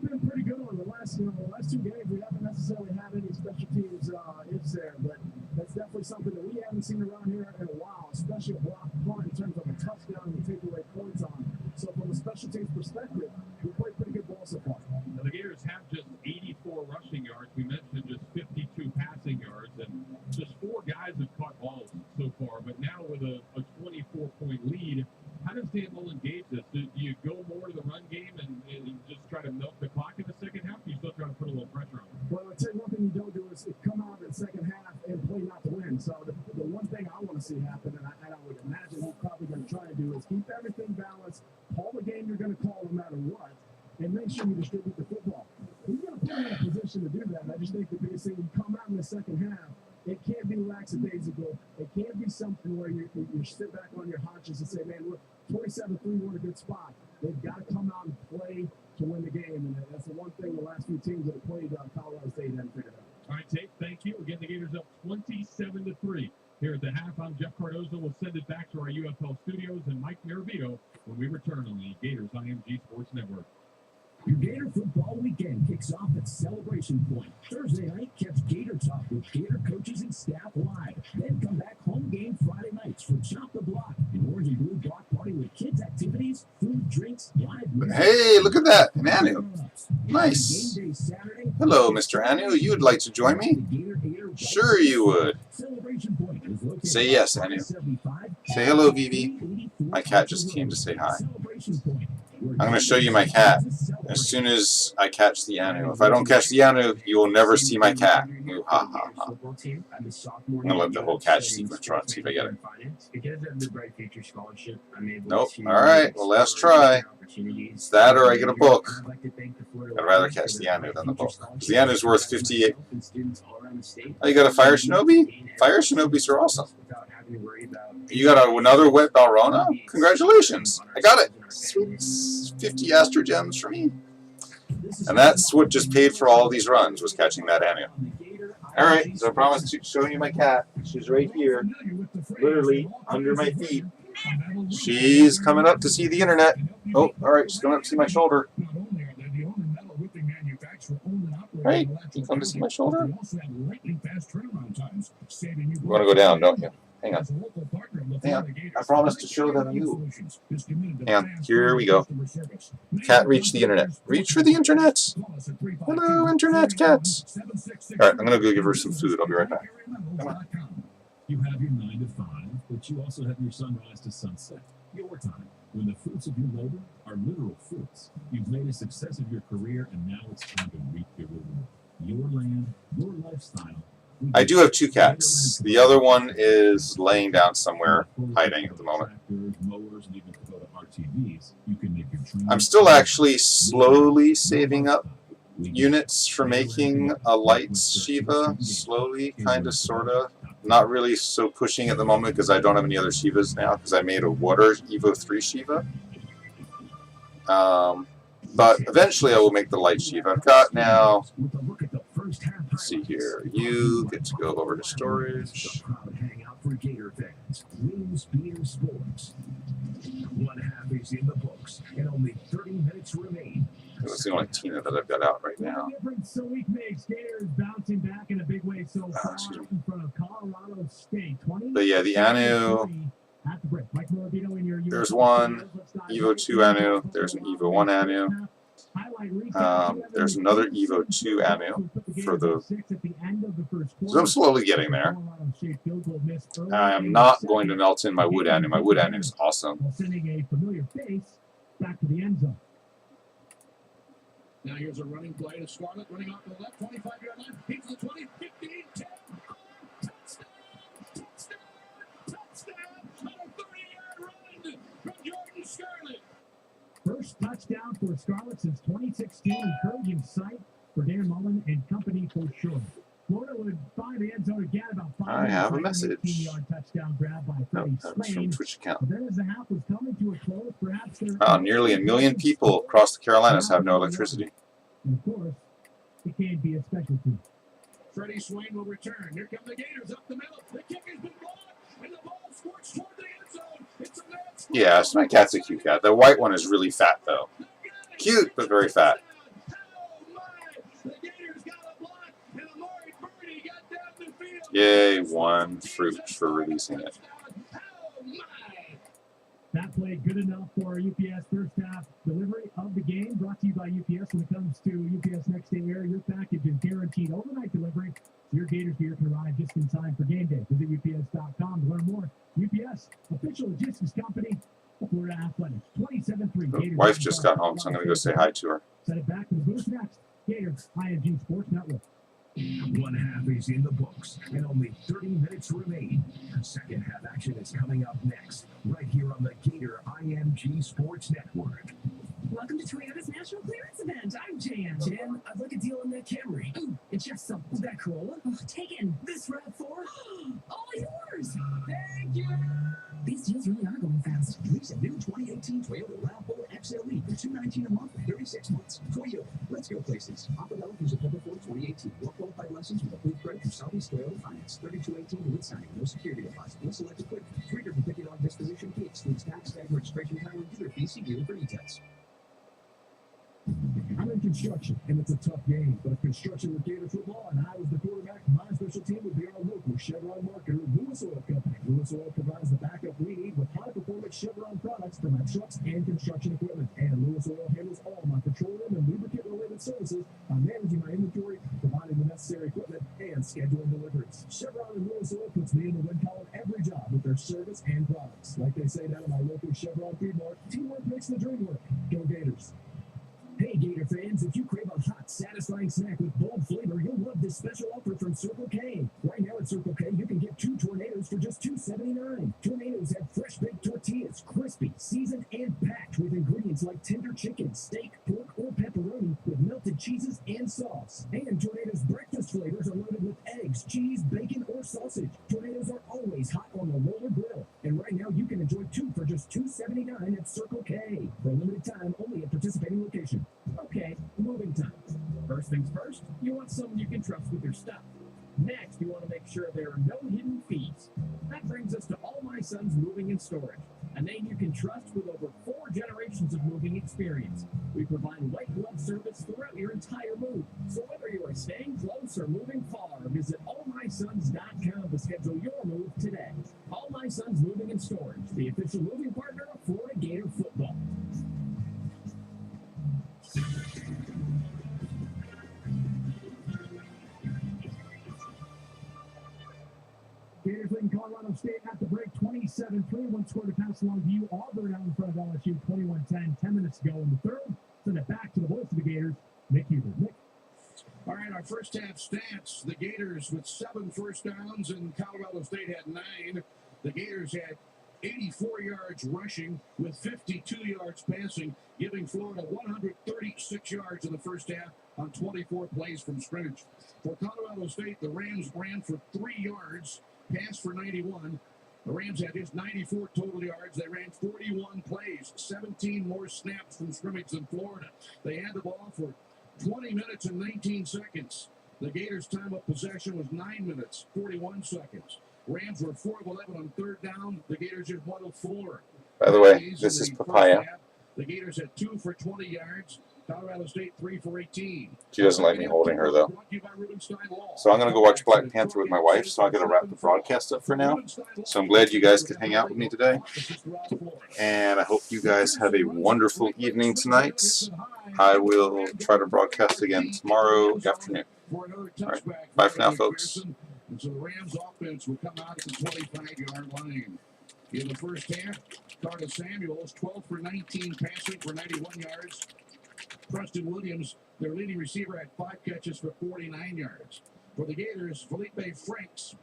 been pretty good on. The last 2 games, we haven't necessarily had any special teams ifs there, but that's definitely something that we haven't seen around here in a while, especially a block punt in terms of a touchdown and take away points on. So from a special teams perspective, we played pretty good ball so far. Now, the Gators have just 84 rushing yards. We mentioned just 52 passing yards, and just 4 guys have caught balls so far. But now with a 24-point lead, how does Dan Mullen gauge this? Do you go more to the run game and just try to milk the clock in the second half? Or you still try to put a little pressure on them? Well, I'd say one thing you don't do is come out in the second half and play not to win. So the one thing I want to see happen, and I would imagine he's probably going to try to do, is keep everything balanced, call the game you're going to call no matter what, and make sure you distribute the football. He's going to put him in a position to do that. And I just think the biggest thing, you come out in the second half, it can't be lackadaisical. It can't be something where you sit back on your haunches and say, man, we're 27-3, we're in a good spot. They've got to come out and play to win the game. And that's the one thing the last few teams that have played Colorado State haven't figured out. All right, Tate, thank you. Again, the Gators up 27-3. Here at the half, I'm Jeff Cardozo. We'll send it back to our UFL studios and Mike Miravito when we return on the Gators IMG Sports Network. Your Gator football weekend kicks off at Celebration Point. Thursday night, catch Gator Talk with Gator coaches and staff live. Then come back home game Friday nights for Chop the Block, an orange and blue block party with kids' activities, food, drinks, live music. Hey, look at that, an Anu. Nice. Hello, Mr. Anu. You'd like to join me? Sure you would. Say yes, Anu. Say hello, Vivi. My cat just came to say hi. I'm going to show you my cat as soon as I catch the Anu. If I don't catch the Anu, you will never see my cat. Ooh, ha, ha, ha. I'm going to let the whole catch sequence run, see if I get it. Nope. Alright, well, last try. It's that or I get a book. I'd rather catch the Anu than the book. Because the Anu's worth 58. Oh, you got a Fire Shinobi? Fire Shinobis are awesome. You got another wet Balrona? Congratulations! I got it! 50 Astro Gems for me. And that's what just paid for all these runs, was catching that Anu. Alright, so I promised to show you my cat. She's right here. Literally under my feet. She's coming up to see the internet. Oh, alright, she's coming up to see my shoulder. Right, you come to see my shoulder? You want to go down, don't you? Hang on. Hang on. I promised to show them you. Hang on. Here we go. Cat reach the internet. Reach for the internet. Hello, internet cats. Alright, I'm going to go give her some food. I'll be right back. Come on. You have your 9 to 5, but you also have your sunrise to sunset. Your time, when the fruits of your labor are literal fruits. You've made a success of your career, and now it's time to reap your reward. Your land, your lifestyle. I do have 2 cats. The other one is laying down somewhere, hiding at the moment. I'm still actually slowly saving up units for making a light Shiva. Slowly, kind of, sort of. Not really so pushing at the moment because I don't have any other Shivas now because I made a water Evo 3 Shiva. But eventually I will make the light Shiva. I've got now, let's see here, you get to go over to storage. That's the only Tina that I've got out right now. So week makes Gators bouncing back in a big way so far in front of Colorado State. But yeah, the Anu, there's one Evo 2 Anu, there's an Evo 1 Anu, there's another Evo 2 Anu for the, so I'm slowly getting there. I am not going to melt in my wood Anu. My wood Anu is awesome. Now here's a running play to Scarlett, running off the left, 25-yard line, he's the 20, 15, 10, touchdown, touchdown, touchdown, on a 30-yard run from Jordan Scarlett. First touchdown for Scarlet since 2016. Encouraging sight for Dan Mullen and company for sure. Florida would find the end zone again about 5 I have a minutes later, message. 18-yard touchdown grab by Freddie That was from Swain. Twitch account. But then as the half was coming to a close, perhaps there Wow, nearly 1 million people across the Carolinas have no electricity. And of course, it can be a special team. Freddie Swain will return. Here come the Gators up the middle. The kick has been blocked, and the ball squirts toward the end zone. It's a mad squirrel. Yeah, so my cat's a cute cat. The white one is really fat, though. Cute, but very fat. Yay, one fruit for releasing it. That play good enough for our UPS first half delivery of the game. Brought to you by UPS. When it comes to UPS Next Day Air, your package is guaranteed overnight delivery. Your Gators gear can arrive just in time for game day. Visit UPS.com to learn more. UPS, official logistics company of Florida Athletics. 27-3. The wife just got home, so I'm going to go say hi to her. Set it back to the booth next. Gators, IMG Sports Network. One half is in the books, and only 30 minutes remain. Second half action is coming up next, right here on the Gator IMG Sports Network. Welcome to Toyota's National Clearance Event. I'm Jan. Jan, I'd like a deal on that Camry. Ooh, it's just some. That Corolla? Oh, taken. This RAV4? All yours. Thank you. These deals really are going fast. Lease a new 2018 Toyota RAV4 XLE for $219 a month for 36 months. Toyota, let's go places. Offer valid through September 4, 2018. Well qualified lessons with approved credit from Southeast Toyota Finance. 3218 with signing. No security deposit. No select equipment. $350 disposition fee. Excludes tax, tag, registration time, and dealer fee. See dealer for details. I'm in construction, and it's a tough game. But if construction with Gator football and I was the quarterback, my special team would be our local Chevron marketer, Lewis Oil Company. Lewis Oil provides the backup we need with high-performance Chevron products for my trucks and construction equipment. And Lewis Oil handles all my petroleum and lubricant-related services by managing my inventory, providing the necessary equipment, and scheduling deliveries. Chevron and Lewis Oil puts me in the win column every job with their service and products. Like they say down at my local Chevron Feed Mart, teamwork makes the dream work. Go Gators. Hey Gator fans, if you crave a hot, satisfying snack with bold flavor, you'll love this special offer from Circle K. Right now at Circle K, you can get 2 Tornadoes for just $2.79. Tornadoes have fresh baked tortillas, crispy, seasoned, and packed with ingredients like tender chicken, steak, pork, or pepperoni with melted cheeses and sauce. And Tornadoes breakfast flavors are loaded with eggs, cheese, bacon, or sausage. Tornadoes are always hot on the roller grill. And right now, you can enjoy 2 for just $2.79 at Circle K. For a limited time, only at participating locations. Okay, moving time. First things first, you want someone you can trust with your stuff. Next, you want to make sure there are no hidden fees. That brings us to All My Sons Moving and Storage, a name you can trust with over 4 generations of moving experience. We provide white glove service throughout your entire move. So whether you are staying close or moving far, visit allmysons.com to schedule your move today. All My Sons Moving and Storage, the official moving partner of Florida Gator football. Gators leading Colorado State at the break, 27-3. One score to pass along to you. Auburn out in front of LSU, 21-10. 10 minutes to go in the third. Send it back to the voice of the Gators, Nick Huber. Nick. All right, our first half stats. The Gators with 7 first downs, and Colorado State had 9. The Gators had 84 yards rushing with 52 yards passing, giving Florida 136 yards in the first half on 24 plays from scrimmage. For Colorado State, the Rams ran for 3 yards, passed for 91. The Rams had just 94 total yards. They ran 41 plays, 17 more snaps from scrimmage than Florida. They had the ball for 20 minutes and 19 seconds. The Gators' time of possession was 9 minutes, 41 seconds. Rams were 4 of 11 on third down. The Gators just won 4. By the way, this is Papaya. The Gators had 2 for 20 yards. Colorado State 3 for 18. She doesn't like me holding her, though. So I'm going to go watch Black Panther with my wife, so I'm going to wrap the broadcast up for now. So I'm glad you guys could hang out with me today. And I hope you guys have a wonderful evening tonight. I will try to broadcast again tomorrow afternoon. All right. Bye for now, folks. And so the Rams offense will come out at the 25-yard line. In the first half, Carter Samuels, 12 for 19, passing for 91 yards. Preston Williams, their leading receiver, had 5 catches for 49 yards. For the Gators, Felipe Franks,